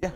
Yeah.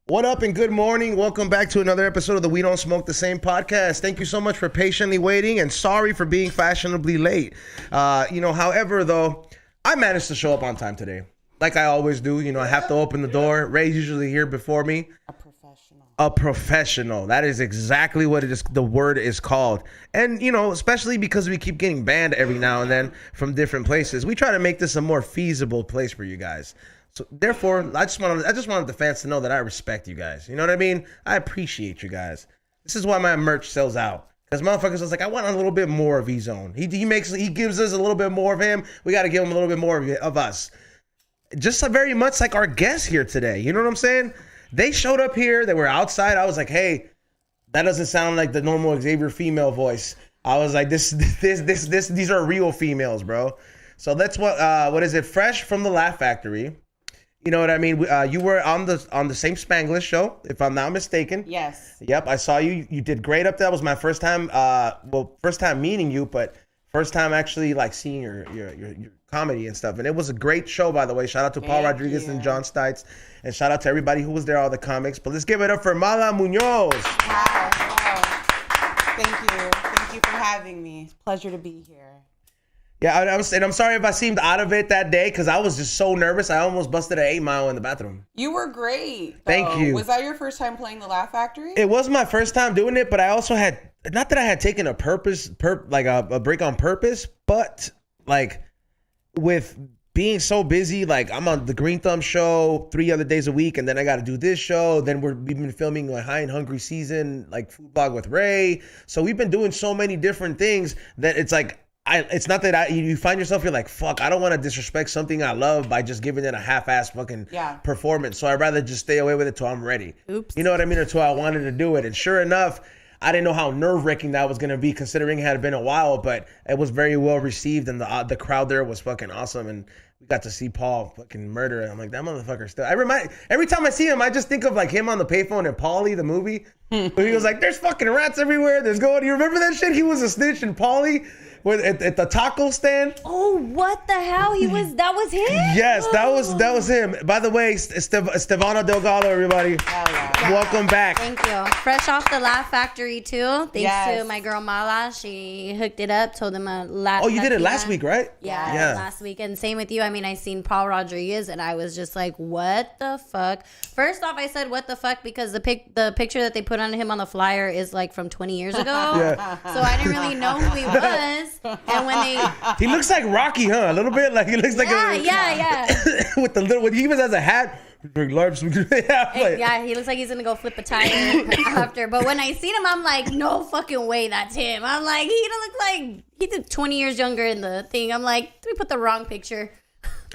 What up and good morning. Welcome back to another episode of the We Don't Smoke the Same podcast. Thank you so much for patiently waiting and sorry for being fashionably late. However, though, I managed to show up on time today. Like I always do. I have to open the door. Ray's usually here before me. A professional. That is exactly what it is. The word is called. And, especially because we keep getting banned every now and then from different places, we try to make this a more feasible place for you guys. So therefore, I just wanted the fans to know that I respect you guys. You know what I mean? I appreciate you guys. This is why my merch sells out. Because motherfuckers was like, I want a little bit more of E-Zone. He gives us a little bit more of him. We got to give him a little bit more of us. Just very much like our guests here today. You know what I'm saying? They showed up here. They were outside. I was like, hey, that doesn't sound like the normal Xavier female voice. I was like, these are real females, bro. So that's what is it? Fresh from the Laugh Factory. You know what I mean? You were on the same Spanglish show, if I'm not mistaken. Yes. Yep, I saw you. You did great up there. That was my first time. First time meeting you, but first time actually like seeing your comedy and stuff. And it was a great show, by the way. Shout out to Paul Rodriguez and John Stites, and shout out to everybody who was there, all the comics. But let's give it up for Mala Muñoz. Wow. Thank you for having me. Pleasure to be here. Yeah, I'm sorry if I seemed out of it that day because I was just so nervous. I almost busted an 8 Mile in the bathroom. You were great. Thank you. Was that your first time playing the Laugh Factory? It was my first time doing it, but I also had, not that I had taken a break on purpose, but like with being so busy, like I'm on the Green Thumb show 3 other days a week, and then I got to do this show. Then we've been filming like High and Hungry season, like Food Blog with Ray. So we've been doing so many different things that it's like, it's not that you find yourself, you're like, fuck, I don't want to disrespect something I love by just giving it a half-ass fucking performance. So I'd rather just stay away with it till I'm ready. Oops. You know what I mean? Or till I wanted to do it. And sure enough, I didn't know how nerve-wracking that was going to be considering it had been a while, but it was very well received and the crowd there was fucking awesome. And we got to see Paul fucking murder it. I'm like, that motherfucker still. Every time I see him, I just think of like him on the payphone in Paulie, the movie. Where he was like, there's fucking rats everywhere. There's going. You remember that shit? He was a snitch in Paulie. At the taco stand. Oh, what the hell? That was him? Yes, that was him. By the way, Stevona Delgado, everybody. Yeah. Welcome back. Thank you. Fresh off the Laugh Factory too. Thanks to my girl Mala. She hooked it up, told them a laugh. Oh, you did it last week, right? Yeah, last week. And same with you. I mean, I seen Paul Rodriguez and I was just like, what the fuck? First off, I said, what the fuck? Because the picture that they put on him on the flyer is like from 20 years ago. Yeah. So I didn't really know who he was. And when he looks like Rocky, huh? A little bit like he looks like with the little when he even has a hat. Yeah, he looks like he's gonna go flip a tire after. But when I seen him, I'm like, no fucking way, that's him. I'm like, he don't look like he's 20 years younger in the thing. I'm like, we put the wrong picture.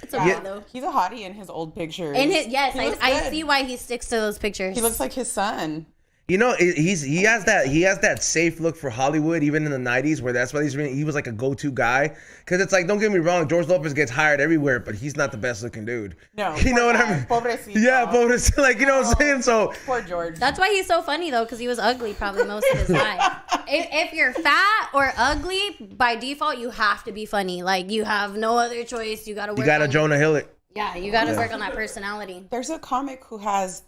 It's okay though. He's a hottie in his old pictures. I see why he sticks to those pictures. He looks like his son. You know, he has that safe look for Hollywood, even in the '90s, where that's why he was like a go-to guy. Because it's like, don't get me wrong, George Lopez gets hired everywhere, but he's not the best looking dude. No, you know what I mean? Pobrecito. Yeah, pobrecito. Like, you know what I'm saying? So poor George. That's why he's so funny though, because he was ugly probably most of his life. If you're fat or ugly, by default you have to be funny. Like you have no other choice. You gotta work. You got to Jonah Hill it. Yeah, you gotta work on that personality. There's a comic who has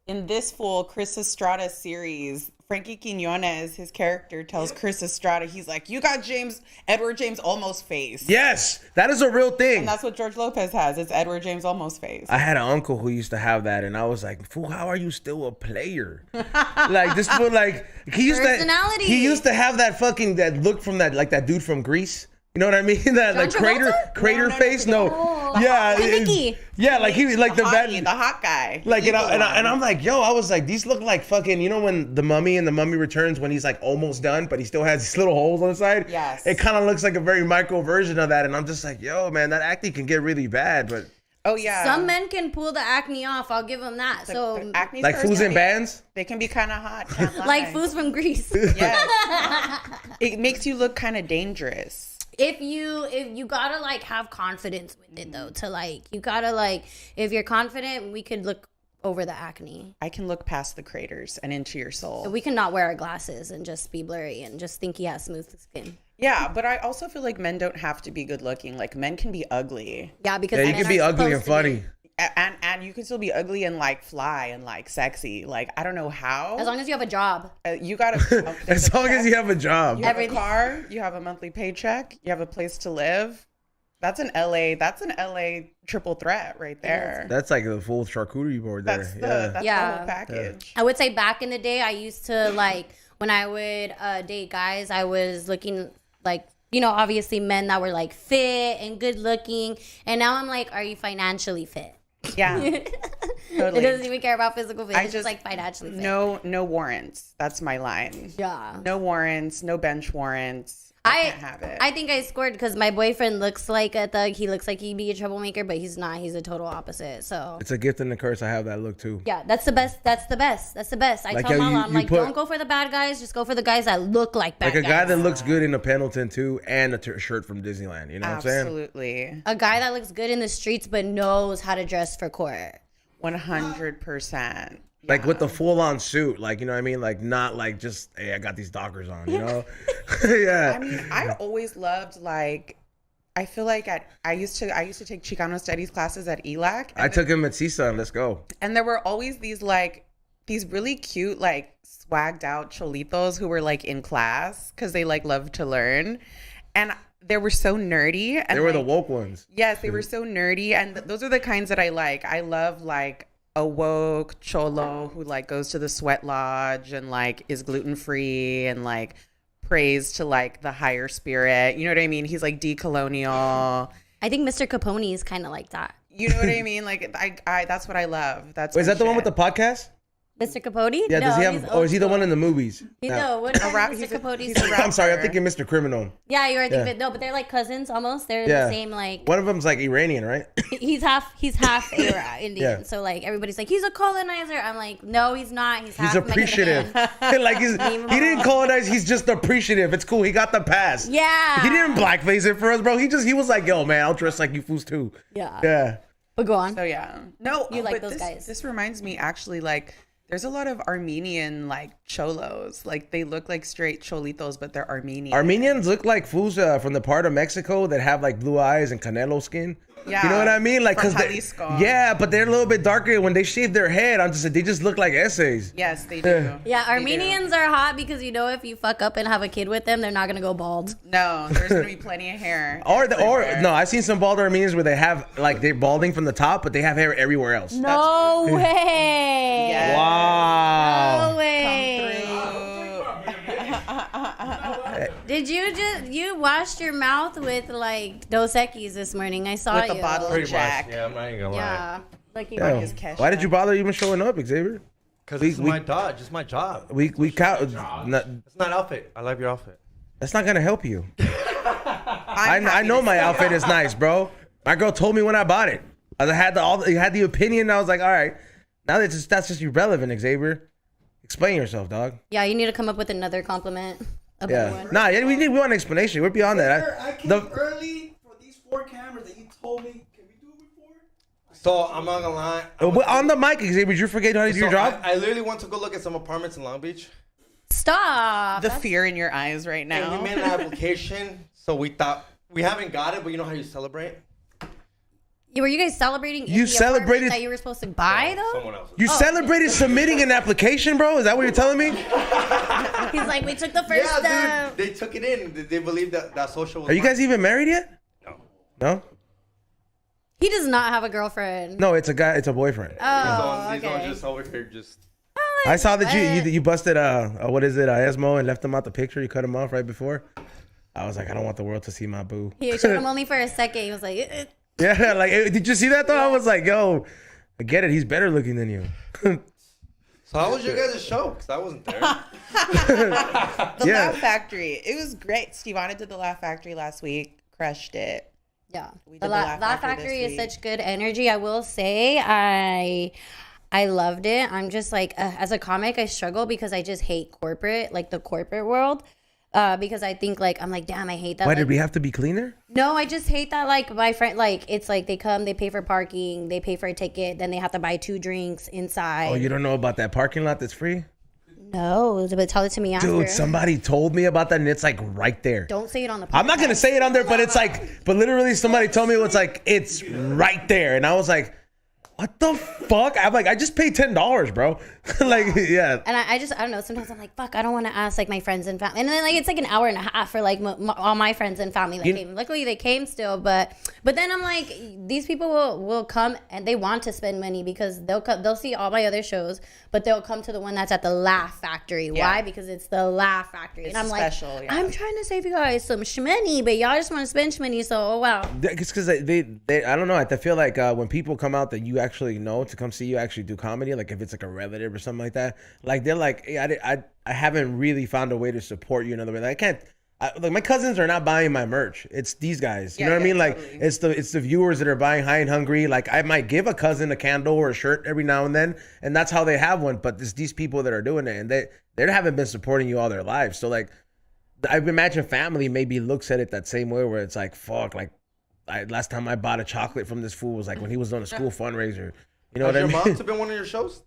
in this full Chris Estrada series, Frankie Quinones, his character tells Chris Estrada, he's like, you got Edward James Olmos face. Yes, that is a real thing. And that's what George Lopez has. It's Edward James Olmos face. I had an uncle who used to have that, and I was like, "Fool, how are you still a player?" Like this fool, like he used to have that look from that dude from Grease. You know what I mean? That like crater face. No. Yeah, like he like the hot guy. Like and I'm like, yo, I was like, these look like fucking. You know when the Mummy and the Mummy Returns, when he's like almost done, but he still has these little holes on the side. Yes. It kind of looks like a very micro version of that, and I'm just like, yo, man, that acting can get really bad, but. Oh yeah. Some men can pull the acne off. I'll give them that. So like fools in bands. They can be kind of hot. Like fools from Greece. Yes. It makes you look kind of dangerous. If you gotta like have confidence with it though, to like you gotta like if you're confident, we could look over the acne. I can look past the craters and into your soul. So we can not wear our glasses and just be blurry and just think he has smooth skin. Yeah, but I also feel like men don't have to be good looking. Like men can be ugly. Yeah, because you can be ugly and funny. And you can still be ugly and like fly and like sexy. Like I don't know how. As long as you have a job. You gotta. As long as you have a job. You have a car. You have a monthly paycheck. You have a place to live. That's an LA triple threat right there. That's like the full charcuterie board there. That's the whole package. I would say back in the day, I used to like when I would date guys, I was looking like, you know, obviously men that were like fit and good looking. And now I'm like, are you financially fit? Yeah. Totally. It doesn't even care about physical fit. It's just like financially fit. No warrants. That's my line. Yeah. No warrants, no bench warrants. I can't have it. I think I scored because my boyfriend looks like a thug. He looks like he'd be a troublemaker, but he's not. He's a total opposite. So it's a gift and a curse. I have that look too. Yeah, that's the best. That's the best. That's the best. I tell Mama, I'm like, don't go for the bad guys. Just go for the guys that look like bad guys. Like a guy that looks good in a Pendleton too, and a shirt from Disneyland. You know what I'm saying? Absolutely. A guy that looks good in the streets but knows how to dress for court. 100%. Like with the full-on suit, like, you know what I mean? Like not like just, hey, I got these Dockers on, you know? Yeah. I mean, I always loved like, I feel like I used to take Chicano studies classes at ELAC. I took him at CSUN. Let's go. And there were always these really cute like swagged out cholitos who were like in class because they like loved to learn, and they were so nerdy. And they were the woke ones. Yes, they were so nerdy, and those are the kinds that I like. I love like a woke cholo who like goes to the sweat lodge and like is gluten free and like prays to like the higher spirit. You know what I mean? He's like decolonial. I think Mr. Capone is kind of like that. You know what I mean? Like I that's what I love. Is that the one with the podcast? Mr. Capote? Yeah, does he have, or is he the one in the movies? No, what is Mr. Capote's? I'm sorry, I'm thinking Mr. Criminal. Yeah, you're thinking, no, but they're like cousins almost. They're the same, like. One of them's like Iranian, right? He's half Indian. Yeah. So like everybody's like, he's a colonizer. I'm like, no, he's not. He's appreciative. Like he didn't colonize. He's just appreciative. It's cool. He got the pass. Yeah. He didn't blackface it for us, bro. He was like, yo, man, I'll dress like you fools too. Yeah. Yeah. But go on. So yeah, no, you like those guys. This reminds me actually like. There's a lot of Armenian like cholos. Like they look like straight cholitos, but they're Armenian. Armenians look like fools from the part of Mexico that have like blue eyes and Canelo skin. Yeah, you know what I mean? Like, from Jalisco. Yeah, but they're a little bit darker. When they shave their head, they just look like essays. Yes, they do. Yeah, Armenians are hot because you know if you fuck up and have a kid with them, they're not gonna go bald. No, there's gonna be plenty of hair. No, I've seen some bald Armenians where they have like they're balding from the top, but they have hair everywhere else. No way. Yes. Wow. No way. Did you washed your mouth with like Dos Equis this morning? I saw with you. With a bottle of Jack. Yeah, I'm not even gonna lie. Like why did you bother even showing up, Xavier? Because it's my job. Just my job. We count. It's not outfit. I love your outfit. That's not gonna help you. I know my outfit is nice, bro. My girl told me when I bought it. I had the opinion. I was like, all right. Now that's just irrelevant, Xavier. Explain yourself, dog. Yeah, you need to come up with another compliment. A better one. Nah, we want an explanation. We're beyond that. I came early for these 4 cameras that you told me. Can we do it before? So I'm not gonna lie. On the mic, Xavier, you forget how to do your job? I literally went to go look at some apartments in Long Beach. Stop. The fear in your eyes right And now. we made an application, so we thought we haven't got it, but you know how you celebrate? Were you guys celebrating? You in the celebrated- apartment that you were supposed to buy though? Someone else. You celebrated submitting an application, bro? Is that what you're telling me? He's like, we took the first Yeah, step. dude, they took it in. They believed that social was Are you guys even married yet? No. No? He does not have a girlfriend. No, it's a guy. It's a boyfriend. Oh, He's on okay. just over here, just... I saw that you busted what is it, Esmo, and left him out the picture. You cut him off right before. I was like, I don't want the world to see my boo. He showed him only for a second. He was like, Yeah, like, did you see that though? I was like, yo, I get it. He's better looking than you. So how was your guys' show? Because I wasn't there. The Yeah. Laugh Factory. It was great. Stevona did the Laugh Factory last week. Crushed it. yeah. We The did the Laugh Laugh Factory Factory this is week. such good energy. I will say, I loved it. I'm just like, as a comic, I struggle because I just hate corporate, like the corporate world. Because I think like, I'm like, damn, I hate that. Why like, did we have to be cleaner? No, I just hate that. Like my friend, like it's like they come, they pay for parking, they pay for a ticket, then they have to buy 2 drinks inside. Oh, you don't know about that parking lot that's free? No, but tell it to me after. Dude, somebody told me about that, and it's like right there. Don't say it on the podcast. I'm not gonna say it on there, but it's like, but literally somebody told me it's right there, and I was like, what the fuck? I'm like, I just paid $10, bro. Like, yeah. And I don't know. Sometimes I'm like, fuck, I don't want to ask like my friends and family. And then like it's like an hour and a half for like all my friends and family that came. Luckily they came still, but then I'm like, these people will come and they want to spend money because they'll see all my other shows, but they'll come to the one that's at the Laugh Factory. Yeah. Why? Because it's the Laugh Factory. It's and I'm special, like, yeah. I'm trying to save you guys some shmoney, but y'all just want to spend shmoney. So oh wow. It's because they I don't know. I feel like when people come out that you actually know to come see you actually do comedy, like if it's like a relative or something like that, like they're like, hey, I haven't really found a way to support you another way. Like, like my cousins are not buying my merch. It's these guys. You know what I mean? Like totally. it's the viewers that are buying High and Hungry. Like I might give a cousin a candle or a shirt every now and then, and that's how they have one. But it's these people that are doing it, and they haven't been supporting you all their lives. So like, I imagine family maybe looks at it that same way, where it's like, fuck, like last time I bought a chocolate from this fool was like when he was on a school fundraiser. You know Has what I your mean? mom been one of your shows?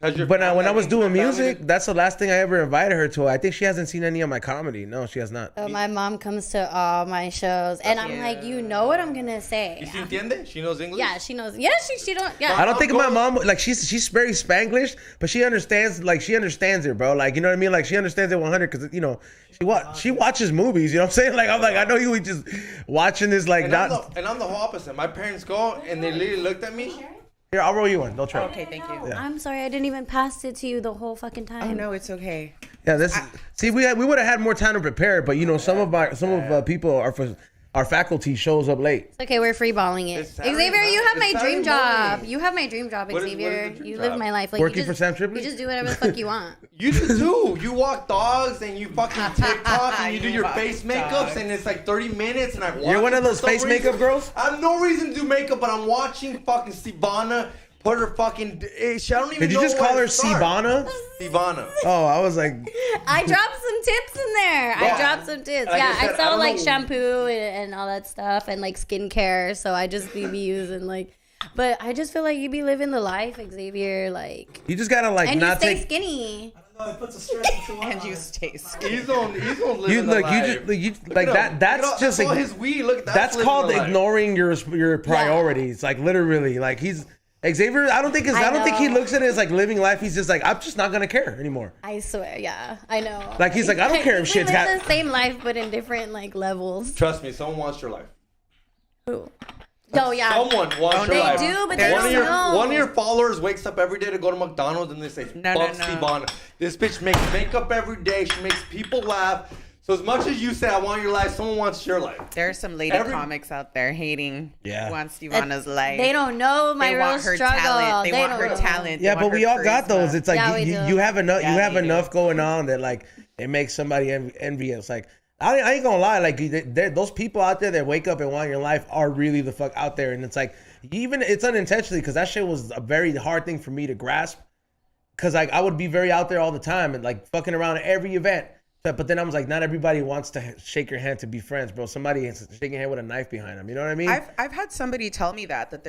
Has When I was doing music, that's the last thing I ever invited her to. I think she hasn't seen any of my comedy. No, she has not. So my mom comes to all my shows, and I'm like, you know what I'm gonna say? She entiende? She knows English? Yeah, she knows. Yeah, she don't. Yeah. I don't think my mom like she's very Spanglish, but she understands it, bro. Like, you know what I mean? Like she understands it 100 because you know she watches movies. You know what I'm saying? Like I'm like, I know you were just watching this like And not. I'm the whole opposite. My parents go and they literally looked at me. Here, I'll roll you one. Don't try. Okay, thank you. I'm sorry, I didn't even pass it to you the whole fucking time. Oh no, it's okay. Yeah, see, we would have had more time to prepare, but you know, some of people our faculty shows up late. It's okay, we're freeballing it. It's Saturday Xavier, you night. have my It's dream Saturday job. morning. You have my dream job, What is Xavier. the dream You job? live my life like Working you for just, Sam Tripoli? You just do whatever the fuck you want. You do too. You walk dogs and you fucking TikTok and you do You your walk face makeups dogs. and it's like 30 minutes and I watch You're one it of for those some face reason. makeup girls? I have no reason to do makeup, but I'm watching fucking Stevona put her fucking. I don't even Did you know just where call her to start. Sivana? Stevona. Oh, I was like, I dropped some tips in there. Yeah. I dropped some tips. Like I Yeah, said, I I sell don't like know. shampoo and all that stuff and like skincare. So I just be using like, but I just feel like you be living the life, Xavier. Like, you just gotta like and you not stay take. skinny. No, it puts a stress into And you stay skinny. He's on living You the look, you life. just like, you Look like at that. him. That's Look at just all like, his weed. Look, that's living called the life. ignoring your priorities. Like literally, like he's Xavier. I don't think he know. looks at it as like living life. He's just like, I'm just not gonna care anymore. I swear, yeah, I know. Like, he's like, I don't care if We shit's live got- the same life, but in different like levels. Trust me, someone wants your life. Who? Oh yeah. Someone wants your They life. do, but they One don't of your, know. One of your followers wakes up every day to go to McDonald's and they say, No, fuck no. Stevona. This bitch makes makeup every day. She makes people laugh. So as much as you say, I want your life, someone wants your life. There are some lady comics out there hating Yeah. who want Stevona's life. They don't know my They real want her struggle. talent. They want don't her know. talent. They Yeah, want but we her all got charisma. those. It's like Yeah, we you do. have enough. Yeah, you have we do. enough going on that like it makes somebody envious. Like I ain't gonna lie. Like those people out there that wake up and want your life are really the fuck out there. And it's like even it's unintentionally because that shit was a very hard thing for me to grasp. because like I would be very out there all the time and like fucking around at every event. But then I was like, not everybody wants to shake your hand to be friends, bro. Somebody is shaking your hand with a knife behind them. You know what I mean? I've had somebody tell me that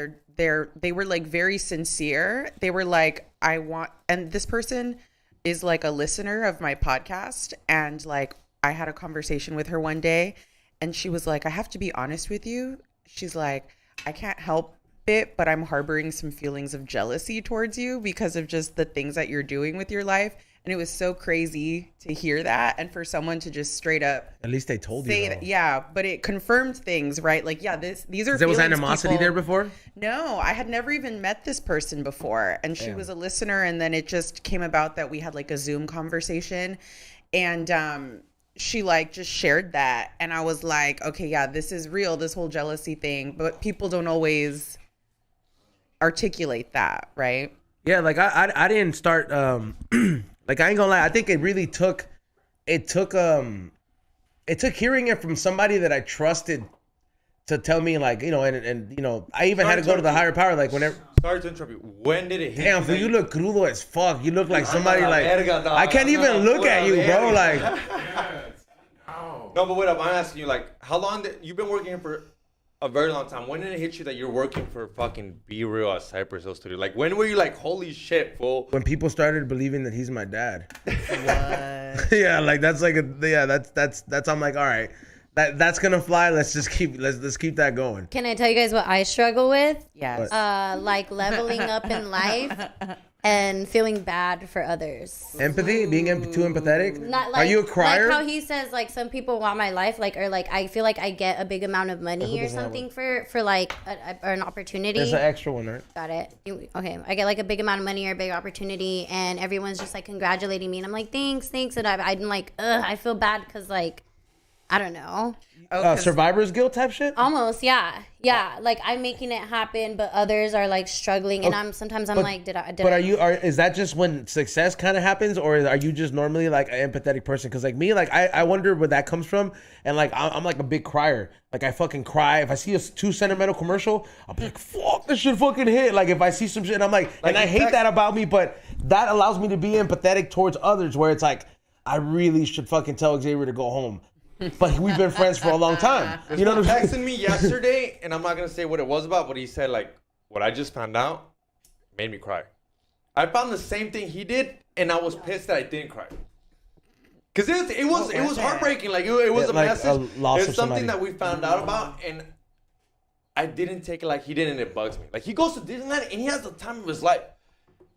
they were like very sincere. They were like, and this person is like a listener of my podcast, and like I had a conversation with her one day, and she was like, I have to be honest with you. She's like, I can't help it, but I'm harboring some feelings of jealousy towards you because of just the things that you're doing with your life. And it was so crazy to hear that, and for someone to just straight up at least they told say you. That, yeah, but it confirmed things, right? Like, yeah, these are. There was animosity there before? No, I had never even met this person before, and she was a listener. And then it just came about that we had like a Zoom conversation, and she like just shared that, and I was like, okay, yeah, this is real, this whole jealousy thing, but people don't always articulate that, right? Yeah, like I didn't start. Like I ain't gonna lie, I think it really took hearing it from somebody that I trusted to tell me, like, you know, and you know, I even had to go to the higher power, like whenever. Sorry to interrupt you. When did it hit? Damn, fool, you look crudo as fuck. You look like somebody like I can't even look at you, bro. Like. No, but wait up. I'm asking you, like, how long did you've been working here for? A very long time. When did it hit you that you're working for fucking Be Real at Cypress Hill Studio? Like, when were you like, holy shit, fool? When people started believing that he's my dad. What? Yeah, like that's like that's I'm like, all right, that's gonna fly. Let's keep that going. Can I tell you guys what I struggle with? Yes. Like leveling up in life and feeling bad for others. Empathy, being too empathetic. Not like, are you a crier? Like how he says, like some people want my life, like, or like I feel like I get a big amount of money or something for like an opportunity. There's an extra one, right? Got it. Okay, I get like a big amount of money or a big opportunity, and everyone's just like congratulating me, and I'm like, thanks, and I'm like, I feel bad because like, I don't know. Survivor's guilt type shit. Almost, yeah. Like I'm making it happen, but others are like struggling, and I'm like, is that just when success kind of happens, or are you just normally like an empathetic person? Because like me, like I wonder where that comes from, and like I'm like a big crier. Like I fucking cry if I see a too sentimental commercial. I'm like, fuck, this shit fucking hit. Like if I see some shit, and I'm like and I hate that about me, but that allows me to be empathetic towards others, where it's like I really should fucking tell Xavier to go home. But we've been friends for a long time. You know what I'm texting me yesterday, and I'm not gonna say what it was about, but he said like, what I just found out made me cry. I found the same thing he did, and I was pissed that I didn't cry. Cause it was heartbreaking. Like it was a message. It's something that we found out about, and I didn't take it like he did, and it bugs me. Like he goes to Disneyland and he has the time of his life.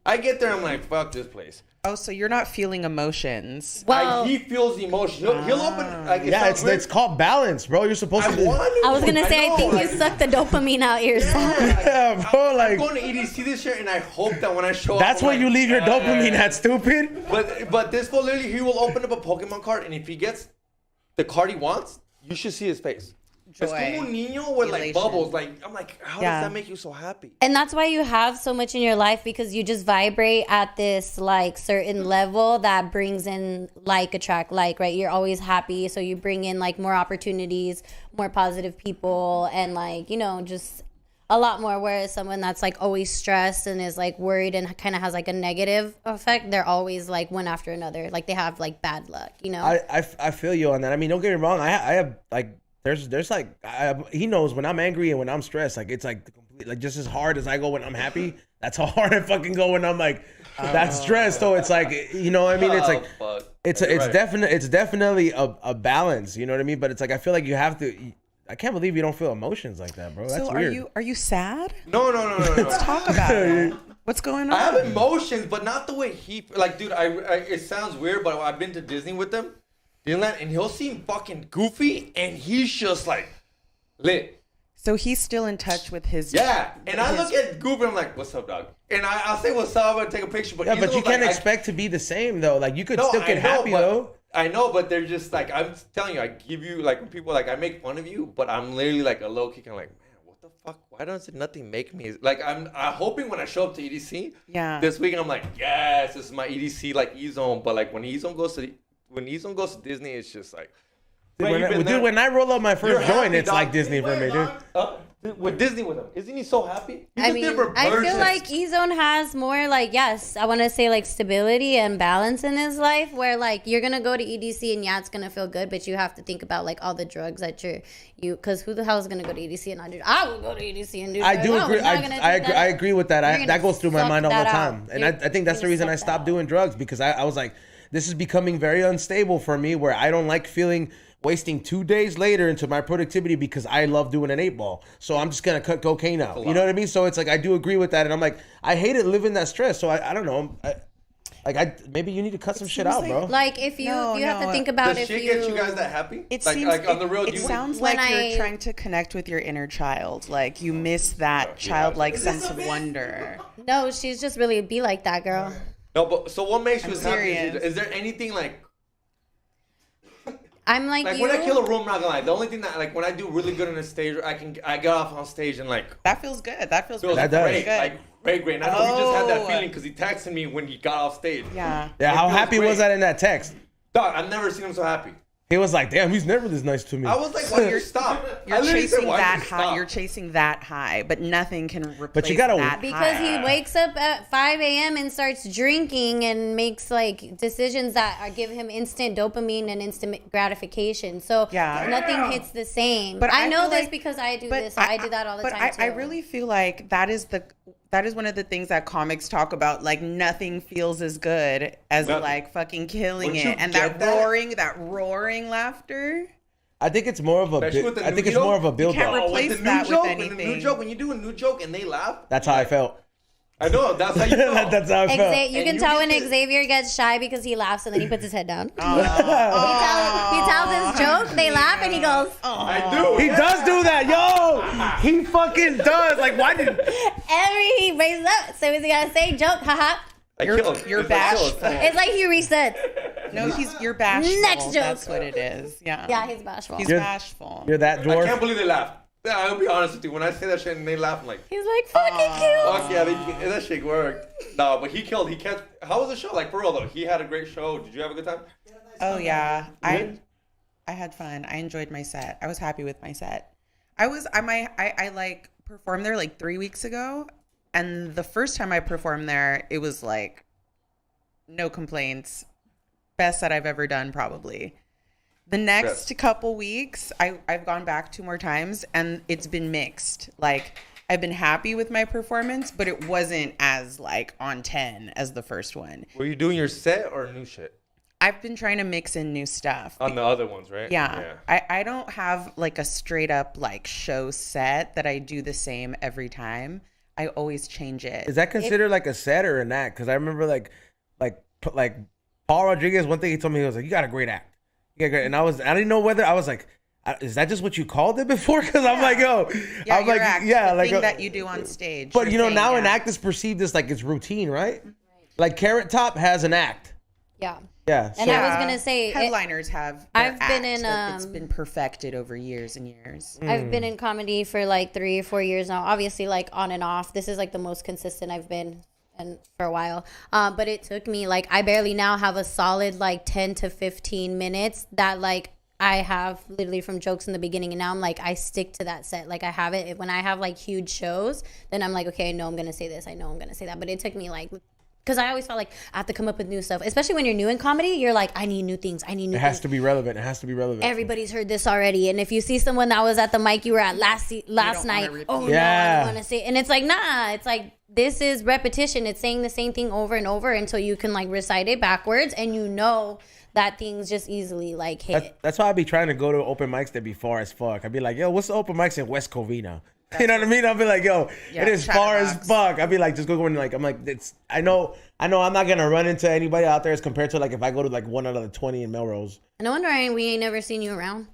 I get there, I'm like, fuck this place. Oh, so you're not feeling emotions. Well, he feels emotion. He'll open. Like, it's called balance, bro. You're supposed to. I was gonna say, I think you suck the dopamine out yourself. Yeah, bro. Like I'm going to EDC this year, and I hope that when I show up, that's where you leave your dopamine at, stupid. But this fool literally, he will open up a Pokemon card, and if he gets the card he wants, you should see his face. It's como un niño with like bubbles. Like I'm like, how does that make you so happy? And that's why you have so much in your life, because you just vibrate at this like certain level that brings in like attract like, right? You're always happy, so you bring in like more opportunities, more positive people, and like, you know, just a lot more. Whereas someone that's like always stressed and is like worried and kind of has like a negative effect, they're always like one after another. Like they have like bad luck, you know? I feel you on that. I mean, don't get me wrong. I have like. There's like he knows when I'm angry and when I'm stressed, like it's like complete, like just as hard as I go when I'm happy. That's how hard I fucking go when I'm like that's stressed. So it's like, you know what I mean? It's like it's definitely a balance. You know what I mean? But it's like I feel like you have to. I can't believe you don't feel emotions like that, bro. That's so weird. Are you sad? No. Let's talk about it. What's going on? I have emotions, but not the way he like, dude. It sounds weird, but I've been to Disney with him. And he'll seem fucking goofy, and he's just like lit. So he's still in touch with his. Yeah, and I look at Goofy, I'm like, "What's up, dog?" And I'll say, "What's up?" I'll take a picture, but yeah, but you can't expect to be the same though. Like you could still get happy though. I know, but they're just like, I'm telling you, I give you like when people like I make fun of you, but I'm literally like a low kick. I'm like, man, what the fuck? Why doesn't nothing make me like? I'm hoping when I show up to EDC, this week, I'm like, yes, this is my EDC like E Zone, but like when E Zone goes to Disney, it's just like. When I roll up my first joint, it's like Disney for me, dude. with Disney with him. Isn't he so happy? He's I a mean, different I person. feel like E-Zone has more like, yes, I want to say like stability and balance in his life where like you're going to go to EDC and yeah, it's going to feel good, but you have to think about like all the drugs that because who the hell is going to go to EDC and not do? I would go to EDC and do I drugs. do was agree. not gonna do I that. agree with that. You're That gonna goes through my suck mind all the that time. out. And You're I think that's the gonna reason suck I that stopped out. doing drugs because I was like, this is becoming very unstable for me where I don't like feeling wasting 2 days later into my productivity because I love doing an 8-ball. So I'm just going to cut cocaine out. You know what I mean? So it's like, I do agree with that. And I'm like, I hate it living that stress. So I don't know. Maybe you need to cut some shit out, bro. Like if you have to think about Does if shit you get you guys that happy? It like, seems like on the real. it you sounds When like I- you're trying to connect with your inner child. Like you miss that childlike sense of wonder. No, she's just really be like that, girl. No, but so what makes you I'm happy? serious. Is there anything like I'm like you. when I kill a room? I'm not gonna lie. The only thing that like when I do really good on a stage, I get off on stage and like That feels good. That feels feels really That does. great, good. like great. And I know he just had that Oh. feeling because he texted me when he got off stage. Yeah. Yeah, how It feels happy great. was that in that text? Dog, I've never seen him so happy. He was like, damn, he's never this nice to me. I was like, why you stop? You're I literally said, chasing "Why'd that you high. stop?" You're chasing that high, but nothing can replace you gotta- that Because high. he wakes up at 5 a.m. and starts drinking and makes like decisions that give him instant dopamine and instant gratification. So Yeah. nothing hits the same. But But I I know feel this like- because I do but this. I do that all the but time. I too. really feel like that is one of the things that comics talk about. Like nothing feels as good as Nothing. like fucking killing Don't you it, and get that roaring laughter. I think it's more of a Especially with the I think new it's more of a You build can't up. replace with the that new with joke, when the new anything. joke, when you do a new joke and they laugh, That's how I felt. I know that's how you feel. That's how I felt. You And can you tell get when to- Xavier gets shy because he laughs and then he puts his head down. Oh. He tells his joke, they laugh, and he goes, I do. He does do that, yo. He fucking does. Like, why did? he raises up. So he's gonna say joke, haha. You're You're bashful. bashful. It's like he resets. No, you're bashful. Next joke. That's what it is. Yeah. Yeah, he's bashful. He's You're- bashful. You're that I dwarf. can't believe they laugh. Yeah, I'll be honest with you. When I say that shit and they laugh, I'm like, He's like, fucking cute. fuck yeah, that shit worked. No, but he killed. He kept. How was the show? Like for real though, he had a great show. Did you have a good time? Oh yeah, did? I had fun. I enjoyed my set. I was happy with my set. I like performed there like 3 weeks ago, and the first time I performed there, it was like no complaints. Best set I've ever done, probably. The next couple weeks, I've gone back 2 more times, and it's been mixed. Like I've been happy with my performance, but it wasn't as like on 10 as the first one. Were you doing your set or new shit I've been trying to mix in new stuff. on the other ones, right? Yeah. I don't have like a straight up like show set that I do the same every time. I always change it. Is that considered like a set or an act? Because I remember like Paul Rodriguez. One thing he told me, he was like, "You got a great act." You got great. And I didn't know whether I was like, is that just what you called it before? Because I'm like, yo, Yeah, I'm your like, act, yeah, the like, thing that you do on stage. but your you know, thing, now an yeah. act is perceived as like it's routine, right? Like Carrot Top has an act. Yeah. Yeah. And so- I was gonna say, headliners have. Their I've been act in, that it's been perfected over years and years. I've been in comedy for like 3 or 4 years now. Obviously, like on and off. This is like the most consistent I've been and for a while. But it took me like I barely now have a solid like 10 to 15 minutes that like I have literally from jokes in the beginning, and now I'm like I stick to that set. Like I have it when I have like huge shows. Then I'm like, okay, I know I'm gonna say this. I know I'm gonna say that. But it took me like. Because I always felt like I have to come up with new stuff. Especially when you're new in comedy, you're like, I need new things. I need new It things. has to be relevant. It has to be relevant. Everybody's heard this already. And if you see someone that was at the mic you were at last wanna night, repeat. oh Yeah. no, I don't want to say. And it's like, nah, it's like this is repetition. It's saying the same thing over and over until you can like recite it backwards, and you know that things just easily like hit. That's why I be trying to go to open mics that be far as fuck. I'd be like, yo, what's the open mics in West Covina? You know what I mean? I'll be like, yo, Yeah, it is far as Chatterbox. fuck. I'd be like, just go in like, I'm like, it's, I know I'm not gonna run into anybody out there as compared to like if I go to like one out of the 20 in Melrose. No wonder we ain't never seen you around.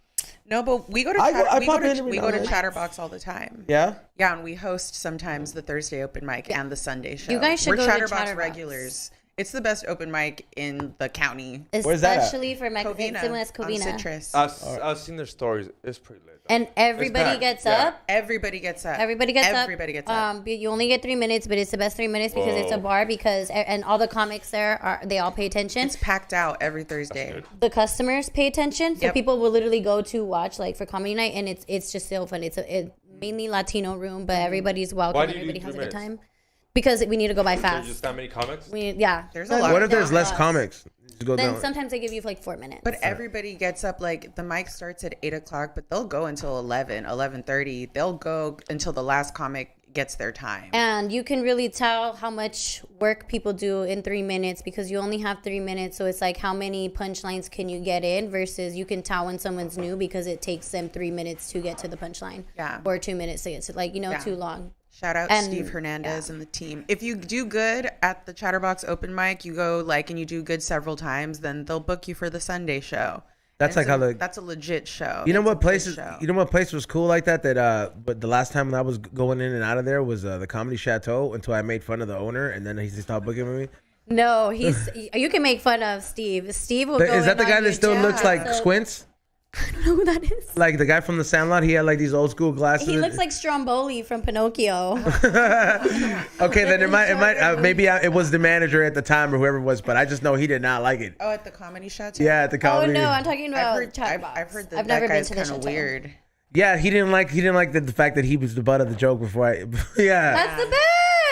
No, but we go to I pop in every we now go and to then. Chatterbox all the time. Yeah? Yeah, and we host sometimes the Thursday open mic and the Sunday show. You guys should We're go to Chatterbox Chatterbox. regulars. It's the best open mic in the county. Where's that at? Especially for Covina, it's in West on Covina. Citrus. I've seen their stories. It's pretty lit. And everybody packed, gets yeah. up. Everybody gets up. Everybody gets up. Everybody gets up. But you only get 3 minutes, but it's the best 3 minutes because it's a Whoa. bar. And all the comics there they all pay attention. It's packed out every Thursday. The customers pay attention, so Yep. people will literally go to watch like for comedy night, and it's just so fun. It mainly Latino room, but everybody's welcome. Why do you Everybody do has a 3 good minutes? time. Because we need to go by fast. Just that many comics? There's a lot. What if there's less comics? Just go Then down. sometimes they give you like 4 minutes. But everybody gets up, like the mic starts at 8 o'clock, but they'll go until 11:30. They'll go until the last comic gets their time. And you can really tell how much work people do in 3 minutes because you only have 3 minutes. So it's like how many punchlines can you get in versus you can tell when someone's new because it takes them 3 minutes to get to the punchline. Yeah. Or 2 minutes to get to, like, Yeah. too long. Shout out Steve Hernandez and the team. If you do good at the Chatterbox open mic, you go and you do good several times, then they'll book you for the Sunday show. That's like how that's a legit show. You know It's what a place? good show. You know what place was cool like that? But the last time when I was going in and out of there was the Comedy Chateau until I made fun of the owner and then he stopped booking with me. No, you can make fun of Steve. Steve will go Is that the in guy on that you. still looks like So- Squints? I don't know who that is. Like the guy from the Sandlot? He had like these old school glasses. He looks like Stromboli from Pinocchio. Okay, then it was the manager at the time or whoever it was, but I just know he did not like it. Oh, at the Comedy Chateau? Yeah, at the Oh comedy. no, I'm talking about I've heard that I've never been guy's to the kind of Chateau. weird. Yeah, he didn't like the fact that he was the butt of the joke before I. Yeah. That's the best.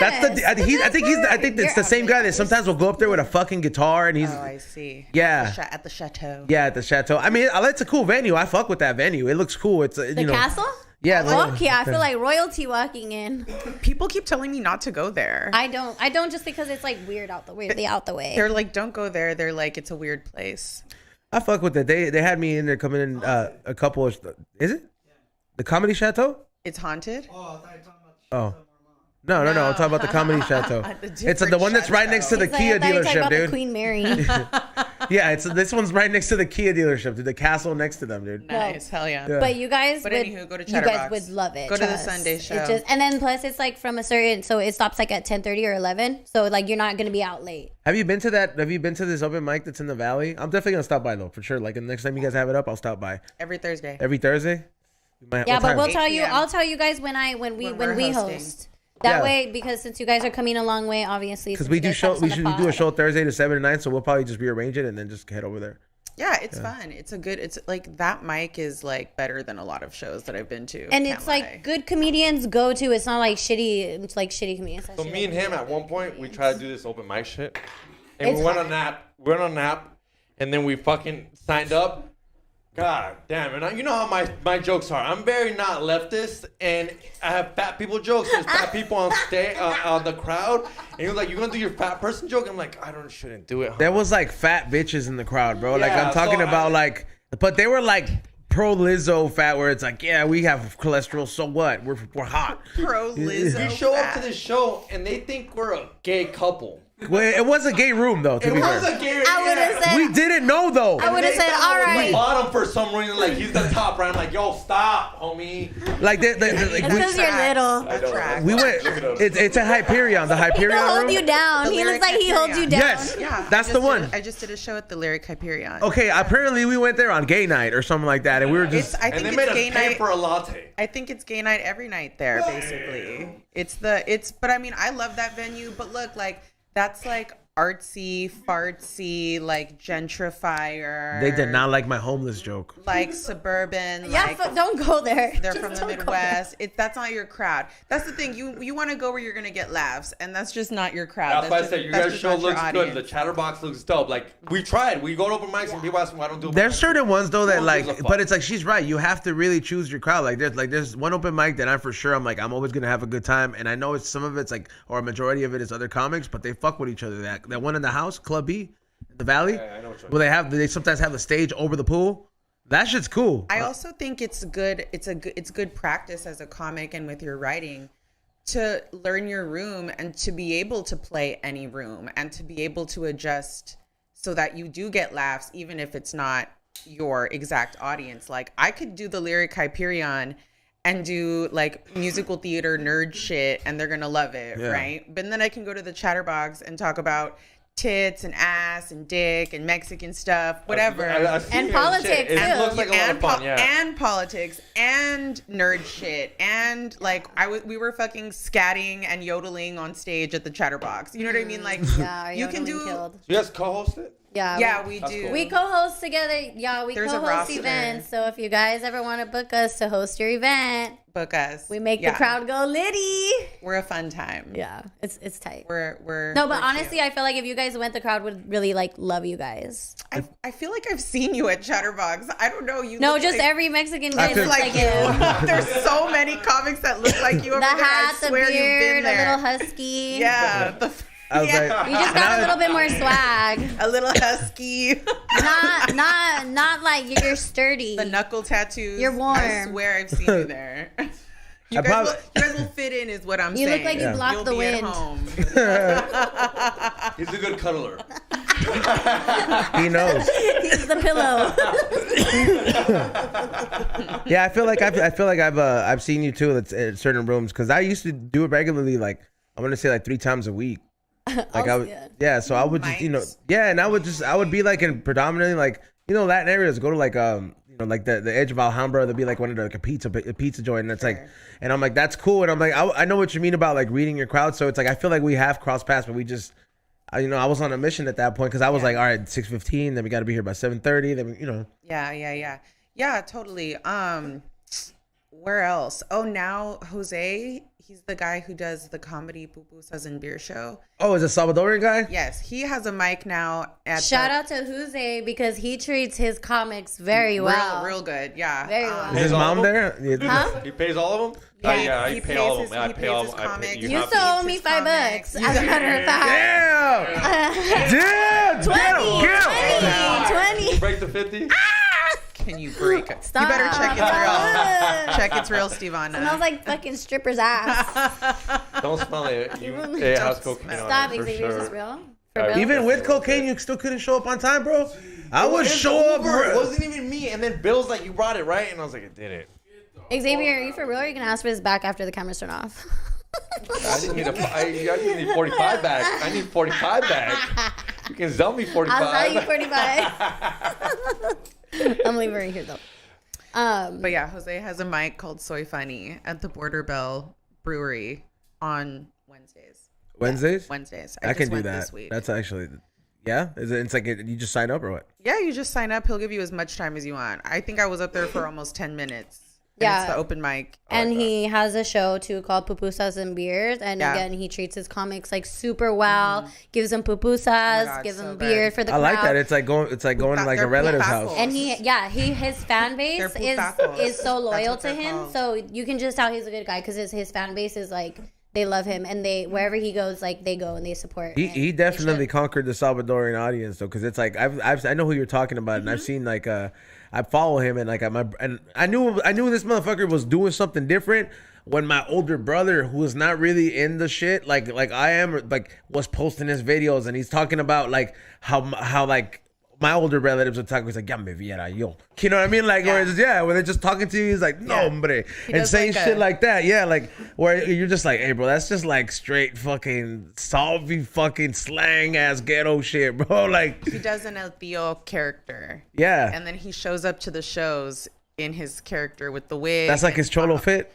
I think it's the same guy that sometimes will go up there with a fucking guitar and he's. Oh, I see. Yeah. At the Chateau. Yeah, at the Chateau. I mean, it's a cool venue. I fuck with that venue. It looks cool. It's The castle? Yeah. Fuck yeah, I feel like royalty walking in. People keep telling me not to go there. I don't just because it's like weirdly out the way. They're like, don't go there. They're like, it's a weird place. I fuck with it. They had me in there coming in a couple of. Is it the Comedy Chateau? It's haunted. Oh, I thought you were talking about Oh. No. I'm talking about the Comedy Chateau. It's the one that's right next to the It's Kia I thought you were talking dealership, about the dude. Queen Mary. Yeah, this one's right next to the Kia dealership, dude. The castle next to them, dude. Nice. Hell yeah. Yeah. But you guys But would, anywho, go to you guys Chatterbox. would love it. Go to the trust. Sunday show. And then plus it's like from a certain, so it stops like at 10:30 or 11. So like you're not gonna be out late. Have you been to that? Have you been to this open mic that's in the Valley? I'm definitely gonna stop by though, for sure. Like the next time you guys have it up, I'll stop by. Every Thursday. Every Thursday. Yeah, but we'll 8 tell you. p.m. I'll tell you guys when we're we hosting. host. That Yeah. way, because since you guys are coming a long way, obviously. Because since we you do guys show, have us we on the should do a pod. show Thursday to 7 to 9, so we'll probably just rearrange it and then just head over there. Yeah, it's fun. It's like that mic is like better than a lot of shows that I've been to. And Can't it's lie. like good comedians go to. It's not like shitty. It's like shitty comedians. So me and him at one point we tried to do this open mic shit, and It's we went hard. on nap. We went on nap, and then we fucking signed up. God damn, and you know how my jokes are. I'm very not leftist, and I have fat people jokes. There's fat people on stage, on the crowd, and you're like, "You gonna do your fat person joke?" I'm like, shouldn't do it. There was like fat bitches in the crowd, bro. Like Yeah, I'm talking so about but they were like pro Lizzo fat, where it's like, yeah, we have cholesterol, so what? We're hot. pro Lizzo. You show up fat. to this show, and they think we're a gay couple. Well, it was a gay room though. To It be was fair, a gay. I would have said. we didn't know though. I would have said, all We right. bottom for some reason, like he's the top, right? I'm like, yo, stop, homie. Like, It's because you're little. That tracks. we went. It's a Hyperion. The Hyperion He'll hold room. you down. The He looks Lyric like he holds you Hyperion. down. Yes, Yeah, that's the one. I just did a show at the Lyric Hyperion. Okay, apparently we went there on gay night or something like that, and we were just. I And think they it's made us gay pay night. for a latte. I think it's gay night every night there, basically. But I mean, I love that venue. But look, like that's like artsy, fartsy, like gentrifier. They did not like my homeless joke. like suburban. Yeah, like, don't go there. they're Just from the don't go Midwest. That's not your crowd. That's the thing. You want to go where you're gonna get laughs, and that's just not your crowd. That's why I just- said your that's guys' just show not your looks good. audience. The Chatterbox looks dope. Like we tried. We go to open mics and people ask me why I don't do. Open There's mics. certain ones though that Who like, gives a fuck? but it's like she's right. You have to really choose your crowd. There's one open mic that I'm for sure. I'm always gonna have a good time, and I know it's some of it's like, or a majority of it is other comics, but they fuck with each other. That one in the house, Club B, in the Valley, Yeah, I know what you're where they sometimes have the stage over the pool. That shit's cool. I also think it's good. It's good practice as a comic and with your writing to learn your room and to be able to play any room and to be able to adjust so that you do get laughs even if it's not your exact audience. Like I could do the Lyric Hyperion and do like musical theater nerd shit and they're gonna love it, Yeah. right? But then I can go to the Chatterbox and talk about tits and ass and dick and Mexican stuff, whatever. I've seen And it and politics, shit. It too. looks like a lot of fun. Yeah. And politics and nerd shit and like we were fucking scatting and yodeling on stage at the Chatterbox. You know what I mean? Like Yeah, you can do. killed. You guys co-host it? Yeah, Yeah, we That's do. cool. we co-host together. Yeah, we There's a co-host roster. events. So if you guys ever want to book us to host your event, book us. We make the crowd go litty. We're a fun time. Yeah, it's tight. We're no, but honestly, I feel like if you guys went, the crowd would really like love you guys. I feel like I've seen you at Chatterbox. I don't know. You No, look just like, every Mexican guy looks looks like like you. There's so many comics that look like you over The there. hat, I the swear beard, you've been there. a little husky. Yeah. I was like, You just got a little bit more swag. A little husky. Not like you're sturdy. The knuckle tattoos. You're warm. I swear I've seen you there. You guys will fit in, is what I'm saying. You look like you block You'll the be wind. At home. He's a good cuddler. he knows. He's the pillow. Yeah, I feel like I've seen you too at certain rooms because I used to do it regularly. Like I'm gonna say like 3 times a week. Like I would, yeah. So I would just and I would be like in predominantly like Latin areas. Go to like like the edge of Alhambra. There'd be like one of the like a pizza joint, and it's like, and I'm like that's cool, and I'm like I know what you mean about like reading your crowd. So it's like I feel like we have crossed paths, but we just. I was on a mission at that point because I was like, all right, 6:15, then we got to be here by 7:30. Then Yeah, totally. Where else? Oh, now Jose, he's the guy who does the comedy Pupusas and Beer show. Oh, is a Salvadorian guy? Yes, he has a mic now. Shout out to Jose because he treats his comics very well. Real good. Yeah, very well. Is his mom there? Huh? He pays all of them? Yeah, I pay all of them. I pay all of them. You still owe me $5. As a matter of fact. Damn! 20. Break the 50? Can you break it? Stop. You better check it's real. Check it's real, Stevona. Smells like fucking stripper's ass. Don't smell it. It has cocaine Stop, on it for Xavier. Is sure. this real? For real? Even with cocaine, you still couldn't show up on time, bro? I would show up. It wasn't even me. And then Bill's like, you brought it, right? And I was like, it didn't. Xavier, are you for real? Or are you going to ask for his back after the cameras turn off? I just need 45 back. I need 45 back. You can sell me 45. I'll sell you 45. I'm leaving right here, though. But yeah, Jose has a mic called Soy Funny at the Border Bell Brewery on Wednesdays. Wednesdays? Wednesdays. I can do went that. This week. That's actually, yeah? It's like you just sign up or what? Yeah, you just sign up. He'll give you as much time as you want. I think I was up there for almost 10 minutes. Yeah. It's the open mic. And he has a show too called Pupusas and Beers. And again, he treats his comics like super well. Gives them pupusas, gives them beer for the crowd. I like that. It's like going to like a relative's house. And his fan base is so loyal to him. So you can just tell he's a good guy because his fan base is like, they love him, and they wherever he goes, like they go and they support. He definitely conquered the Salvadorian audience though, because it's like I know who you're talking about, and I've seen like I follow him, and like I knew this motherfucker was doing something different when my older brother, who was not really in the shit like I am, like was posting his videos, and he's talking about like how like my older relatives would talk. He's like, "Ya me viera yo," you know what I mean? Like, when they're just talking to you, he's like, "No, hombre," and saying shit like that. Yeah, like where you're just like, "Hey, bro, that's just like straight fucking salvi fucking slang ass ghetto shit, bro." Like he does an El Tío character. Yeah, and then he shows up to the shows in his character with the wig. That's like his cholo fit.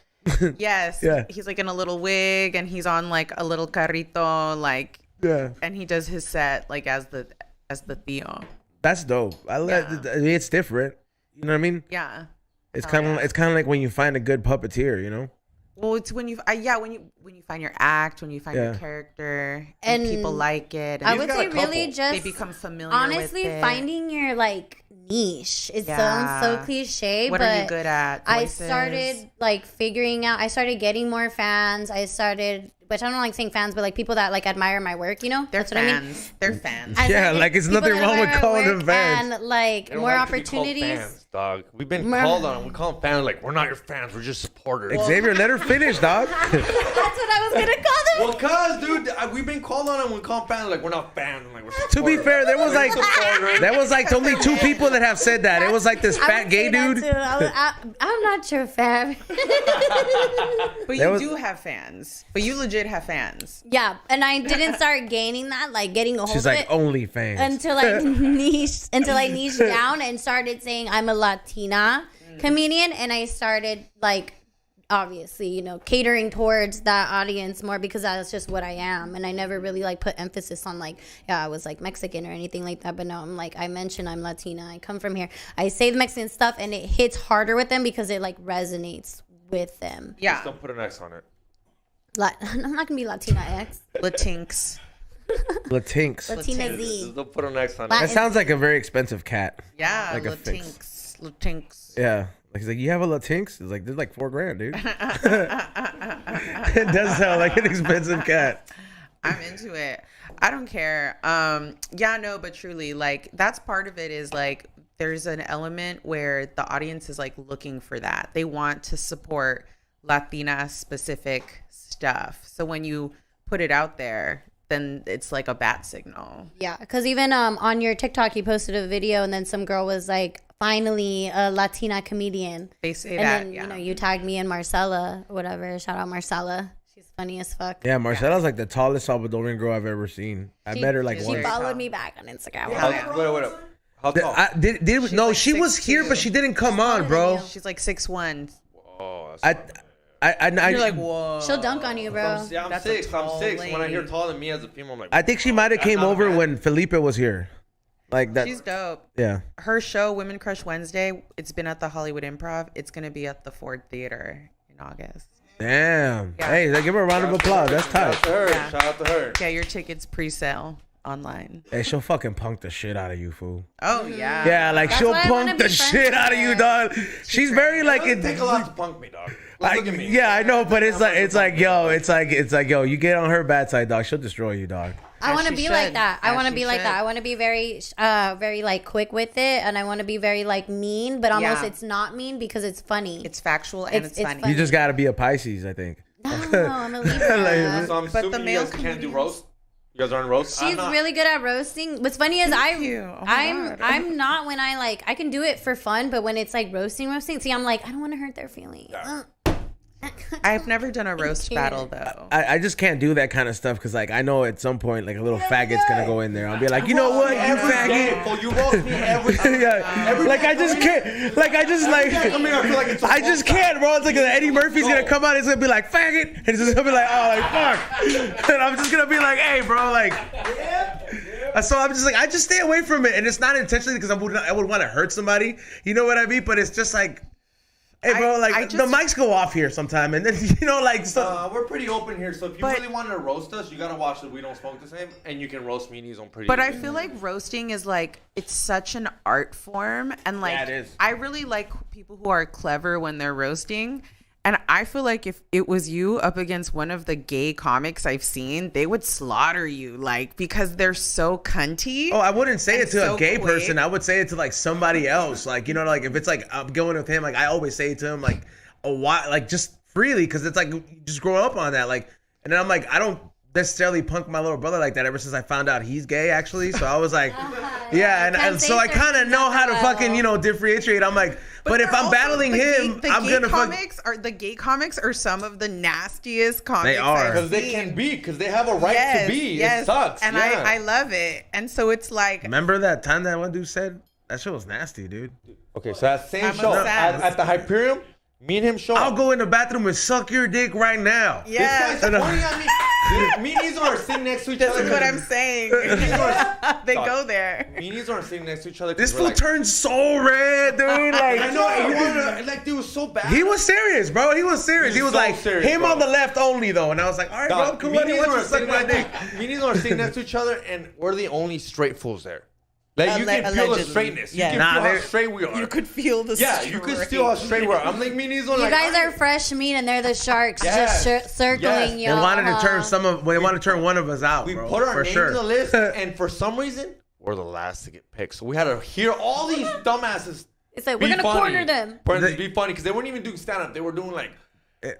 Yes. Yeah. He's like in a little wig, and he's on like a little carrito, like and he does his set like as the Tío. That's dope. It's different. You know what I mean? Yeah. It's kind of like when you find a good puppeteer, you know? Well, it's when you find your act, when you find your character, and people like it. And I would say really just they become familiar. Honestly, with it. Finding your like niche. It sounds so cliche, what but are you good at? Voices? I started like figuring out. I started getting more fans. Which I don't like saying fans, but like people that like admire my work, you know? That's what fans. I mean. They're fans. Yeah, like it's nothing wrong with calling them fans. And like more opportunities. Fans, dog. We've been called on. We call them fans. Like, we're not your fans. We're just supporters. Xavier, let her finish, dog. That's what I was gonna call them. Well, cause dude, we've been called on, and we call them fans. Like, we're not fans. Like, we're supporters. To be fair, there was like only 2 people that have said that. It was like this fat gay dude. I'm not your fan. But you do have fans. But you legit have fans. Yeah, and I didn't start gaining that, like getting a hold of it. She's like only fans until I niched down and started saying I'm a Latina comedian, and I started like obviously, you know, catering towards that audience more because that's just what I am, and I never really like put emphasis on like I was like Mexican or anything like that. But no, I'm like I mention I'm Latina. I come from here. I say the Mexican stuff, and it hits harder with them because it like resonates with them. Yeah. Just don't put an X on it. I'm not gonna be Latina X. Latinx. Latinx. Latina Just Z. don't put an X on it. That sounds like a very expensive cat. Yeah, Like a Latinx. Latinx. Yeah. Like he's like, you have a Latinx? It's like, there's like $4,000, dude. It does sound like an expensive cat. I'm into it. I don't care. Yeah, no, but truly, like, that's part of it is like there's an element where the audience is like looking for that. They want to support Latina specific stuff. So when you put it out there, then it's like a bat signal. Yeah, because even on your TikTok, you posted a video, and then some girl was like, "Finally, a Latina comedian." They say and that, then, yeah. you know, you tagged me and Marcella, whatever. Shout out Marcella. She's funny as fuck. Yeah, Marcella's like the tallest Salvadorian girl I've ever seen. I met her like she's She once. very followed tall. me back on Instagram. Wait. How tall? No, like she was 6'2". here, but she didn't come on, bro. She's like 6'1". Oh, that's You're like, whoa. She'll dunk on you, bro. I'm That's a 6. I'm tall 6. When I hear lady. taller than me as a female, I'm like, I think she might have came not over bad. when Felipe was here. Like that. She's dope. Yeah. Her show, Women Crush Wednesday, it's been at the Hollywood Improv. It's going to be at the Ford Theater in August. Damn. Yeah. Hey, give her a round of applause. That's Shout out tight. to her. Yeah. Shout out to her. Yeah, your tickets pre-sale online. Hey, she'll fucking punk the shit out of you, fool. Oh, yeah. Yeah, like That's she'll why I wanna punk be the friends shit with out of her. you, dog. She's very like It doesn't take a lot to punk me, dog. Look at me. Yeah, I know, but it's like, yo, you get on her bad side, dog. She'll destroy you, dog. I want to she be like should. that. I As want to she be like should. that. I want to be very, very like quick with it, and I want to be very like mean, but almost Yeah. it's not mean because it's funny. It's factual and it's funny. You just gotta be a Pisces, I think. No, I'm a Libra. So I'm But the assuming you male guys can't do comedians- roast. You guys aren't roast. I'm She's not. really good at roasting. What's funny is you. Oh my God. I'm not when I like I can do it for fun, but when it's like roasting, see, I'm like I don't want to hurt their feelings. I've never done a roast battle, though. I just can't do that kind of stuff because like I know at some point like a little faggot's gonna go in there. I'll be like, you know what, you faggot. Well, you roast me every time. Yeah, like I just can't. Like I just like. I mean, I feel like it's a I just can't, bro. It's like Eddie Murphy's gonna come out. It's gonna be like faggot, and it's just gonna be like, oh, like fuck. And I'm just gonna be like, hey, bro, like. So I'm just like, I just stay away from it, and it's not intentionally because I would want to hurt somebody. You know what I mean? But it's just like. Hey, bro, like, I the just- mics go off here sometime, and then, you know, like, so. We're pretty open here, so if you But- really wanted to roast us, you gotta watch the We Don't Smoke the Same, and you can roast meanies on pretty. But I easy. feel like roasting is like, it's such an art form. And like, Yeah, it is. I really like people who are clever when they're roasting. And I feel like if it was you up against one of the gay comics I've seen, they would slaughter you, like, because they're so cunty. Oh, I wouldn't say it And to so a gay quick. person. I would say it to, like, somebody else. Like, you know, like, if it's, like, I'm going with him, like, I always say it to him, like, a while, like, just freely, because it's, like, you just grow up on that. Like, and then I'm like, I don't necessarily punk my little brother like that ever since I found out he's gay, actually. So I was like, yeah, and so I kind of know how to fucking, you know, differentiate. I'm like, but if they're I'm also- battling the him, gay, I'm the gonna gay fuck. comics are the gay comics are some of the nastiest comics. They are. I've because they seen. can be, because they have a right Yes, to be. yes. It sucks. And yeah. I love it. And so it's like, Remember that time that one dude said that shit was nasty, dude. Okay, so that same I'm show obsessed. at the Hyperion, me and him show. I'll go in the bathroom and suck your dick right now. yes, This guy's pointing at me. Meanies aren't sitting next to each other. this is what I'm saying. They go there. Meanies aren't sitting next to each other. 'cause This we're fool like, turned so red, dude. I Like, know. I wanted to, like, dude, was so bad. he was serious, bro. He was serious. He was so like, serious, him bro. on the left only, though. And I was like, all right, bro, Dog, cool. Meanies Why don't you are suck sitting my dick? Meanies are sitting next to each other, and we're the only straight fools there. Like, you can feel the Allegedly. straightness. Yeah. You can Nah, feel how they're- straight we are. You could feel the Yeah, you can feel how straight we are. I'm like, Meanies are You like, guys are fresh meat, and they're the sharks Yes. just circling Yes. you. They wanted to turn they wanted to turn one of us out, we bro. put our for name sure. in the list, and for some reason, we're the last to get picked. So we had to hear all these dumbasses. It's like be we're gonna funny. corner them. Be funny because they weren't even doing stand up. They were doing like.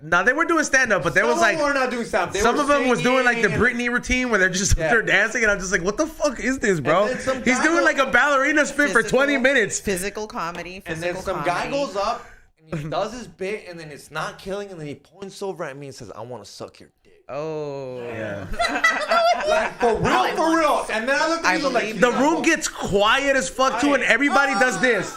Now they were doing stand up, but there was Some like of them were not doing stand up. some of them was doing like the singing. Britney routine where they're just Yeah. they're dancing, and I'm just like, what the fuck is this, bro? And then some He's guy doing goes- like a ballerina spin for 20 minutes. Physical comedy. And Physical then some comedy. guy goes up and he does his bit, and then it's not killing, and then he points over at me and says, "I want to suck your dick." Oh. Yeah. Like, for real. And then I look at I you like, believe The room gets quiet as fuck too, and everybody does this.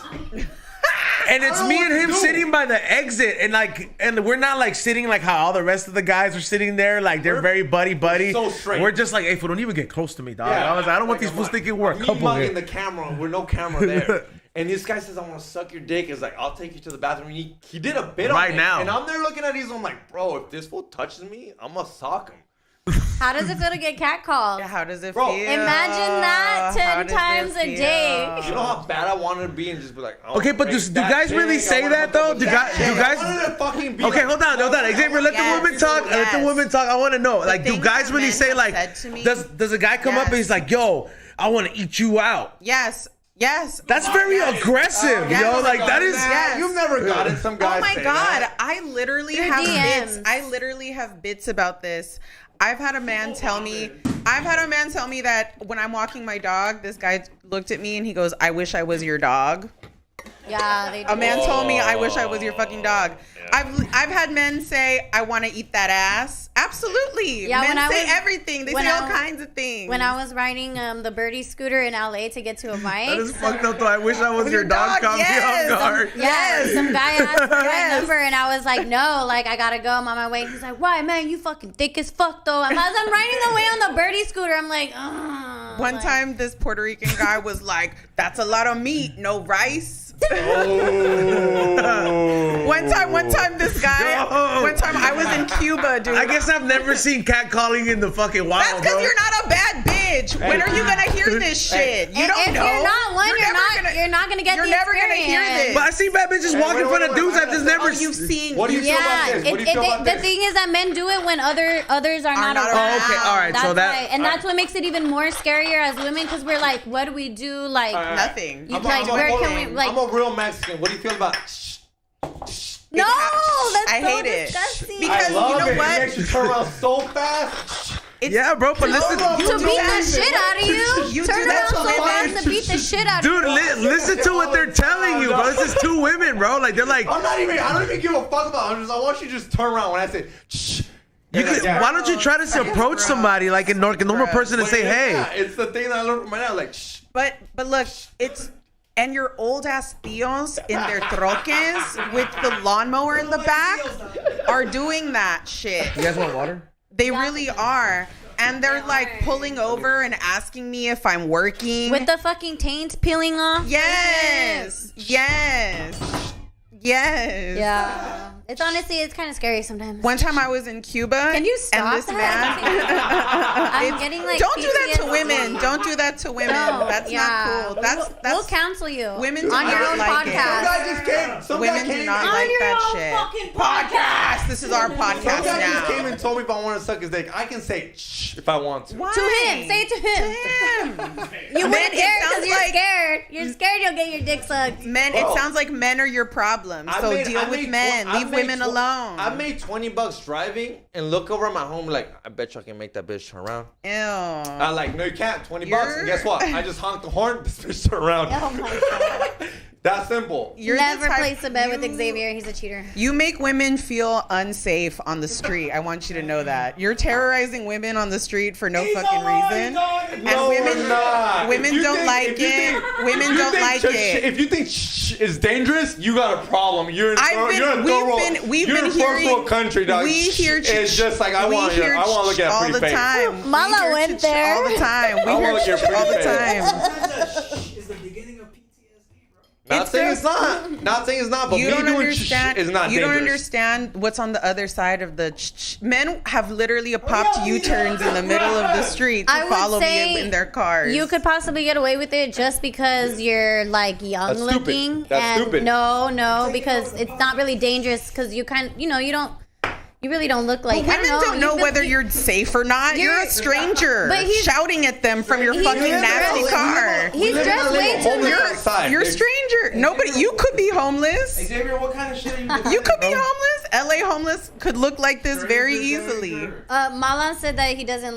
And it's I don't me know and what to him do. sitting by the exit, and we're not like sitting like how all the rest of the guys are sitting there, like they're very buddy. so straight. We're just like, hey, fool, don't even get close to me, dog. Yeah. I was like, I don't want Like, these fools I'm thinking we're a me couple mugging here. the camera with no camera there. And this guy says, I want to suck your dick. It's like, I'll take you to the bathroom. He did a bit Right on now. it. And I'm there looking at these. I'm like, bro, if this fool touches me, I'm going to sock him. How does it feel to get catcalled? Yeah, how does it Bro, feel? Imagine that How 10 does it times a day. feel? You know how bad I wanted to be and just be like, oh, Okay, but do guys really say that though? Do guys? I wanted to fucking be Okay, like, hold on. Xavier, let Yes, the women talk. Let the yes. women talk. I want to know. Like, do things guys that really men say have like? said to me- Does a guy come up and he's like, "Yo, I want to eat you out"? Yes. Yes. That's very aggressive, yes. yo. Like that is. Yes. You've never gotten some guys Oh my say god, that. I literally Your have DMs. bits. I literally have bits about this. I've had a man tell me that when I'm walking my dog, this guy looked at me and he goes, "I wish I was your dog." Yeah, they do. A man told me, "I wish I was your fucking dog." I've had men say, "I want to eat that ass." Absolutely. Yeah, men when I say was- everything. They when say I all was- kinds of things. When I was riding the birdie scooter in LA to get to a mic. That is fucked up though. I wish I was your dog. Caught me yes. off guard. Yeah, some guy asked for my Yes. number and I was like, no, like I gotta go. I'm on my way. He's like, why, man? You fucking thick as fuck though. As I'm riding away on the birdie scooter, I'm like, ugh. One Like, time, this Puerto Rican guy was like, "That's a lot of meat, no rice." Oh. One time, this guy. Yo. One time, I was in Cuba, dude. I guess I've never seen catcalling in the fucking wild, That's because bro. you're not a bad bitch. When are you gonna hear this shit? You and don't if know. you're not one, you're not gonna get you're the never experience. gonna hear this. But I see bad bitches walking in front of dudes. I've just never. Oh, you've seen. What do you feel about Yeah, this? What do you feel about the this? thing is that men do it when others are not not around. around. Oh, okay, all right, That's so that- why, and that's what makes it even more scarier as women because we're like, what do we do? Like, Nothing. You like, where can we, like- I'm a real Mexican. What do you feel about? no, that's I so hate it. disgusting. Because I love you know it. what? It makes you turn around so fast. Yeah, bro. But listen, to do beat that. the shit out of you, You turn do that around to so women. fast to beat the shit out of dude, you. listen to what they're telling you, bro. This is two women, bro. Like they're like, I don't even give a fuck about it. I want you to just turn around when I say, shh. you could, why don't you try to approach somebody like a normal person and say, hey. Yeah, it's the thing that I learned from my dad. Like, shh. But look, it's and your old ass tíos in their troques with the lawnmower in the back are doing that shit. You guys want water? They really are. And they're like pulling over and asking me if I'm working. With the fucking taint peeling off. Yes. Yes. Yes. Yeah. It's honestly, it's kind of scary sometimes. One time I was in Cuba. Can you stop and this that? man. I'm getting like. Don't do that to PTSD. women. Don't do that to women. No, That's yeah. not cool. That's We'll cancel you. women do on your not own like it. Some podcast. guy just came. Some women guy do came. not On like your that own shit. fucking Podcast. This is our Some podcast guy just came now. and told me if I want to suck his dick. I can say shh if I want to. Why? To him. Say it to him. You Men, wouldn't it dare sounds because you're like- scared. You're scared you'll get your dick sucked. Men, Bro. it sounds like men are your problem. So deal with men. Leave women alone. I made $20 driving and look over at my home like, I bet you I can make that bitch turn around. Ew. I like, no, you can't. $20. You're- And guess what? I just honked the horn. This bitch turned around. Oh my god. That's simple. You're the Never type- place a bet with you- Xavier. He's a cheater. You make women feel unsafe on the street. I want you to know that. You're terrorizing women on the street for no fucking reason. And No, women we're not. women If you don't think- like if you it. think- Women if you don't think like it. If you think shh is dangerous, you got a problem. You're in We've you're been in hearing first world country, dog. We hear it's just like I we want hear to look at all pretty the face. time. Mala We hear went ch- there. all the time. We I hear wanna get ch- all the pretty face. time. Sometimes is the beginning of PTSD, bro. Not saying it's not. Not saying it's not. But You me don't doing understand. is not You don't dangerous. understand what's on the other side of the. Men have literally popped U-turns in the middle of the street to I would follow say me in their cars. You could possibly get away with it just because you're like young That's stupid. looking. That's and stupid. No, because it's not really dangerous because you really don't look like. Women don't know you whether feel- you're safe or not. You're a stranger But he's- shouting at them from your He's fucking nasty dressed- car. He's dressed way too homeless much. outside. You're a stranger. Nobody. You could be homeless. Xavier, what kind of shit are you doing? You could be homeless. LA homeless could look like this very easily. Malan said that she doesn't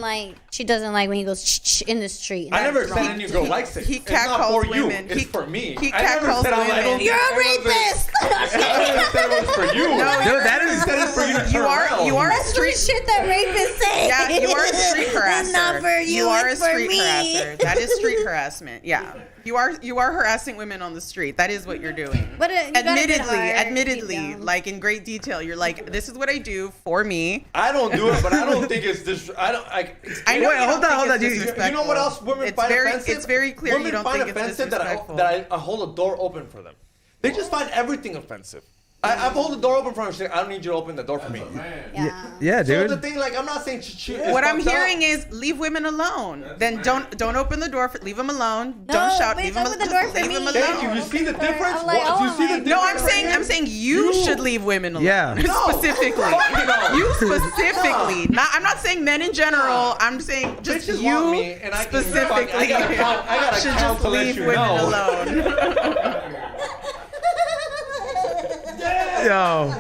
like when he goes shh in the street. I never That's said wrong. any girl likes it. He It's not catcalls for you. women. It's for me. He I never catcalls said I women. don't You're a think rapist. I never said it was for you. No, Dude, that is I said it's for you to You turn are around. you are a That's the street. shit that rapists say. Yeah, You are a street harasser. It's not for you. are it's a street for me. harasser. That is street harassment. Yeah. You are harassing women on the street. That is what you're doing. But you got a good heart, admittedly, deep down. like in great detail, you're like, this is what I do for me. I don't do it, but I don't think it's I don't like. I know. Wait, you hold don't on, think hold it's on. You know what else women It's find very- offensive? it's very clear women you don't find think it's offensive disrespectful. that I hold a door open for them. They just find everything offensive. I hold the door open for them. I don't need you to open the door for me. Yeah, So dude. the thing, like, I'm not saying What I'm hearing is leave women alone. Then don't open the door. Leave them alone. No, Don't shout. wait, Leave them open the alone. door for Leave me. them alone. Thank you. You see the difference? I'm like, What? oh You see the my difference? No, I'm saying you should leave women alone. Yeah. Specifically. No. You specifically. I'm not saying men in general. I'm saying just Bitches want you me, and I can specifically I gotta should count just to let leave you women know. alone. Yo.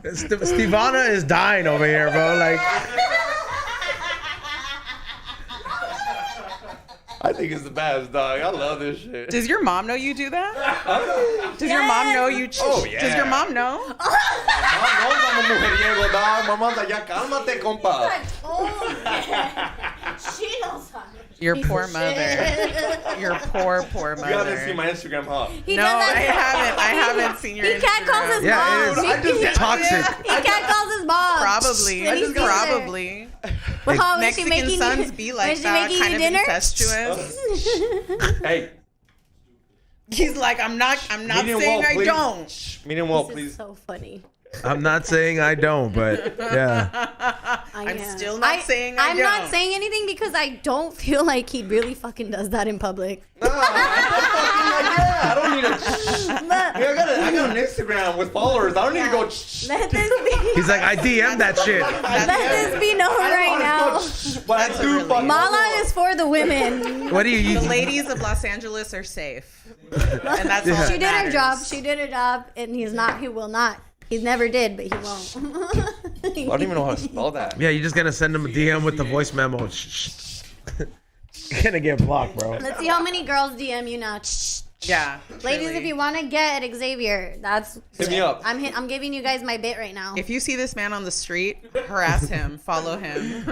Stevona is dying over here, bro. Like, I think it's the best, dog. I love this shit. Does your mom know you do that? Does your mom know you? Oh, yeah. Does your mom know? No, I'm a mujeriego, dog. My mom's like, ya cálmate, compa. She knows how. Your poor mother. Your poor You haven't seen mother. my Instagram, huh? He No, does that I haven't seen your He can't call Instagram. his yeah, mom. it is He toxic. can't call his mom. Probably. When he's there. Probably. Well, was she Mexican making sons be like was she that, making kind you of dinner? incestuous. Hey, He's like, I'm not medium saying well, I please. don't. Shh, medium well, This is please. so funny. I'm not saying I don't, but yeah. I'm still not saying I I'm don't. not saying anything because I don't feel like he really fucking does that in public. Nah, I don't need a. But I got an Instagram with followers. I don't need to go. let this be. He's like, I DM'd that shit. Let this be known right now. But I do fucking. Mala is for the women. What do you? The ladies of Los Angeles are safe, and that's all. She that did her matters. job. She did her job, and he's not. He will not. He never did, but he won't. I don't even know how to spell that. Yeah, you're just gonna send him a DM with the voice memo. Shh. You're gonna get blocked, bro. Let's see how many girls DM you now. Yeah, Ladies, really. if you want to get at Xavier, that's Hit me up. I'm giving you guys my bit right now. If you see this man on the street, harass him, follow him,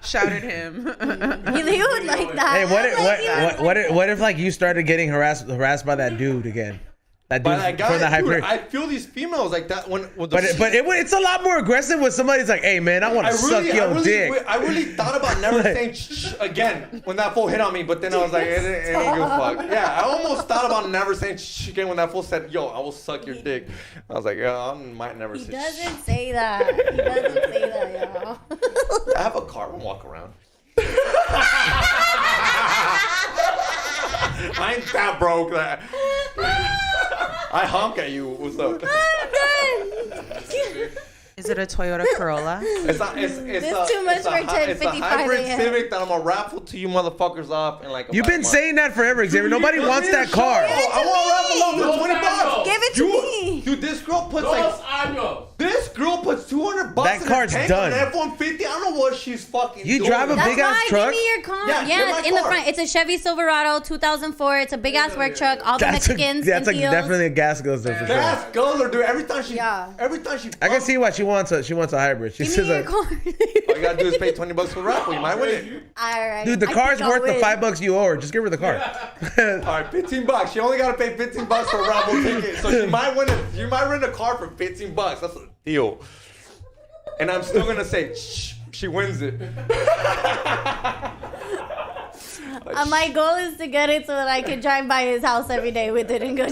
shout at him. He would like that. Hey, what if like you started getting harassed by that dude again? That dude But that guy, from the dude, hyper. I feel these females like that when. It's a lot more aggressive when somebody's like, "Hey man, I want to suck your dick." I really thought about never saying shh again when that fool hit on me, but then I was like, it ain't give a fuck. Yeah, I almost thought about never saying shh again when that fool said, "Yo, I will suck your dick." I was like, yeah, I might never He say doesn't say that. He doesn't say that, y'all. I have a car and walk around. I ain't that broke that. I honk at you. What's up? Is it a Toyota Corolla? It's too much for 10:55 hybrid a.m. Civic that I'm gonna raffle to you motherfuckers off in like. You've been saying that forever, Xavier. Nobody wants that car. I want to raffle off for $20. Give it to me. Dude, this girl puts this girl puts $200 That in car's the tank done. on an F-150. I don't know what she's fucking You doing. drive a That's big ass why. truck. Give me your car. Yeah, Yeah, get my it's in the car. front. It's a Chevy Silverado 2004. It's a big ass work truck. All the Mexicans That's in like heels. definitely a gas guzzler for sure. Gas guzzler, dude. Every time she I can see why she wants a hybrid. She Give says me your like, car. All you gotta do is pay $20 for the raffle. You might win it. All right. dude, the I car's think I'll worth the win. $5 you owe her. Just give her the car. All right, $15. She only gotta pay $15 for a raffle ticket, so she might win it. You might rent a car for $15. That's a deal. And I'm still gonna say, shh, she wins it. My goal is to get it so that I can drive by his house every day with it and go.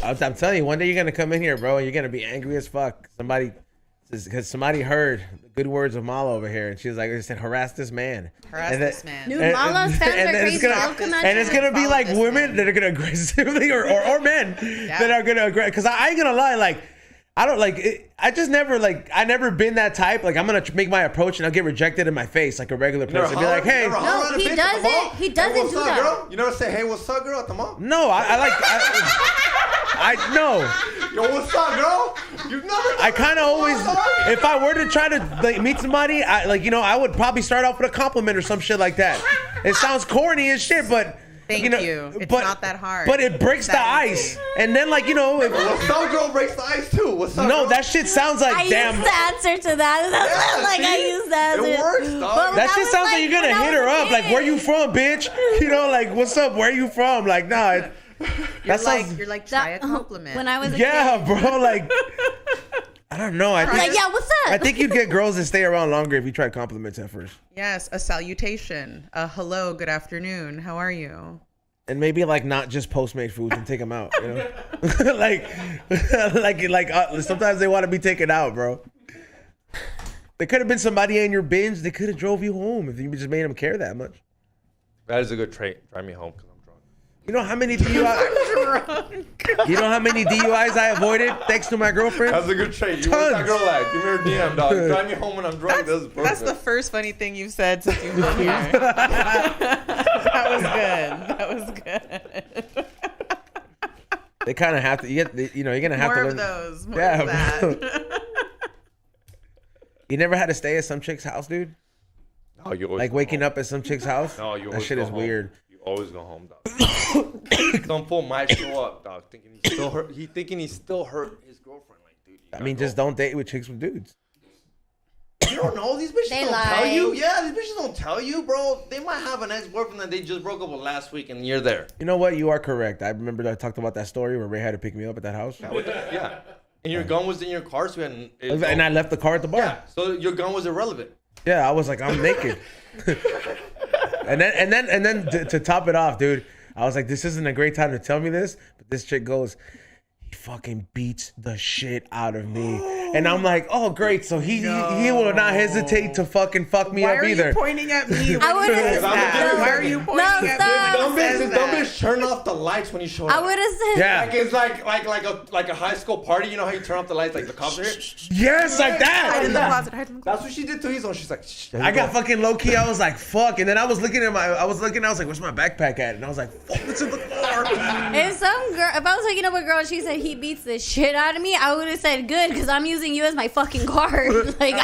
I'm telling you, one day you're gonna come in here, bro, and you're gonna be angry as fuck. Because somebody heard the good words of Mala over here, and she was like, "They said harass this man." Harass this man. Dude, Mala's fans are then crazy. They'll come at and you it's gonna be follow like this women man. that are gonna aggressively, or men that are gonna aggress. Because I ain't gonna lie, like I don't like. I just never like. I never been that type. Like I'm gonna make my approach and I'll get rejected in my face like a regular person. Be like, hey, No, he doesn't. He doesn't what's do up, that. Girl? You never say, hey, what's up, girl, at the mall? no, I no. Yo, what's up, girl? You've never. I kind of always, if I were to try to like meet somebody, I would probably start off with a compliment or some shit like that. It sounds corny as shit, but Thank you. It's not that hard. But it breaks the ice. And then like, Some girl breaks the ice too. What's up? no, girl? that shit sounds like I damn. used the answer to that. That see? I used the answer. It works, dog. That shit sounds like you're gonna hit her up. Like, where you from, bitch? Like, what's up? Where you from? Like, nah. You're like, try a compliment. When I was a Yeah, kid. bro. Like, I don't know. I think, Like, yeah, what's up? I think you'd get girls to stay around longer if you tried compliments at first. Yes, a salutation, a hello, good afternoon, how are you? And maybe like not just Postmate foods and take them out, like sometimes they want to be taken out, bro. There could have been somebody in your binge. They could have drove you home if you just made them care that much. That is a good trait. Drive me home because I'm drunk. You know how many DUIs? You know how many DUIs I avoided thanks to my girlfriend? That's a good trait. You want that girl like, give me her DM, dog. Drive me home when I'm drunk. That's the first funny thing you've said since you've been here. That was good. They kind of have to. You're gonna have More to of learn. those. More Yeah, of that. You never had to stay at some chick's house, dude? No, you always Like go waking home. up at some chick's house? No, you That always shit go is home. weird. You always go home, dog. Some fool might show up, dog, thinking he still hurt. He thinking he still hurt his girlfriend. Like, dude. I mean, just don't date with chicks with dudes. You don't know. These bitches They don't lie. tell you. Yeah, these bitches don't tell you, bro. They might have an ex-boyfriend that they just broke up with last week, and you're there. You know what? You are correct. I remember I talked about that story where Ray had to pick me up at that house. Yeah. And your gun was in your car, so you had And I left the car at the bar. yeah. So your gun was irrelevant. Yeah, I was like, I'm naked. and then to top it off, dude, I was like, this isn't a great time to tell me this, but this chick goes, he fucking beats the shit out of me. And I'm like, oh great, so he will not hesitate to fucking fuck me Why up are either. you pointing at me? I would've Why said- are you pointing No, at me? stop. when he says Dumb that? bitch turn off the lights when you show I up. would have said. Yeah. Like it's like a high school party. You know how you turn off the lights, like the cops are here. Yes, like Hide in the that. closet. Hide in the closet. That's what she did to his own. She's like, shh. I got fucking low key. I was like, fuck. And then I was looking. I was like, where's my backpack at? And I was like, fuck, it's in the car. If I was hooking up with a girl and she said he beats the shit out of me, I would have said good because I'm using you as my fucking card. Like,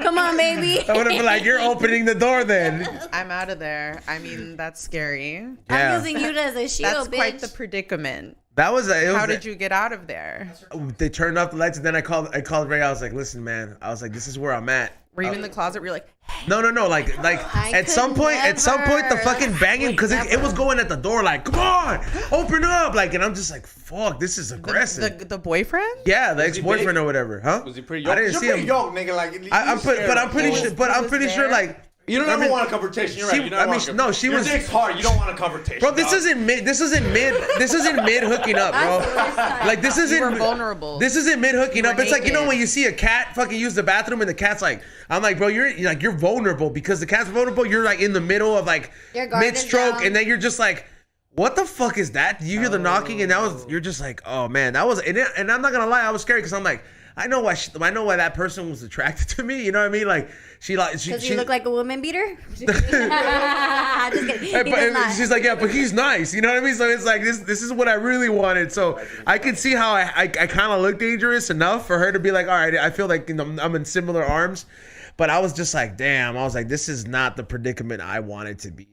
come on, baby. I would have been like, you're opening the door then. I'm out of there. I mean, that's scary. Yeah. I'm using you as a shield, That's bitch. quite the predicament. That was How did you get out of there? They turned off the lights and then I called Ray. I was like, listen, man. I was like, this is where I'm at. Were you in the closet? Were you like, No. Like I at some could point, the never. fucking banging because it was going at the door like, come on, open up, like, and I'm just like, fuck, this is aggressive. the boyfriend? Yeah, the he ex-boyfriend big? or whatever, huh? Was he pretty young? I didn't You're see pretty him. young, nigga. Like, I'm pretty sure, like. You don't I ever mean, want a confrontation. You're she- right. You don't I mean, want a no, she Your was- dick's hard. You don't want a confrontation. Bro, this dog. isn't mid hooking up, bro. That's the worst time. Like this isn't You were vulnerable. This isn't mid hooking You up. were It's like, you know, naked. when you see a cat fucking use the bathroom and the cat's like, I'm like, bro, you're vulnerable because the cat's vulnerable. You're like in the middle of like Your guard is mid stroke, down. and then you're just like, what the fuck is that? You hear the knocking, and you're just like, oh man, that was. And I'm not gonna lie, I was scared because I'm like, I know why that person was attracted to me. You know what I mean? Like she Does he look like a woman beater? Just kidding. He But does not. she's like, yeah, but he's nice. You know what I mean? So it's like this is what I really wanted. So I could see how I kind of look dangerous enough for her to be like, all right, I feel like, you know, I'm in similar arms. But I was just like, damn. I was like, this is not the predicament I wanted to be in.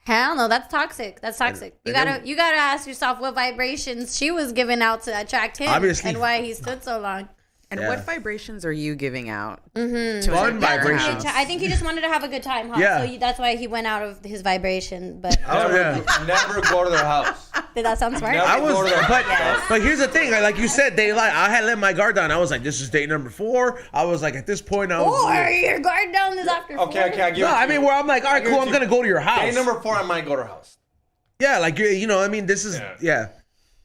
Hell no, that's toxic. That's toxic. You gotta ask yourself what vibrations she was giving out to attract him, Obviously. and why he stood so long. And Yeah. what vibrations are you giving out? Fun vibrations. I think he just wanted to have a good time, huh? Yeah. So that's why he went out of his vibration. But Oh yeah. Never go to their house. did that sound smart? Never. I was, Go to their but here's the thing. Like you said, I had let my guard down. I was like, this is date number 4. I was like, at this point, I was. Or your guard down is after Okay, four. I give No, it to I mean, you. where I'm like, all right, cool. I'm gonna go to your house. Day number 4, I might go to her house. Yeah, like you know, I mean, this is Yeah.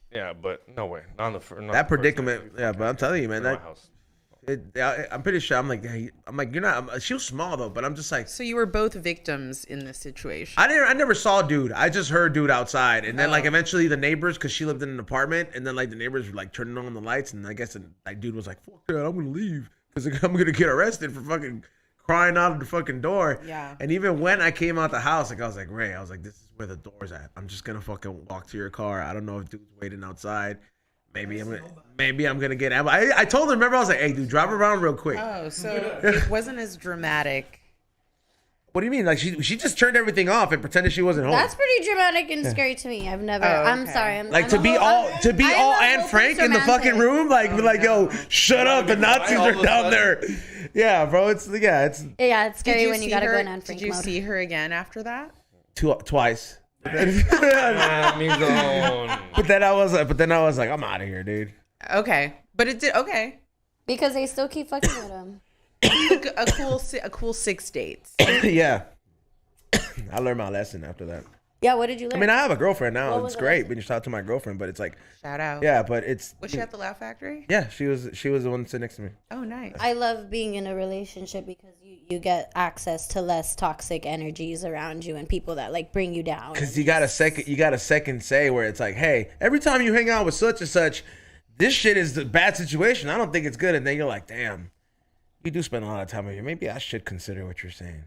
Yeah, but no way. Not on the first. that predicament. Yeah, but I'm telling you, man, My that. house. I'm pretty sure. I'm like, you're not. She was small though, but I'm just like, So you were both victims in this situation. I never saw dude. I just heard dude outside, and then like eventually the neighbors, because she lived in an apartment, and then like the neighbors were like turning on the lights, and I guess like dude was like, fuck that, I'm gonna leave because I'm gonna get arrested for fucking crying out of the fucking door. Yeah. And even when I came out the house, like I was like, Ray, I was like, this is where the door's at. I'm just gonna fucking walk to your car. I don't know if dude's waiting outside. Maybe I'm gonna get ammo. I told her, remember, I was like, hey dude, drive around real quick. Oh, so it wasn't as dramatic. What do you mean? Like she just turned everything off and pretended she wasn't home. That's pretty dramatic and scary to me. I've never. Oh, I'm okay. sorry. Like to be all Anne Frank in the fucking room, like yo, shut up, the Nazis are down there. Yeah, bro, it's it's scary when you gotta go in Anne Frank Did you mode. see her again after that? Twice. But then I was like, I'm out of here, dude. Okay, but it did okay. Because they still keep fucking with him. A cool 6 dates. Yeah. I learned my lesson after that. Yeah, what did you learn? I mean, I have a girlfriend now. What It's was the great lesson? when you talk to my girlfriend, but it's like, Shout out. yeah, but it's. Was she at the Laugh Factory? Yeah, she was the one sitting next to me. Oh, nice. I love being in a relationship because you get access to less toxic energies around you and people that like bring you down. Because you got a second say where it's like, hey, every time you hang out with such and such, this shit is a bad situation. I don't think it's good. And then you're like, damn, you do spend a lot of time with you. Maybe I should consider what you're saying.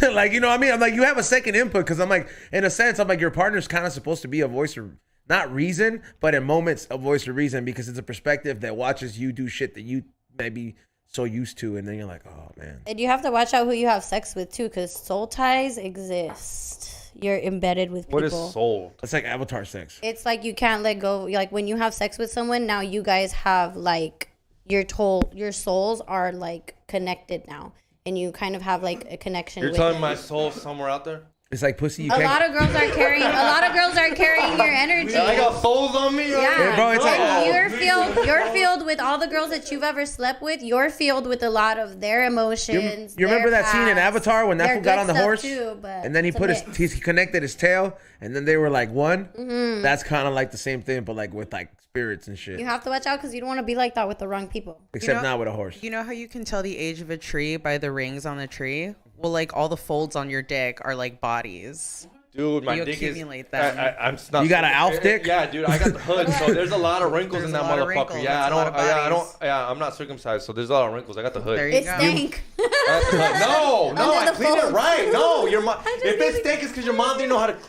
Like, you know what I mean? I'm like, you have a second input because I'm like, in a sense, I'm like, your partner's kind of supposed to be a voice of, not reason, but in moments a voice of reason because it's a perspective that watches you do shit that you may be so used to. And then you're like, oh, man. And you have to watch out who you have sex with too because soul ties exist. You're embedded with people. What is soul? It's like Avatar sex. It's like you can't let go. Like when you have sex with someone, now you guys have like your souls are like connected now. And you kind of have like a connection. You're with telling them. my soul somewhere out there? It's like pussy. You A can't. lot of girls are carrying your energy. I got souls on me? Yeah, bro, it's like- and you're filled with all the girls that you've ever slept with. You're filled with a lot of their emotions. You remember their that scene in past, Avatar when that their fool got good on the stuff horse too, but and then he it's a put mix. he connected his tail and then they were like one? Mm-hmm. That's kind of like the same thing but like with like spirits and shit. You have to watch out because you don't want to be like that with the wrong people. Except not with a horse. You know how you can tell the age of a tree by the rings on the tree? Well, like all the folds on your dick are like bodies. Dude, my You dick accumulate is. them. I'm not. You got an Alf dick? Yeah, dude, I got the hood, so there's a lot of wrinkles in There's that a lot of motherfucker. wrinkles. Yeah, That's a lot of bodies. I'm not circumcised, so there's a lot of wrinkles. I got the hood. There you It go. stank. No, Under I the cleaned it folds. right. No, your mom. If it stank, it's because your mom didn't know how to. Didn't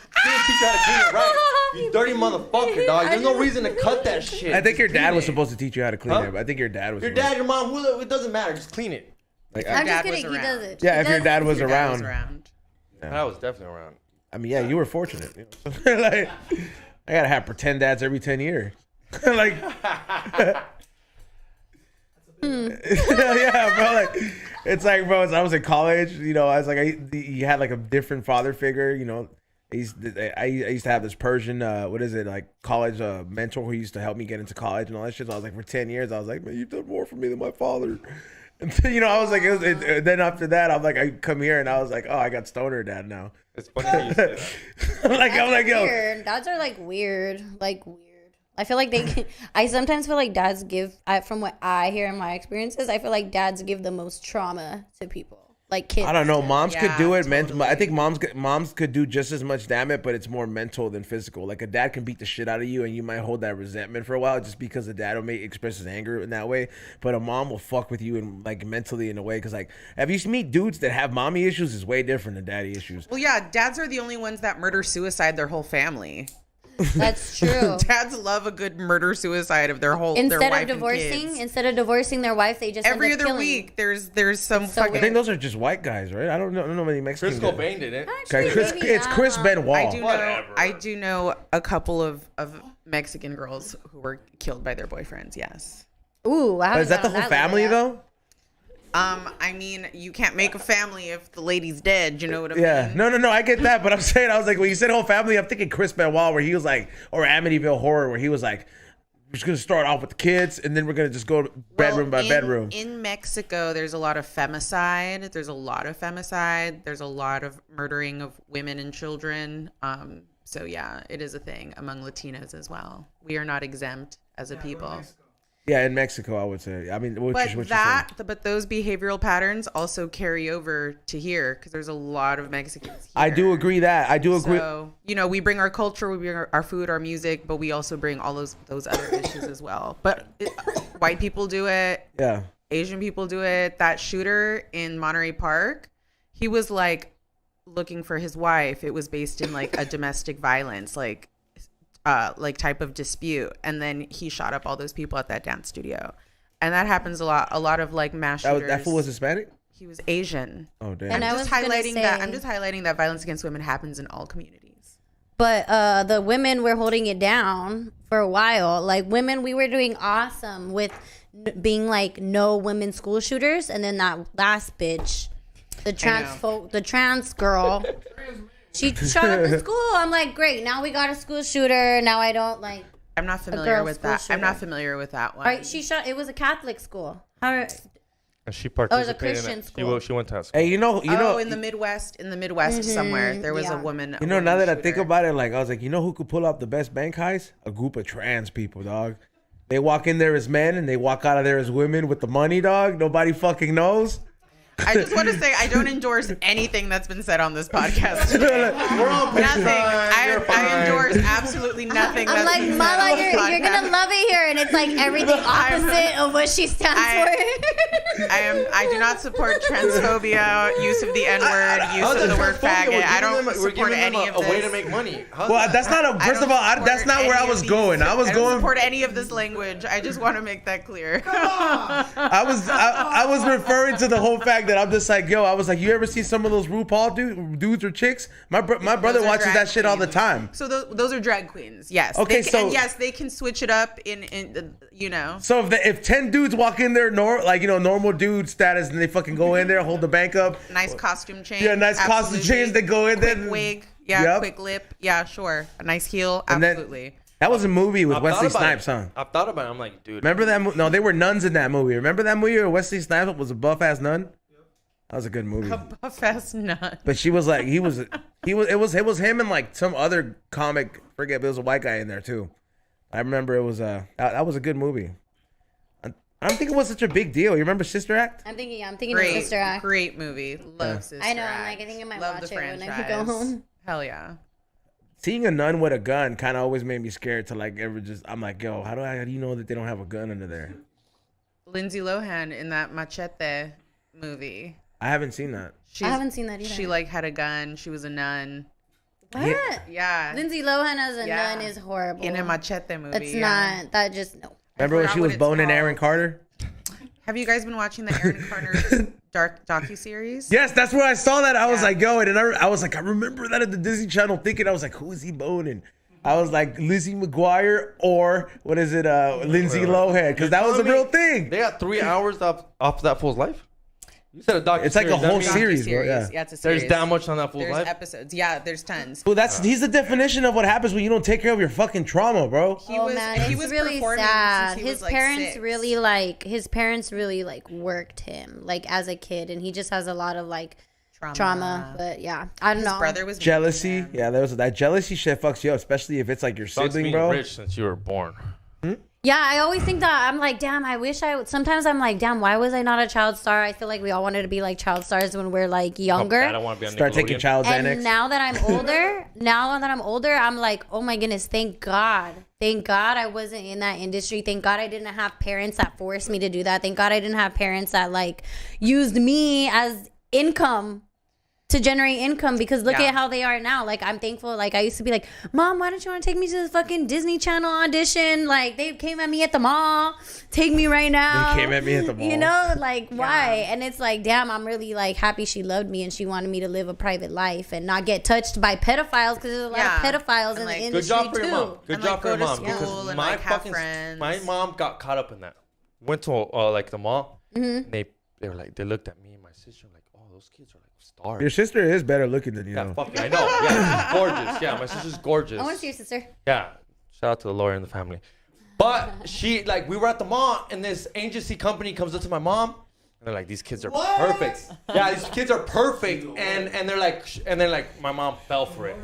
teach you how to clean it right. You dirty motherfucker, dog. There's no reason to cut that shit. I think your Just dad clean was it. supposed to teach you how to clean Huh? it. But I think your dad was Your supposed dad, your mom, it doesn't matter. Just clean it. like, I'm just dad was kidding. He around. does it. yeah, He if your does dad it. was Your dad was around. around. I was definitely around. I mean, yeah, you were fortunate. You know? Like, I gotta have pretend dads every 10 years. Like, yeah, bro. Like, it's like, bro. As I was in college, you know, I was like, he had like a different father figure. You know, I used to have this Persian, what is it, like college mentor who used to help me get into college and all that shit. So I was like, for 10 years, I was like, man, you've done more for me than my father. And then, you know, I was like, then after that, I'm like, I come here and I was like, oh, I got stoner dad now. It's funny how you say that. I'm like, yo. Weird. Dads are like weird. I feel like I sometimes feel like dads give, from what I hear in my experiences, I feel like dads give the most trauma to people. Like kids. I don't know. Moms could Yeah, do it. totally. I think moms could do just as much damage, but it's more mental than physical. Like a dad can beat the shit out of you, and you might hold that resentment for a while, just because the dad will express his anger in that way. But a mom will fuck with you and like mentally in a way, because like, have you meet dudes that have mommy issues is way different than daddy issues. Well, yeah, dads are the only ones that murder suicide their whole family. That's true. Dads love a good murder suicide of their whole their Instead wife of divorcing, and kids. instead of divorcing their wife, they just Every end up other killing. week, there's some so fucking. I think those are just white guys, right? I don't know many Mexicans. Chris Cobain did it. Okay, Actually, maybe it's Chris not. Benoit. I do know a couple of Mexican girls who were killed by their boyfriends. Yes. Ooh, I But haven't is that the been on whole level family yet. though? I mean, you can't make a family if the lady's dead. You know what I Yeah, mean? no, I get that, but I'm saying, I was like, when you said whole family, I'm thinking Chris Benoit, where he was like, or Amityville Horror, where he was like, we're just gonna start off with the kids, and then we're gonna just go bedroom by bedroom. In Mexico, there's a lot of femicide. There's a lot of murdering of women and children. So yeah, it is a thing among Latinos as well. We are not exempt as a people. Yeah, in Mexico, I would say. I mean, what you're saying. But those behavioral patterns also carry over to here because there's a lot of Mexicans here. I do agree that. I do agree. So, you know, we bring our culture, we bring our food, our music, but we also bring all those other issues as well. But white people do it. Yeah. Asian people do it. That shooter in Monterey Park, he was like looking for his wife. It was based in like a domestic violence, like type of dispute, and then he shot up all those people at that dance studio, and that happens a lot. A lot of like mass shooters. That fool was Hispanic? He was Asian. Oh damn. And I'm I just was gonna highlighting that. say- I'm just highlighting that violence against women happens in all communities. But the women were holding it down for a while. Like women, we were doing awesome with being like no women school shooters, and then that last bitch, the trans girl, she shot up the school. I'm like, great. Now we got a school shooter. Now I don't like. I'm not familiar girl with school that. I'm not shooter. familiar with that one. All right, she shot. It was a Catholic school. How? And she Oh, participated it was a Christian in it. school. She went to that school. Hey, you know, in the Midwest somewhere, there was a yeah. woman. you know. Now that I think about it, like I was like, you know, who could pull off the best bank heist? A group of trans people, dog. They walk in there as men and they walk out of there as women with the money, dog. Nobody fucking knows. I just want to say I don't endorse anything that's been said on this podcast today. We're all Nothing. I endorse absolutely nothing. I'm that's like, been said Mala, on this you're gonna podcast. love it here, and it's like everything opposite of what she stands for. I do not support transphobia, use of the N-word, use of the word faggot. I don't support any of a way to this. make money. Well, that's not a. First of all, that's not where I was going. I was I don't going. support any of this language. I just want to make that clear. I was referring to the whole fact that I'm just like, yo, I was like, you ever see some of those RuPaul dudes or chicks? My brother Those are watches drag that shit all the queens. time. So those are drag queens. Yes. Okay, so- and yes, they can switch it up in you know. So if 10 dudes walk in there, normal dude status, and they fucking go in there, hold the bank up. Nice costume change. Yeah, nice costume absolutely. change. They go in there. Quick wig. Yeah, Yep. quick lip. Yeah, sure. A nice heel. And then- Absolutely. That was a movie with I've Wesley thought about Snipes, it. huh? I've thought about it. I'm like, dude. Remember that? No, they were nuns in that movie. Remember that movie where Wesley Snipes was a buff ass nun? That was a good movie. A buff ass nut. But she was like, it was him and like some other comic. Forget, but it was a white guy in there too. I remember it was that was a good movie. I don't think it was such a big deal. You remember Sister Act? I'm thinking of Great, Sister Act. great movie. Love Sister I know. I'm Act. like, I think I might Love watch the it when I franchise. go home. Hell yeah. Seeing a nun with a gun kind of always made me scared to like ever just. I'm like, yo, how do you know that they don't have a gun under there? Lindsay Lohan in that Machete movie. I haven't seen that. She's, I haven't seen that either. She like had a gun. She was a nun. What? Yeah. Lindsay Lohan as a Yeah. nun is horrible. In a Machete movie. That's yeah. not. That just no. Remember when forgot she what was it's boning called. Aaron Carter? Have you guys been watching the Aaron Carter docuseries? Yes, that's where I saw that. I was Yeah. like, yo, and I was like, I remember that at the Disney Channel thinking, I was like, who is he boning? I was like, Lizzie McGuire or what is it, Lindsay Lohan? Because that was a real thing. They got 3 hours off that fool's life. You said a documentary. It's like a whole series, bro. Yeah. Yeah, it's a series. There's that much on that fool's There's life. episodes. Yeah, there's tons. Well, he's the definition of what happens when you don't take care of your fucking trauma, bro. He Oh was, man, he it's was really performing sad. since he His was, like, parents 6. his parents really like worked him like as a kid, and he just has a lot of like trauma. But yeah, I don't His know. brother was Jealousy. mean to him. Yeah, there was that jealousy shit fucks you up, especially if it's like your Sucks sibling, being bro. rich since you were born. Yeah, I always think that. I'm like, damn, I wish I would. Sometimes I'm like, damn, why was I not a child star? I feel like we all wanted to be like child stars when we're like younger. I don't want to be on Start taking Nickelodeon. child And Xanax. now that I'm older, I'm like, oh my goodness, thank God I wasn't in that industry. Thank God I didn't have parents that forced me to do that. Thank God I didn't have parents that like used me as income to generate income, because look Yeah. at how they are now. Like, I'm thankful. Like, I used to be like, Mom, why don't you want to take me to this fucking Disney Channel audition? Like, they came at me at the mall. Take me right now. They came at me at the mall. You know, like, why? And it's like, damn, I'm really like happy she loved me and she wanted me to live a private life and not get touched by pedophiles, because there's a lot of pedophiles in And, like, the good Good industry job for too. your mom. Good And, job like, for your go to mom. school Because and, my like, have fucking friends. my mom got caught up in that. Went to like the mall. Mm-hmm. They were like, they looked at me and my sister like, oh, those kids are like stars. Your sister is better looking than you. Yeah, Know. fucking, I know. Yeah, she's gorgeous. Yeah, my sister's gorgeous. I want to see your sister. Yeah, shout out to the lawyer in the family. But she, like, we were at the mall, and this agency company comes up to my mom, and they're like, these kids are perfect. Yeah, these kids are perfect, and they're like, my mom fell for it.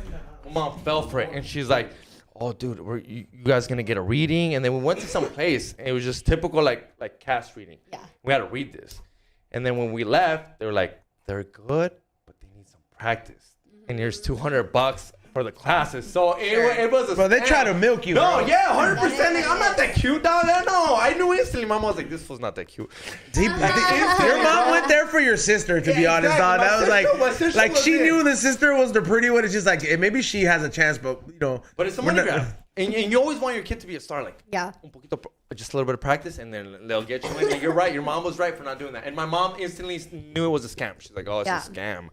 My mom fell for it, and she's like, oh, dude, you guys gonna get a reading? And then we went to some place, and it was just typical like cast reading. Yeah. We had to read this, and then when we left, they were like, they're good, but they need some practice, and here's $200 for the classes. So it was a Bro, they scam. try to milk you. No, bro. yeah, 100%. I'm not that cute, dog. No, I knew instantly. My mom was like, this fool's not that cute. Your mom went there for your sister, to be Yeah, honest, exactly. dog. That was My like sister was she it. knew the sister was the pretty one. It's just like maybe she has a chance, but you know. But it's a we're money not- grab. And you always want your kid to be a star, like just a little bit of practice, and then they'll get you in. And you're right. Your mom was right for not doing that. And my mom instantly knew it was a scam. She's like, "Oh, it's a scam."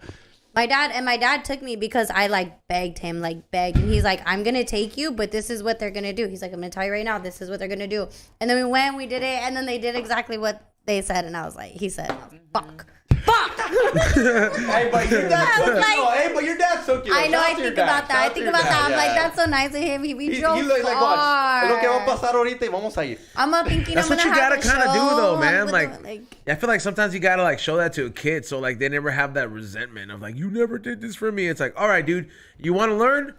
My dad took me because I begged him, and he's like, "I'm gonna take you, but this is what they're gonna do." He's like, "I'm gonna tell you right now, this is what they're gonna do." And then we went, we did it, and then they did exactly what they said, and I was like, fuck. Hey, but your dad took you. Hey, but your dad took you. I know. I think about that. I'm like, that's so nice of him. We drove far. Lo que va a pasar ahorita y vamos a ir. I'm thinking that's I'm what you gotta kind of do, though, man. Like, I feel like sometimes you gotta show that to a kid, so they never have that resentment of you never did this for me. It's like, all right, dude, you want to learn?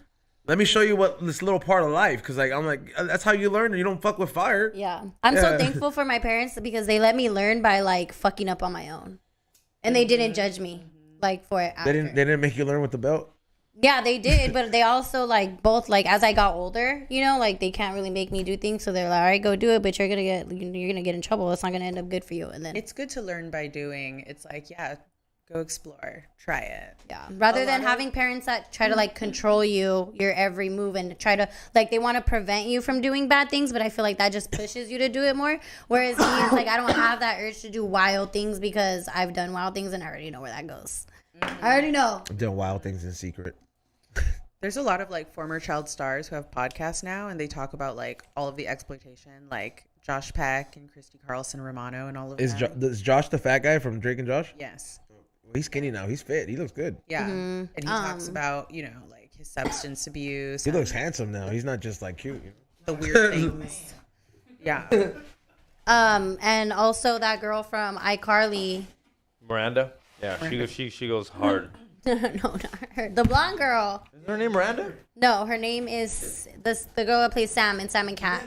Let me show you what this little part of life, because I'm like, that's how you learn, and you don't fuck with fire. Yeah, I'm so thankful for my parents because they let me learn by fucking up on my own. And they didn't judge me for it after. They didn't make you learn with the belt? Yeah, they did, but they also both as I got older, they can't really make me do things, so they're like, all right, go do it, but you're gonna get in trouble. It's not gonna end up good for you. And then it's good to learn by doing. It's go explore, try it. Yeah, rather than having parents that try to control your every move and try to they want to prevent you from doing bad things, but I feel like that just pushes you to do it more. Whereas me, it's I don't have that urge to do wild things because I've done wild things and I already know where that goes. I already know. I've done wild things in secret. There's a lot of former child stars who have podcasts now, and they talk about all of the exploitation, Josh Peck and Christy Carlson Romano and all of that. Is Josh the fat guy from Drake and Josh? Yes. He's skinny now. He's fit. He looks good. Yeah. And he talks about, his substance abuse. He looks handsome now. He's not just cute. The weird things. Yeah. And also that girl from iCarly. Miranda? Yeah, she goes hard. No, not her. The blonde girl. Is her name Miranda? No, her name is the girl that plays Sam in Sam and Cat.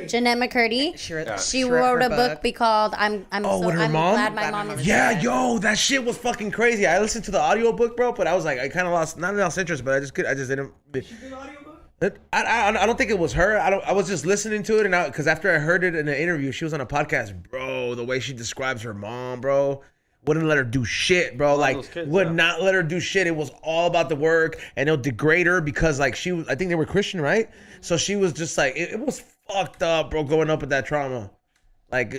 Jeanette McCurdy. She wrote a book called I'm Glad My Mom is Yeah, Dead. yo, that shit was fucking crazy. I listened to the audiobook, bro, but I was I kind of lost interest, but I just didn't. I don't think it was her. I was just listening to it, and because after I heard it in an interview, she was on a podcast, bro. The way she describes her mom, bro. Wouldn't let her do shit, bro. Not let her do shit. It was all about the work, and it'll degrade her because, she was. I think they were Christian, right? So she was just it was fucked up, bro. Growing up with that trauma, I'm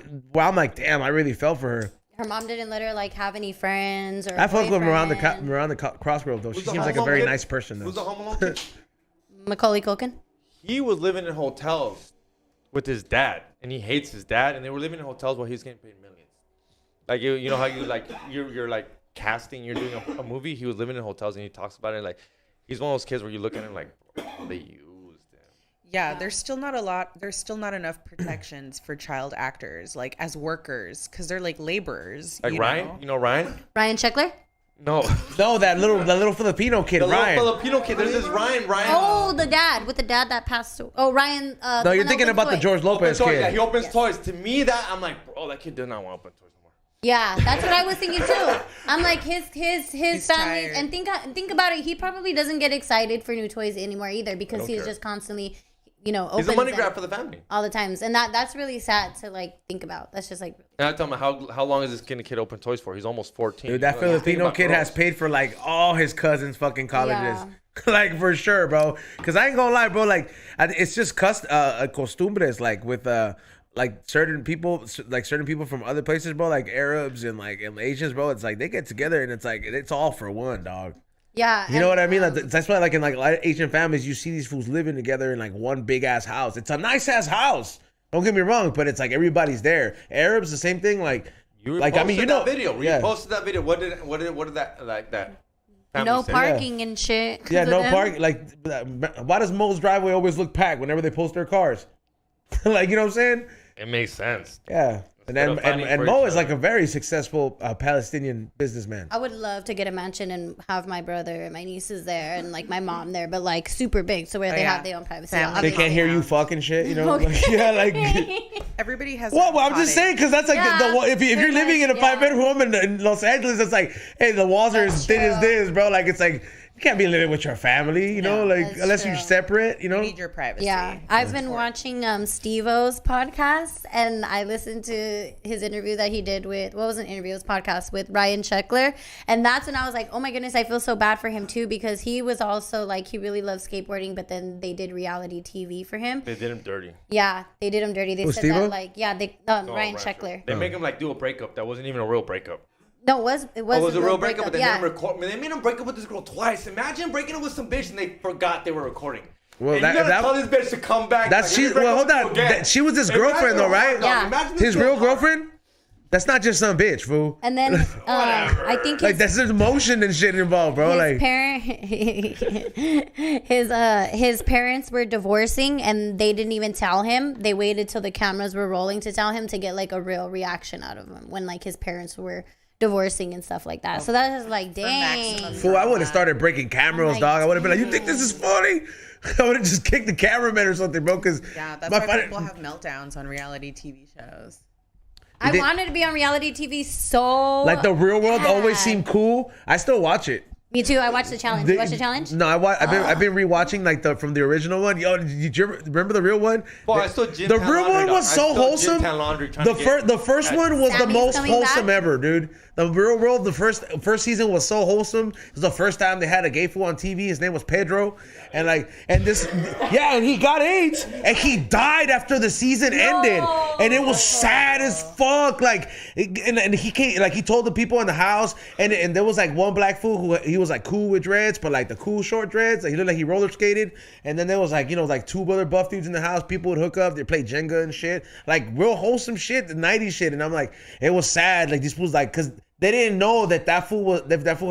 damn, I really felt for her. Her mom didn't let her have any friends or. I fucked with her around the crossroad though. She seems like a very nice person though. Who's the Home Alone kid? Macaulay Culkin. He was living in hotels with his dad, and he hates his dad, and they were living in hotels while he was getting paid millions. You know how you're casting, you're doing a movie. He was living in hotels, and he talks about it he's one of those kids where you look at him oh, they used him. Yeah, there's still not enough protections for child actors as workers because they're laborers. Ryan, you know Ryan? Ryan Sheckler? No, that little Filipino kid, Ryan. Little Filipino kid. There's this Ryan. Oh, the dad that passed. Oh, Ryan. No, you're thinking about the George Lopez kid. Yeah, he opens toys. To me, I'm bro, that kid does not want to open toys. Yeah, that's what I was thinking too. I'm his family, tired. and think about it. He probably doesn't get excited for new toys anymore either because he's just constantly, opens he's a money grab for the family all the times, and that's really sad to think about. That's just And I tell him how long is this kid open toys for? He's almost 14. Dude, that Filipino kid has paid for all his cousins' fucking colleges. Yeah. For sure, bro. Because I ain't gonna lie, bro. It's just costumbres, with certain people from other places, bro, Arabs and Asians, bro. It's they get together and it's all for one, dog. Yeah. You know what I mean? That's why in a lot of Asian families, you see these fools living together in one big ass house. It's a nice ass house. Don't get me wrong, but it's everybody's there. Arabs, the same thing. That video. You posted that video. What did that? No parking and shit. Yeah, no parking. Why does Mo's driveway always look packed whenever they post their cars? You know what I'm saying? It makes sense. Yeah. And Mo is a very successful Palestinian businessman. I would love to get a mansion and have my brother and my nieces there and my mom there, but super big, so where they have their own privacy. They can't hear you fucking shit, you know? Everybody has. Well, I'm just saying because that's if you're living in a 5-bedroom home in Los Angeles, it's hey, the walls are as thin as this, bro. You can't be living with your family, you know, like that's unless true. you're separate, you know. You need your privacy. Yeah, I've been watching Steve-O's podcast, and I listened to his interview that he did with, what was an interview? It was a podcast with Ryan Sheckler, and that's when I was like, oh my goodness, I feel so bad for him too, because he was also like, he really loved skateboarding, but then they did reality TV for him. They did him dirty. Yeah, they did him dirty. They said Steve-O? that like, yeah, they Ryan Sheckler. They make him like do a breakup that wasn't even a real breakup. No, it was a real breakup, but they yeah. didn't record. They made him break up with this girl twice. Imagine breaking up with some bitch and they forgot they were recording. Well, and you gotta tell this bitch to come back. That's like, she. let me break Well, up hold with you on. again. She was his girlfriend, though, right? Yeah. Imagine His this real girl- girlfriend. That's not just some bitch, fool. And then I think Like that's his emotion and shit involved, bro. Like his parents were divorcing and they didn't even tell him. They waited till the cameras were rolling to tell him, to get like a real reaction out of him when like his parents were divorcing and stuff like that. So that was like, dang. maximum fool, I would have started breaking cameras, like, dog. I would have been like, "You think this is funny?" I would have just kicked the cameraman or something, bro. Because Yeah, that's why people have meltdowns on reality TV shows. I did- wanted to be on reality TV so like the real world always bad. seemed cool. I still watch it. Me too. I watched the challenge. You watched the challenge? No, I've been rewatching like from the original one. Yo, did you remember the real one? Well, I still gym The tan real laundry, one dog. was I so still wholesome. gym tan laundry trying The to first get- the first one was the Sammy's most coming wholesome back? ever, dude. The real world, the first season was so wholesome. It was the first time they had a gay fool on TV. His name was Pedro, and and he got AIDS, and he died after the season ended, and it was sad as fuck. Like, and he came, like he told the people in the house, and there was like one black fool who he was like cool with dreads, but like the cool short dreads, like he looked like he roller skated, and then there was like like two other buff dudes in the house. People would hook up, they play Jenga and shit, like real wholesome shit, the 90s shit, and I'm like, it was sad, like these fools like, cause they didn't know that fool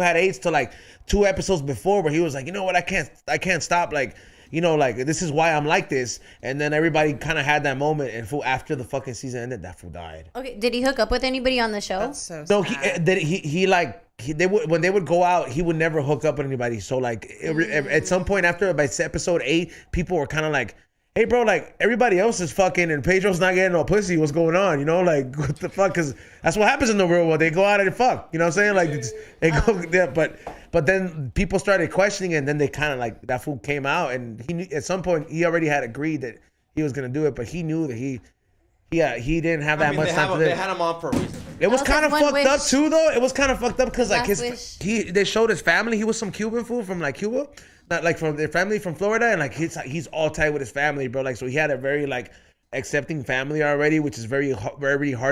had AIDS till like 2 episodes before, where he was like, you know what, I can't stop, like, like this is why I'm like this, and then everybody kind of had that moment, and fool after the fucking season ended, that fool died. Okay. Did he hook up with anybody on the show? That's so No, sad. they would, when they would go out, he would never hook up with anybody. So like at some point after, by episode 8, people were kind of like, hey bro, like everybody else is fucking and Pedro's not getting no pussy. What's going on? Like what the fuck? Because that's what happens in the real world. They go out and fuck. You know what I'm saying? Like they go there, but then people started questioning it, and then they kind of like, that fool came out, and he knew, at some point he already had agreed that he was gonna do it, but he knew that he didn't have that much time for They this. had him on for a reason. It was Also, kind of one fucked wish. up too, though. It was kind of fucked up because like Last wish. they showed his family. He was some Cuban fool from like Cuba, not like from their family from Florida, and like he's all tight with his family, bro. Like so he had a very like accepting family already, which is very hard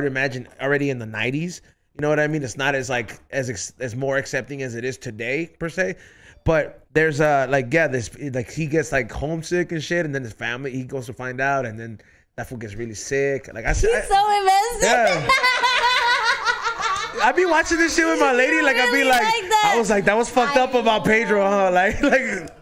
to imagine already in the 90s. You know what I mean? It's not as like as more accepting as it is today per se. But there's this like he gets like homesick and shit, and then his family, he goes to find out, and then that fool gets really sick. Like He's so invested. Yeah. I be watching this shit with my lady, like I be really like that. I was like, that was fucked up about Pedro, huh? Like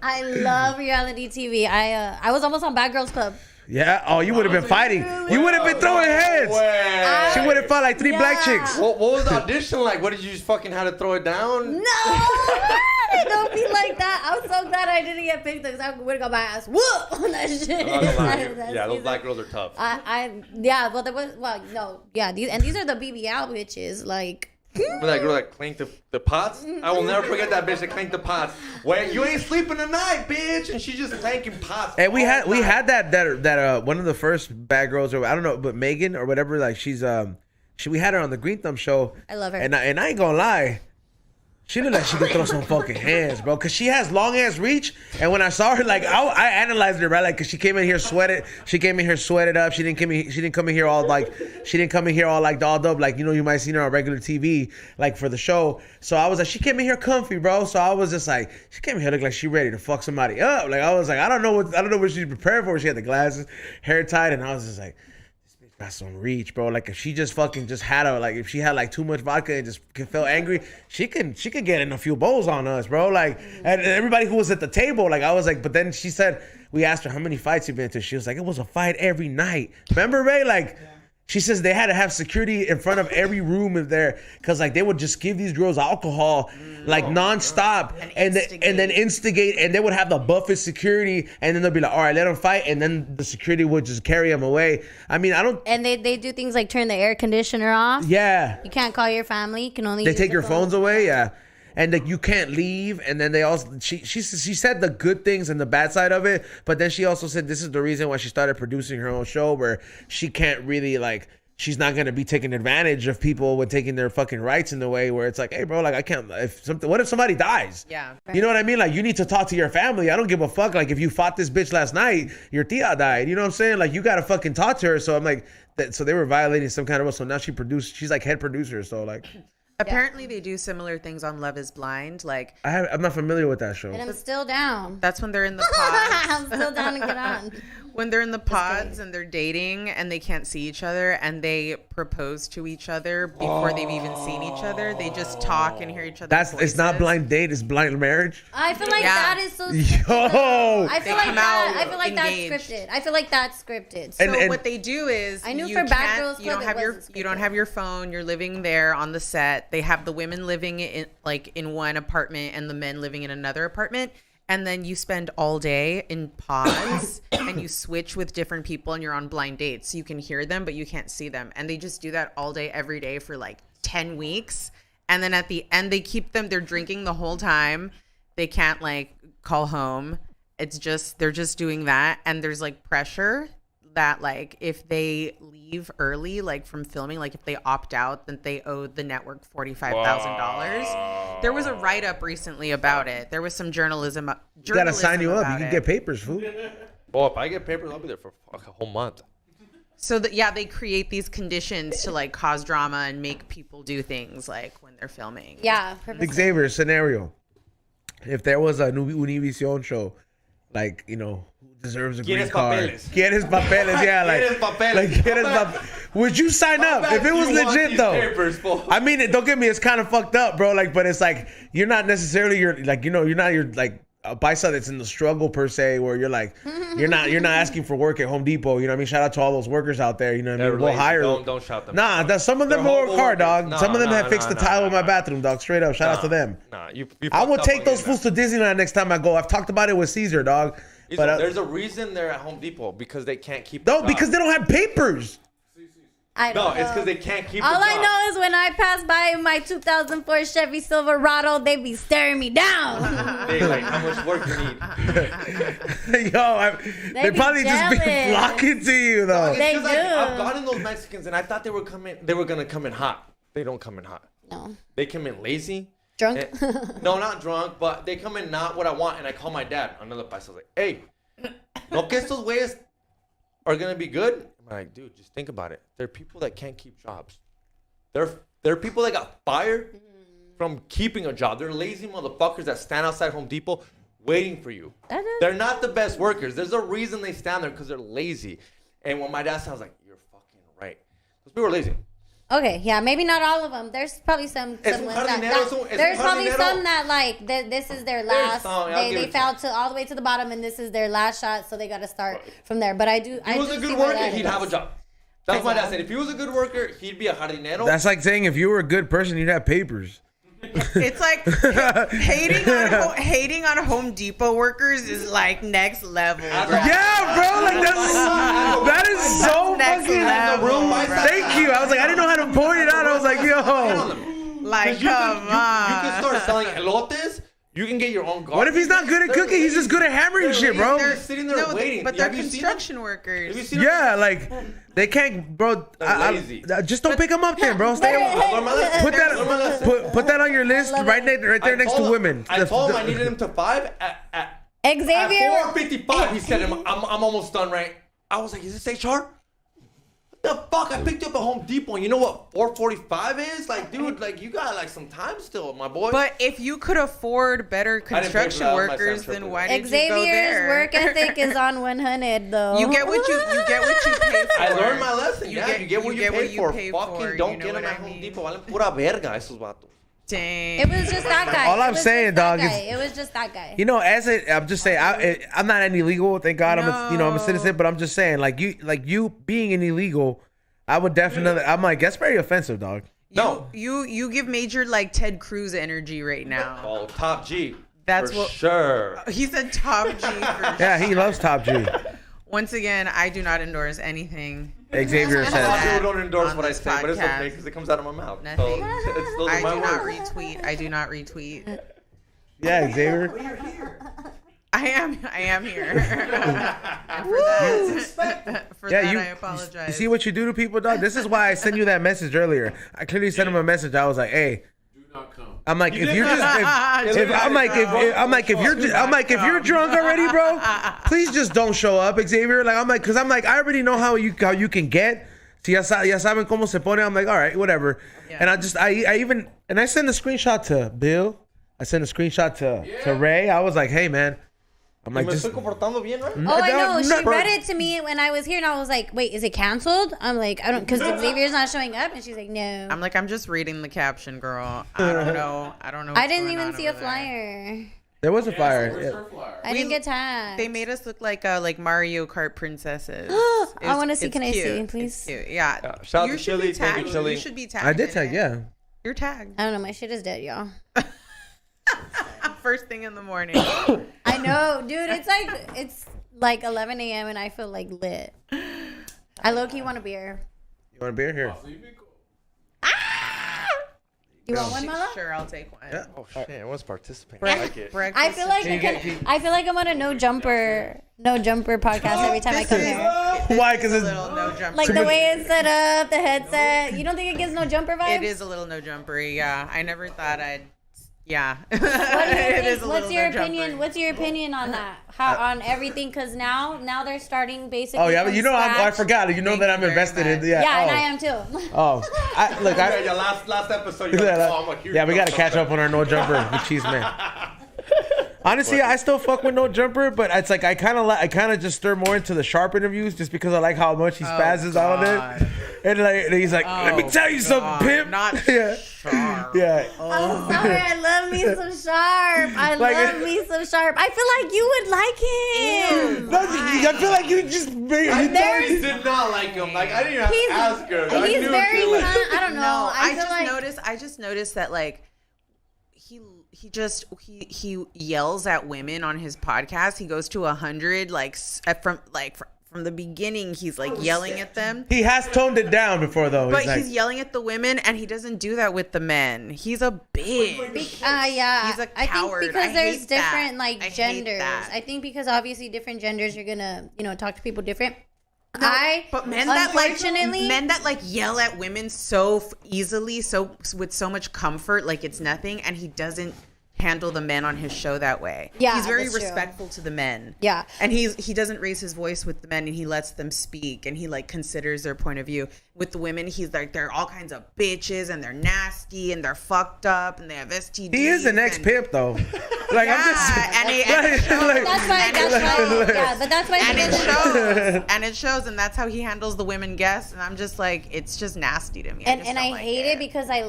I love reality TV. I was almost on Bad Girls Club. yeah. Oh, you would have been fighting. You would have been throwing heads. Way. She would have fought like 3 black Yeah. chicks. What was the audition like? What did you just fucking have to throw it down? No, don't be like that. I'm so glad I didn't get picked up, because I would have got my ass whoop on that shit. I'm not gonna lie. That Yeah, those season. black girls are tough. Well, there was, no, yeah, these are the BBL bitches, like. Remember that girl that clanked the pots? I will never forget that bitch that clanked the pots. Wait, you ain't sleeping tonight, bitch, and she's just clanking pots. And we all had night. that one of the first bad girls, or I don't know, but Megan or whatever, like we had her on the Green Thumb show. I love her. And I ain't gonna lie, she looked like she could throw some fucking hands, bro. Cause she has long ass reach. And when I saw her, like I analyzed her, right? Like, cause she came in here sweated. She came in here sweated up. She didn't come in here all like dolled up, like you might see her on regular TV, like for the show. So I was like, she came in here comfy, bro. So I was just like, she came in here look like she ready to fuck somebody up. Like I was like, I don't know what she's prepared for. She had the glasses, hair tied, and I was just like, got some reach, bro. Like if she just fucking just had if she had like too much vodka and just felt angry, she could get in a few bowls on us, bro. Like and everybody who was at the table, like I was like, but then she said, we asked her how many fights you been to. She was like, it was a fight every night. Remember, Ray? Like she says they had to have security in front of every room in there, because like they would just give these girls alcohol like nonstop and then instigate, and they would have the buffest security, and then they'll be like, all right, let them fight, and then the security would just carry them away. I mean, I don't. And they do things like turn the air conditioner off. Yeah. You can't call your family. You can only. They use take the your phone. phones away, yeah. and like you can't leave. And then they also she said the good things and the bad side of it, but then she also said this is the reason why she started producing her own show, where she can't really like. She's not gonna be taking advantage of people with taking their fucking rights in the way where it's like, hey, bro, like I can't. What if somebody dies? Yeah. You know what I mean? Like you need to talk to your family. I don't give a fuck. Like if you fought this bitch last night, your tia died. You know what I'm saying? Like you gotta fucking talk to her. So I'm like, so they were violating some kind of. So now she's like head producer. So like. Apparently they do similar things on Love is Blind. Like I'm not familiar with that show. And I'm still down. that's when they're in the pods. I'm still down to get on. When they're in the pods and they're dating and they can't see each other and they propose to each other before they've even seen each other. They just talk and hear each other's voices. It's not blind date, it's blind marriage. I feel like that is so scripted. Yo! I feel like that's scripted. I feel like that's scripted. So what they do is I knew for Bad Girls Club you don't have your phone, you're living there on the set. They have the women living in one apartment and the men living in another apartment. And then you spend all day in pods and you switch with different people and you're on blind dates. So you can hear them, but you can't see them. And they just do that all day, every day for like 10 weeks. And then at the end, they're drinking the whole time. They can't like call home. They're just doing that. And there's like pressure that like if they leave early, like from filming, like if they opt out, then they owe the network $45,000. There was a write-up recently about it. There was some journalism. You gotta sign you up. You can get papers, fool. Well, if I get papers, I'll be there for a whole month. So they create these conditions to like cause drama and make people do things like when they're filming. Yeah. Xavier scenario. If there was a Univision show, like, you know, deserves a green card. Quieres papeles, yeah, would you sign up if it was legit though? Papers, I mean, don't get me, it's kind of fucked up, bro. Like, but it's like you're not necessarily you're not a paisa that's in the struggle per se, where you're like you're not asking for work at Home Depot. You know what I mean? Shout out to all those workers out there. You know what I mean? We'll hire. Don't shout them. Nah, some of them work hard, dog. Some of them have fixed the tile in my bathroom, dog. Straight up, shout out to them. I will take those fools to Disneyland next time I go. I've talked about it with Caesar, dog. But there's a reason they're at Home Depot, because they can't keep. No, because they don't have papers. It's because they can't keep. All I know is when I pass by my 2004 Chevy Silverado, they be staring me down. They like, how much work you need? They probably just be flocking to you though. They do. I've gotten those Mexicans, and I thought they were gonna come in hot. They don't come in hot. No. They come in lazy. Drunk? No, not drunk, but they come in not what I want. And I call my dad, another paisa. I was like, hey, no que estos güeyes are going to be good? I'm like, dude, just think about it. They're people that can't keep jobs. They're people that got fired from keeping a job. They're lazy motherfuckers that stand outside Home Depot waiting for you. They're not the best workers. There's a reason they stand there, because they're lazy. And when my dad said, I was like, you're fucking right. Those people are lazy. Okay, yeah, maybe not all of them. There's probably some there's probably some that like this is their last. They fell to all the way to the bottom, and this is their last shot, so they got to start from there. But I do. If he was a good worker, he'd have a job. That's what my dad said. If he was a good worker, he'd be a jardinero. That's like saying if you were a good person, you'd have papers. It's like hating on Home Depot workers is like next level. Bro. Yeah, bro. Like that is so fucking level. Thank you. I was like, I didn't know how to point it out. I was like, yo. Like, come on. You can start selling elotes. You can get your own garden. What if he's not good at cooking? He's just good at hammering shit, bro. They're sitting there waiting. But they're construction workers. Yeah, like they can't, bro. Lazy. Just don't pick them up then, bro. Stay put that on your list right there next to women. I told him I needed him to 5 at Xavier. At 4:55. He said, I'm almost done, right? I was like, is this HR? The fuck? I picked you up at Home Depot, and you know what 4:45 is? Like, dude, like you got like some time still, my boy. But if you could afford better construction workers, then why did you go there? Xavier's work ethic is on 100 though. You get what you pay for. I learned my lesson. You get what you pay for. Fucking don't get them at Home Depot. Valen pura verga esos vatos. Dang. It was just that guy. All I'm saying, dog, it was just that guy. You know, I'm just saying, I'm not an illegal. Thank God, I'm a citizen. But I'm just saying, like you being an illegal, I would definitely. I'm like, that's very offensive, dog. You give Major like Ted Cruz energy right now. Oh, Top G. That's for what sure. He said. Top G. For yeah, he loves Top G. Once again, I do not endorse anything Xavier A lot says. of people don't endorse on what I this say, but it's podcast. okay because it comes out of my mouth. Nothing. So it's those I are my do not words. retweet. I do not retweet. Yeah, Xavier. Well, you're here. I am here. And for that, I apologize. You see what you do to people, dog? This is why I sent you that message earlier. I clearly sent him a message. I was like, hey. Do not come. I'm like, if you're if you're drunk already, bro, please just don't show up, Xavier. Like, I already know how you can get. Si ya saben cómo se pone. I'm like, all right, whatever. Yeah. And I sent a screenshot to Bill. I sent a screenshot to Ray. I was like, hey, man. I'm like, Me just. estoy comportando bien, right? Oh, I know. She no, read it to me when I was here, and I was like, "Wait, is it canceled?" I'm like, "I don't," because Xavier's not showing up, and she's like, "No." I'm like, I'm just reading the caption, girl. I don't know. I didn't even see a flyer. There was a fire. Where's Yeah. her flyer? I didn't get tagged. They made us look like Mario Kart princesses. I want to see. It's Can I cute. see, It's please? cute. Yeah. Shout out You to should be Chili. Thank you, tagged. Chili. You should be tagged. I did in tag, it. yeah. You're tagged. I don't know. My shit is dead, y'all. First thing in the morning. I know, dude. It's like 11 a.m. and I feel like lit. I low key want a beer. You want a beer here? So you've been cool. You want one, Mala? Sure, I'll take one. Yeah. Oh shit, I was participating. I like it. Breakfast I feel like I feel like I'm on a no jumper podcast every time I come here. Why? Because is it's. a little no jumper. Like the way it's set up, the headset. You don't think it gives no jumper vibes? It is a little no jumpery. Yeah, I never thought I'd. Yeah. What do you It is think? a What's little your no opinion? jumper. What's your opinion on that? How on everything? Because now they're starting basically. Oh yeah, but from you know I scratch. forgot. You know Thank that you I'm very invested in. much. Yeah. Yeah, oh. and I am too. Oh, look, Yeah, last episode. You're like, oh, I'm like, yeah, we gotta catch up on our no jumper with Cheese Man. Honestly, I still fuck with no jumper, but it's like I kind of just stir more into the Sharp interviews just because I like how much he spazzes out on God. it, and he's like, let me tell you something, pimp. Not yeah, Sharp. yeah. I'm sorry, I love me some Sharp. I Like- love me some Sharp. I feel like you would like him. No, I feel like you just made I There's- did not like him. Like I didn't even have He's- to ask her. I He's knew very she was- I don't know. No, I feel like I just noticed that like he yells at women on his podcast. He goes to 100 from the beginning. He's like yelling at them. He has toned it down before though. But He's like, he's yelling at the women, and he doesn't do that with the men. He's a bitch. yeah. He's a I coward. think because I there's hate that. different like I hate genders. that. I think because obviously different genders, you're gonna talk to people different. But men that unfortunately yell at women so easily, so with so much comfort, like it's nothing, and he doesn't handle the men on his show that way. Yeah, he's very that's true. respectful to the men. Yeah. And he doesn't raise his voice with the men, and he lets them speak, and he like considers their point of view. With the women, he's like, they're all kinds of bitches, and they're nasty, and they're fucked up, and they have STDs. he is an ex-pimp though. Like Yeah, I'm just. and it shows. like- that's why yeah, but that's why And it shows, and that's how he handles the women guests. And I'm just like, it's just nasty to me. and just I don't like hate it because I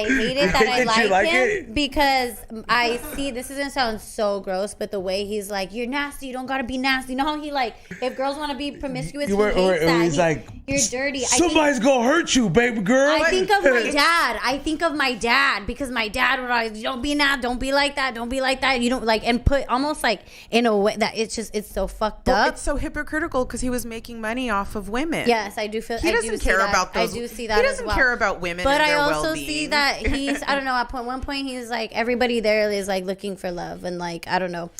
hate it that I Did you like like him it? because I see this is gonna sound so gross, but the way he's like, you're nasty, you don't gotta be nasty. You know how he like, if girls want to be promiscuous, he hates that. He's like, you're dirty. Somebody's gonna hurt you, baby girl. I think of my dad. I think of my dad because my dad would always, don't be nasty, don't be like that, don't be like that. You don't like, and put almost like in a way that it's so fucked But up. it's so hypocritical because he was making money off of women. Yes, I do feel. He I doesn't do see care that. about those. I do see that. He doesn't as well. care about women. But and I their also well-being. see that he's. I don't know. At one point, he's like everybody there is like looking for love and like I don't know.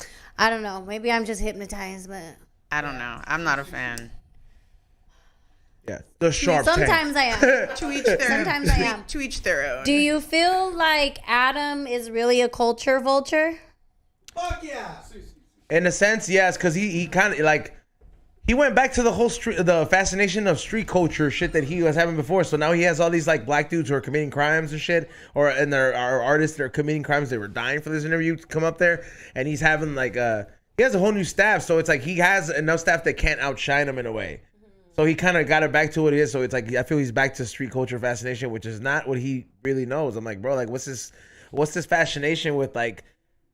Maybe I'm just hypnotized, but I don't know. I'm not a fan. Yeah, the sharp. sometimes I am. To each their Sometimes I am. To each their own. Do you feel like Adam is really a culture vulture? Fuck yeah. In a sense, yes, because he kind of like he went back to the whole the fascination of street culture shit that he was having before. So now he has all these like black dudes who are committing crimes and shit, and there are artists that are committing crimes. They were dying for this interview to come up there, and he's having like he has a whole new staff. So it's like he has enough staff that can't outshine him in a way. So he kind of got it back to what it is. So it's like I feel he's back to street culture fascination, which is not what he really knows. I'm like, bro, like what's this fascination with like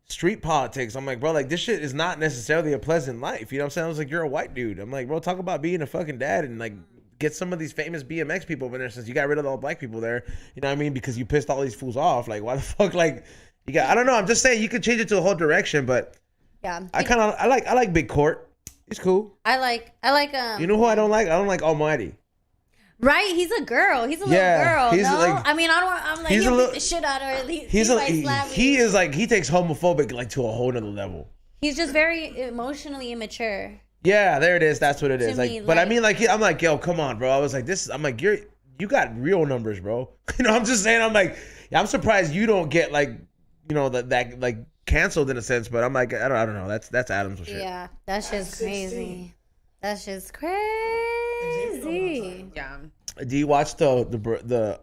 street politics? I'm like, bro, like this shit is not necessarily a pleasant life. You know what I'm saying? I was like, you're a white dude. I'm like, bro, talk about being a fucking dad and like get some of these famous BMX people over there since you got rid of all black people there. You know what I mean? Because you pissed all these fools off. Like, why the fuck? Like, you got? I don't know. I'm just saying you could change it to a whole direction, but Yeah. I like Big Court. He's cool. I like You know who I don't like? I don't like Almighty. Right? He's a girl. He's a little girl. He's no? like- I mean, I'm like, he'll beat the shit out of her. He is like, he takes homophobic like to a whole nother level. He's just very emotionally immature. Yeah, there it is. That's what it is. To Like, me, but I like- mean, like, I'm like, yo, come on, bro. I was like, I'm like, you got real numbers, bro. You know, I'm just saying, I'm like, I'm surprised you don't get like, you know, that like canceled in a sense. But I'm like, I don't know. That's Adam's shit. Yeah, that's just crazy. That's just crazy. Yeah. Do you watch the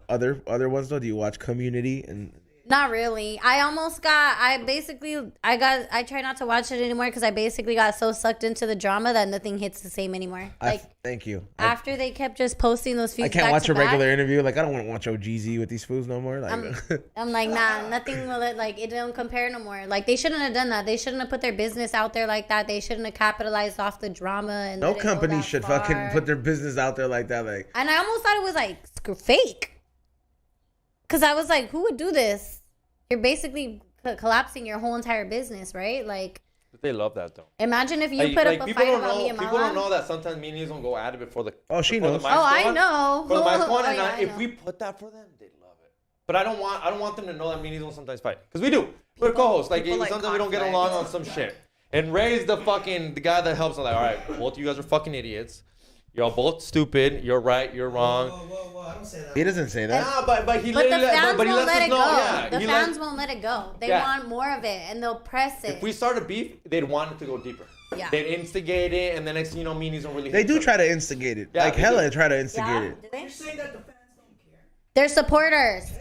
other ones though? Do you watch Community and? Not really. I try not to watch it anymore because I basically got so sucked into the drama that nothing hits the same anymore. Like, thank you. after they kept just posting those few. I can't watch a regular interview. Like, I don't want to watch OGZ with these fools no more. Like, I'm like, nah, nothing will it don't compare no more. Like, they shouldn't have done that. They shouldn't have put their business out there like that. They shouldn't have capitalized off the drama. And no company should fucking put their business out there like that. Like, and I almost thought it was like fake. Because I was like, who would do this? You're basically collapsing your whole entire business, right? Like, They love that though. imagine if you put up a fight about me and People don't Mala. know that sometimes me and you don't go at it before the. Oh, she before knows. the mic's Oh, I going. know. For the mic's going, Oh, and yeah, I if know. we put that for them, they love it. But I don't want them to know that me and you don't sometimes fight because we do. We're co-hosts. Like people like sometimes we don't get conflict. along on some shit. And Ray's the guy that helps. I'm like, all right, both of you guys are fucking idiots. Y'all both stupid. You're right. You're wrong. Whoa, I don't say that. he doesn't say that. Nah, but he But the literally fans but he won't lets let us it know. go. Yeah, The he fans lets- won't let it go. They Yeah. want more of it, and they'll press it. If we start a beef, they'd want it to go deeper. Yeah. They'd instigate it, and the next thing you know, meanies don't really. They hate do each try to instigate it. Yeah, like they hella do. try to instigate Yeah? it. Do they? You're saying that the fans don't care. They're supporters.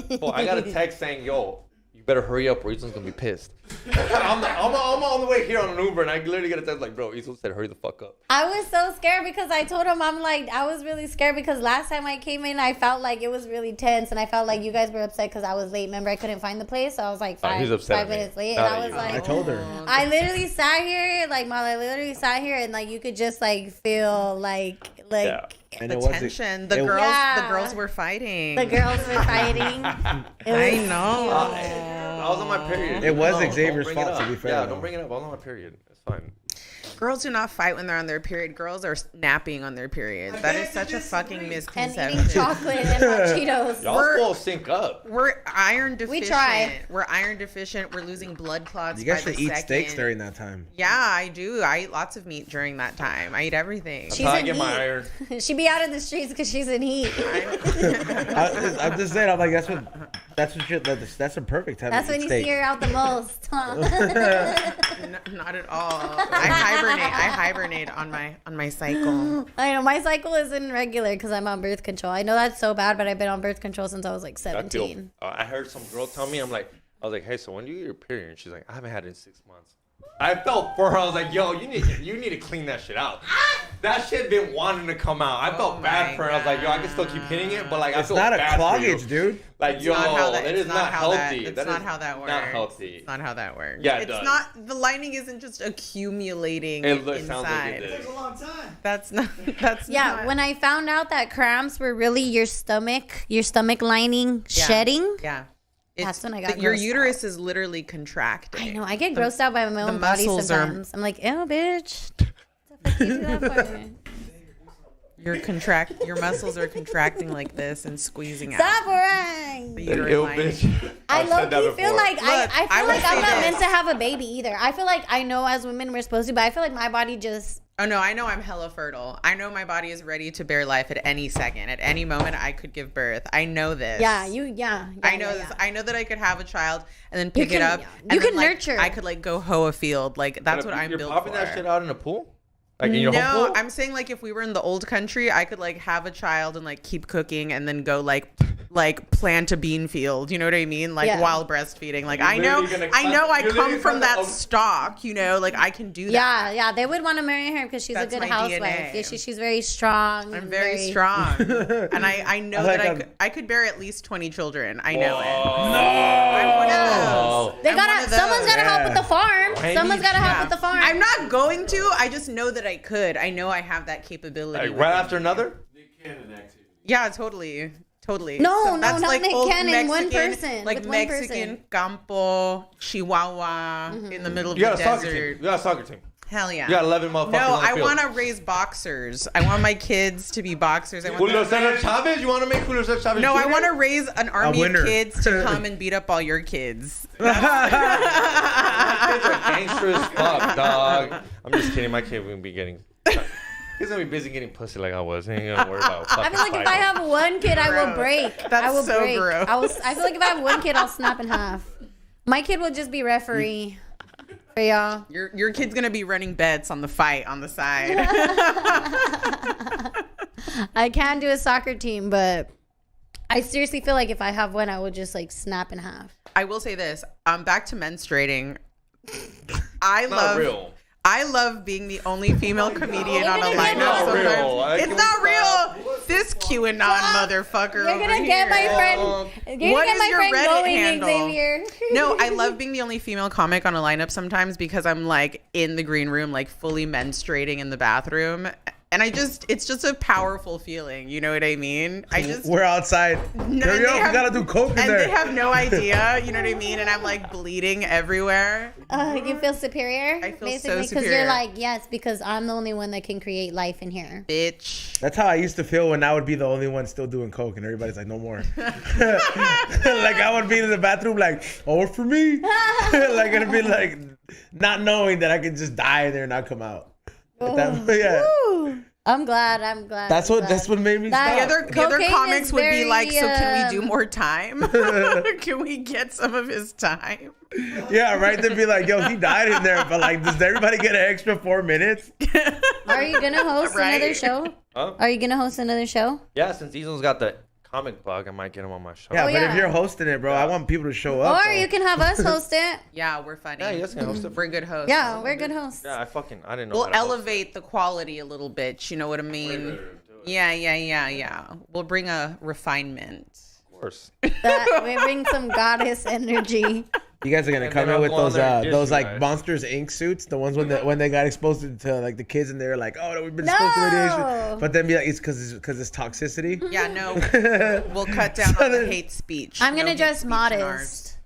other. Oh, I got a text saying, "Yo, you better hurry up, or Ethan's gonna be pissed." I'm on the way here on an Uber, and I literally get a text like, "Bro, Ethan said hurry the fuck up." I was so scared because I told him, I was really scared because last time I came in, I felt like it was really tense, and I felt like you guys were upset because I was late. Remember, I couldn't find the place, so I was like he's upset 5 at me. minutes late, Not and I at was you. like, I told her. I literally sat here, like, I literally sat here, and like you could just like feel like Yeah. And The it wasn't- tension. The it- girls. Yeah. The girls were fighting. the girls were fighting. It I was know. I was on my period. It was No, Xavier's don't bring it fault, to up. be fair, Yeah, though. don't bring it up. I was on my period. It's fine. Girls do not fight when they're on their period. Girls are napping on their period. That is such a fucking and misconception. eating chocolate and hot Cheetos. Y'all supposed to sync up. We're iron deficient. We try. We're iron deficient. We're losing blood clots. You guys by should the eat second. steaks during that time. Yeah, I do. I eat lots of meat during that time. I eat everything. She's I in get my heat. iron. She be out in the streets because she's in heat. I'm just saying. I'm like, that's a perfect time. That's to eat when you steak. see her out the most. Huh? Not at all. I hibernate on my cycle. I know my cycle isn't regular because I'm on birth control. I know that's so bad, but I've been on birth control since I was like I feel. 17. I heard some girl tell me. I was like, hey, so when do you get your period? And she's like, I haven't had it in 6 months. I felt for her. I was like, yo, you need to clean that shit out. That shit been wanting to come out. I felt bad for her. I was like, yo, I can still keep hitting it, but like I It's feel not a bad for you. cloggage, dude. Like, yo, that is not healthy. That's not how that works. Not healthy. It's not how that works. Yeah, it it's does. not. The lining isn't just accumulating It inside. sounds like it It did. takes a long time. That's not. That's Yeah, not. when I found out that cramps were really your stomach lining Yeah. shedding. Yeah. That's when I got your grossed uterus is literally contracting. I know. I get grossed out by my own body muscles are- sometimes. I'm like, ew, bitch. What the fuck you do that for? Your muscles are contracting like this and squeezing out. Stop right. The Ew, uterine lining. bitch. I I've low said that key feel before. like I Look, feel I will like I'm say not this. meant to have a baby either. I feel like I know as women we're supposed to, but I feel like my body just Oh no, I know I'm hella fertile. I know my body is ready to bear life at any second. At any moment I could give birth. I know this. I know this. I know that I could have a child and then pick can- it up. yeah. And You then, can like, nurture. I could like go hoe a field. Like that's what I'm You're built popping for. that shit out in a pool? Like in your home No, pool? I'm saying like if we were in the old country, I could like have a child and like keep cooking and then go like plant a bean field. You know what I mean? Like Yeah. while breastfeeding. Like You're I know literally gonna I you're come literally from gonna- that stock. You know, like I can do that. Yeah, they would want to marry her because she's That's a good my housewife. DNA. Yeah, she's very strong. I'm and very strong, and I know I like that I could bear at least 20 children. I know it. Oh. I'm one of those. They I'm one gotta. of Someone's gotta help Yeah. with the farm. Right. Someone's gotta help Yeah. with the farm. I'm not going to. I just know that I could. I know I have that capability. Like right within after me. another? Yeah, totally. Totally. No, that's not Nick old Cannon, one Mexican, person, Like with one Mexican person. campo, Chihuahua, in the middle of You the got a soccer team. desert. You got a soccer team. Hell yeah. You got 11 motherfuckers No, on the I field. want to raise boxers. I want my kids to be boxers. I want Julio them- Cesar Chavez? You want to make Julio Cesar Chavez? No, I Jr.? want to raise an army of winner. kids to come and beat up all your kids. My kids are gangster as fuck, dog. I'm just kidding. My kid wouldn't be getting. He's gonna be busy getting pussy like I was. He ain't gonna worry about. I feel like if I have one kid, I will break. That's I will so break. gross. I feel like if I have one kid, I'll snap in half. My kid will just be referee for y'all. Your kid's gonna be running bets on the fight on the side. I can do a soccer team, but I seriously feel like if I have one, I will just like snap in half. I will say this. Back to menstruating. I love being the only female comedian on a lineup. It's not real. It's not real. This QAnon motherfucker. You're gonna get my friend. You're What gonna is get my your friend Reddit going, handle? Xavier. No, I love being the only female comic on a lineup sometimes because I'm like in the green room, like fully menstruating in the bathroom. And it's just a powerful feeling. You know what I mean? We're outside. No, Hurry they up, we have- gotta do coke in and there. they have no idea. You know what I mean? And I'm like bleeding everywhere. You feel superior? I feel so basically, because superior. you're like, yes, because I'm the only one that can create life in here. Bitch. That's how I used to feel when I would be the only one still doing coke, and everybody's like, "No more." Like I would be in the bathroom, like, "Oh, for me," like it'd be like not knowing that I could just die in there and not come out. But yeah, Woo. I'm glad. that's what made me That- stop. The other Cocaine comics is would be very, like, so can we do more time? Can we get some of his time? Yeah, right. They'd be like, "Yo, he died in there," but like, does everybody get an extra 4 minutes? Are you gonna host Right. another show? Huh? Are you gonna host another show? Yeah, since Ezel's got the comic bug, I might get him on my show. Yeah, Oh, but yeah. if you're hosting it, bro, I want people to show up. Or though. you can have us host it. Yeah, we're funny. Yeah, you guys can host it. We're good hosts. Yeah, we're good hosts. Yeah, I didn't know. We'll how to host elevate the quality a little bit. You know what I mean? Yeah. We'll bring a refinement. it, of course. That we bring some goddess energy. You guys are gonna And come then in I'll with go on there and those diss like you guys. Monsters Inc. suits, the ones when they got exposed to like the kids and they're like, "Oh, we've been exposed to radiation," but then be like, "It's because it's toxicity." Yeah, no. We'll cut down on the hate speech. I'm No gonna hate dress speech in modest.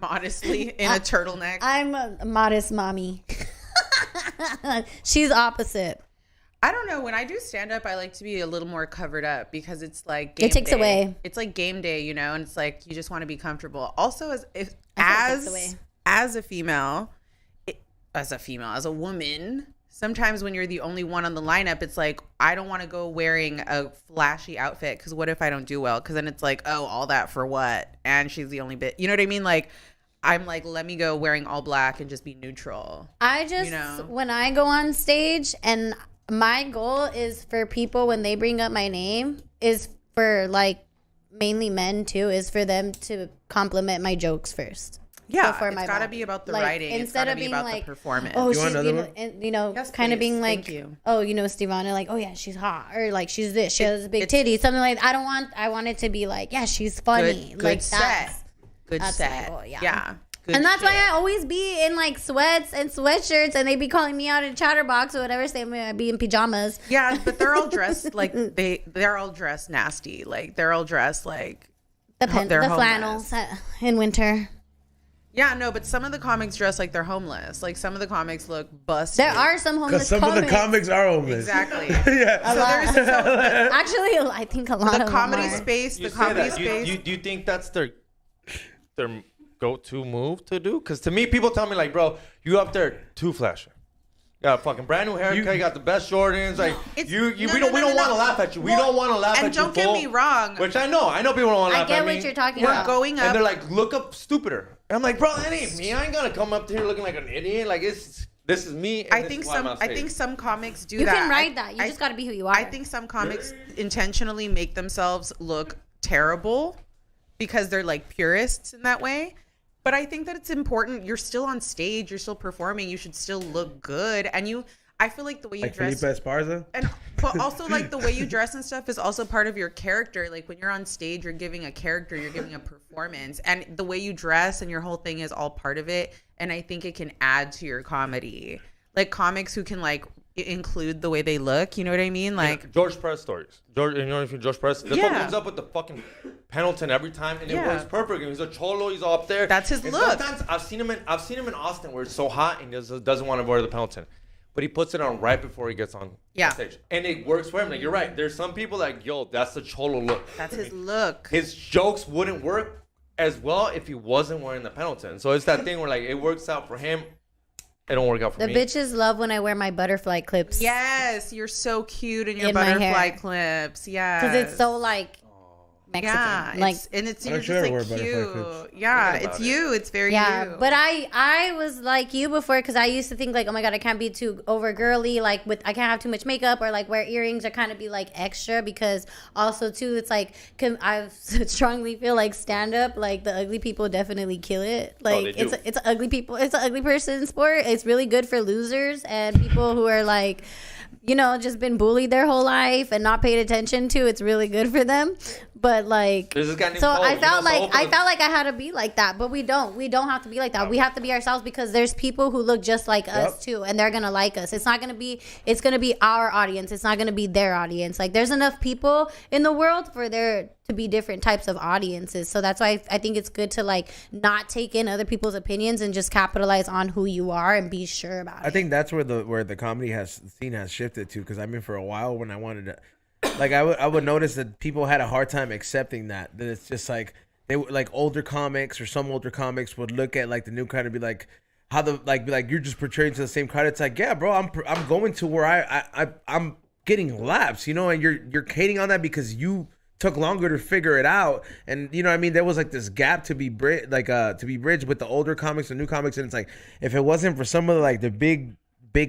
Modestly in a turtleneck. I'm a modest mommy. She's opposite. I don't know. When I do stand up, I like to be a little more covered up because it's like game It takes day. away. It's like game day, you know, and it's like you just want to be comfortable. Also, I feel it takes away. as a woman, sometimes when you're the only one on the lineup, it's like I don't want to go wearing a flashy outfit because what if I don't do well? Because then it's like, oh, all that for what? And she's the only bit. You know what I mean? Like I'm like, let me go wearing all black and just be neutral. I just, when I go on stage, and my goal is for people when they bring up my name, is for like mainly men too, is for them to compliment my jokes first. Yeah, before it's my got to body. be about the Like, writing. It's instead got to of be being about like, the performance. Oh, You she's, want another one? and, Yes, kind of please. being like, Thank you. oh, Stevona, like, oh yeah, she's hot, or like she's this, she has big it's- titties, something like. I want it to be like, yeah, she's funny, Good like set. that's. Good That's my set. goal, yeah. Yeah. Good And that's why shit. I always be in like sweats and sweatshirts, and they be calling me out in Chatterbox or whatever, saying I be in pajamas. Yeah, but they're all dressed like they're all dressed nasty. Like they're all dressed like The they're flannels in winter. yeah, no, but some of the comics dress like they're homeless. Like some of the comics look busted. There are some Because homeless some of the comics are homeless. Exactly. Yeah. So there's Actually, I think a lot the of comedy them are. space. You The say comedy that. space. Do you think that's their go-to move to do? Because to me, people tell me like, bro, you up there too flashy. You got a fucking brand new haircut. You got the best Jordans. Like It's- we no, don't no, want to no. laugh at you. We Well, don't want to laugh at and you. don't get fool. me wrong. Which I know people don't want to I laugh get at me. what you're talking We're about. going up. And they're like, look up stupider. And I'm like, bro, that ain't me. I ain't gonna come up here looking like an idiot. Like this is me. And I this think is why I'm some. on I stage. think some comics do You that. can write that. You just got to be who you are. I think some comics intentionally make themselves look terrible because they're like purists in that way. But I think that it's important. You're still on stage. You're still performing. You should still look good. And I feel like the way you Like dress. Felipe Esparza. And but also like the way you dress and stuff is also part of your character. Like when you're on stage, you're giving a character, you're giving a performance, and the way you dress and your whole thing is all part of it. And I think it can add to your comedy. Like comics who can like include the way they look. You know what I mean? Like George Perez stories. George Perez. This one comes up with the fucking Pendleton every time, and it works perfect. And he's a cholo. He's all up there. That's his and look. Sometimes I've seen him in Austin where it's so hot and he doesn't want to wear the Pendleton, but he puts it on right before he gets on stage, and it works for him. Like, you're right. There's some people like, yo, that's the cholo look. That's his look. His jokes wouldn't work as well if he wasn't wearing the Pendleton. So it's that thing where like it works out for him. It don't work out for me. The bitches love when I wear my butterfly clips. Yes, you're so cute in your In my butterfly hair. clips. Yeah, Because it's so like Mexican. yeah, like you're just like cute. Yeah, it's you. It's very you. But I was like you before because I used to think like, oh my god, I can't be too over girly, like I can't have too much makeup or like wear earrings or kind of be like extra, because also too it's like I strongly feel like stand up, like the ugly people definitely kill it. Like it's ugly people, it's an ugly person sport. It's really good for losers and people who are like, you know, just been bullied their whole life and not paid attention to. It's really good for them. But like, so I felt like I had to be like that, but we don't have to be like that. We have to be ourselves, because there's people who look just like us too, and they're gonna like us. It's gonna be our audience. It's not gonna be their audience. Like, there's enough people in the world for there to be different types of audiences. So that's why I think it's good to like not take in other people's opinions and just capitalize on who you are and be sure about it. I think that's where the comedy scene has shifted to, because I mean, for a while when I wanted to, like, I would notice that people had a hard time accepting that it's just like they like older comics, or some older comics would look at like the new crowd and be like, how the like be like, you're just portraying to the same crowd. It's like, yeah, bro, I'm going to where I'm getting laughs, you know, and you're hating on that because you took longer to figure it out. And you know what I mean, there was like this gap to be bridged with the older comics and new comics, and it's like, if it wasn't for some of like the big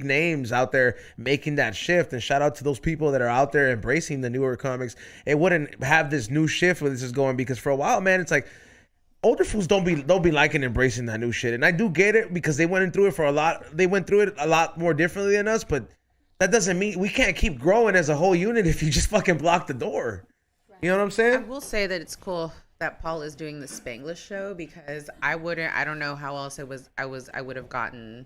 names out there making that shift, and shout out to those people that are out there embracing the newer comics, it wouldn't have this new shift where this is going. Because for a while, man, it's like older fools don't be liking embracing that new shit. And I do get it, because they went through it a lot more differently than us, but that doesn't mean we can't keep growing as a whole unit if you just fucking block the door. You know what I'm saying? I will say that it's cool that Paul is doing the Spanglish show, because I don't know how else I would have gotten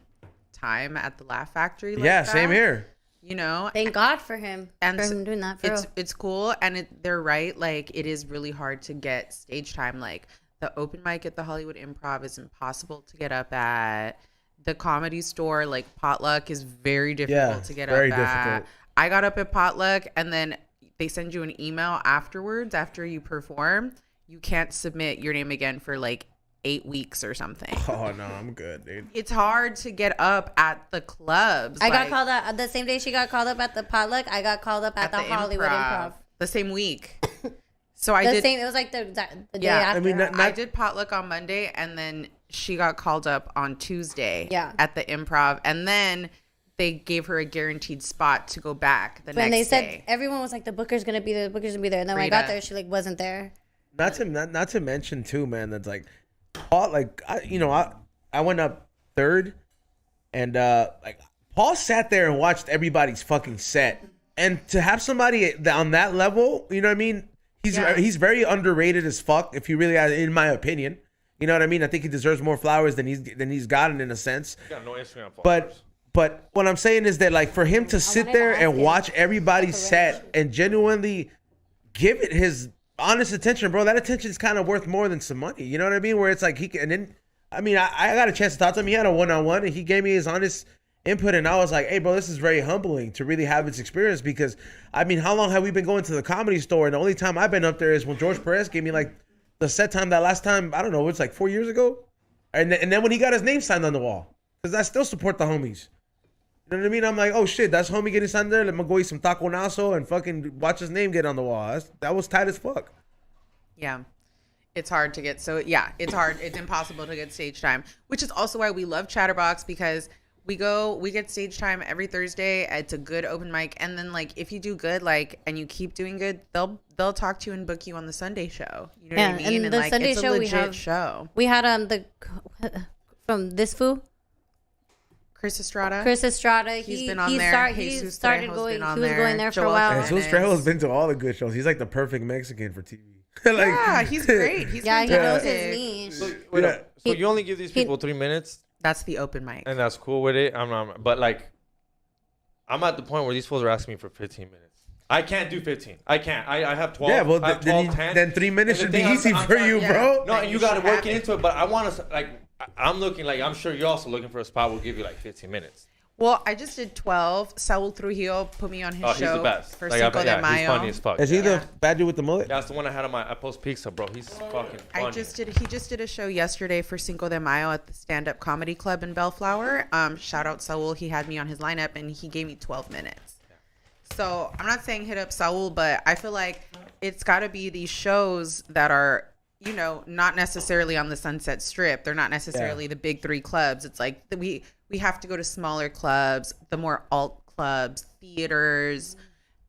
time at the Laugh Factory like that. Same here. You know, thank God for him, and for him doing that. It's cool, and they're right. Like, it is really hard to get stage time. Like, the open mic at the Hollywood Improv is impossible to get up at. The Comedy Store, like Potluck, is very difficult to get up at. I got up at Potluck, and then they send you an email afterwards after you perform. You can't submit your name again for like 8 weeks or something. Oh no, I'm good, dude. It's hard to get up at the clubs. I got called up the same day she got called up at the Potluck. I got called up at the Hollywood Improv the same week. So I did. It was like the day after. I mean, I did Potluck on Monday, and then she got called up on Tuesday. At the Improv, and then they gave her a guaranteed spot to go back the next day. And they said everyone was like, the booker's gonna be there, and then when I got there, she like wasn't there. Not to mention too, man. That's like, Paul, like I went up third, and like Paul sat there and watched everybody's fucking set, and to have somebody on that level, you know what I mean? He's very underrated as fuck. If you really, in my opinion, you know what I mean. I think he deserves more flowers than he's gotten in a sense. He's got no Instagram followers. But what I'm saying is that, like, for him to sit there and watch everybody's set and genuinely give it his honest attention, bro, that attention is kind of worth more than some money. You know what I mean? Where it's like I got a chance to talk to him. He had a one-on-one, and he gave me his honest input, and I was like, hey, bro, this is very humbling to really have this experience, because, I mean, how long have we been going to the Comedy Store? And the only time I've been up there is when George Perez gave me, like, the set time that last time, I don't know, it's like 4 years ago. And then when he got his name signed on the wall, because I still support the homies. You know what I mean? I'm like, oh shit, that's homie getting signed there. Let me go eat some taco naso and fucking watch his name get on the wall. That was tight as fuck. Yeah. It's hard to get. So yeah, it's hard. It's impossible to get stage time, which is also why we love Chatterbox, because we get stage time every Thursday. It's a good open mic. And then, like, if you do good, like, and you keep doing good, they'll talk to you and book you on the Sunday show. You know what I mean? And the like, Sunday it's show a legit show. We had from this fool, Chris Estrada. He's been on there. He started going. He was going there for a while. Jesus Trejo's been to all the good shows. He's like the perfect Mexican for TV. Yeah, he's great. He's he knows his niche. So you only give these people 3 minutes? That's the open mic. And that's cool with it. But like, I'm at the point where these fools are asking me for 15 minutes. I can't do 15. I can't. I have 12. Yeah, well, I have 12, 10. then 3 minutes should be I'm easy for trying- you, bro. No, and you got to work into it. But I want to, like, I'm looking, like, I'm sure you're also looking for a spot. We'll give you, like, 15 minutes. Well, I just did 12. Saul Trujillo put me on his show. He's the best. For Like, Cinco de Mayo. he's funny as fuck. Is he the bad dude with the mullet? Yeah, that's the one I had on my Post Pizza, bro. He's fucking funny. He just did a show yesterday for Cinco de Mayo at the Stand Up Comedy Club in Bellflower. Shout out Saul. He had me on his lineup and he gave me 12 minutes. So I'm not saying hit up Saul, but I feel like it's got to be these shows that are, you know, not necessarily on the Sunset Strip. They're not necessarily the big three clubs. It's like we have to go to smaller clubs, the more alt clubs, theaters.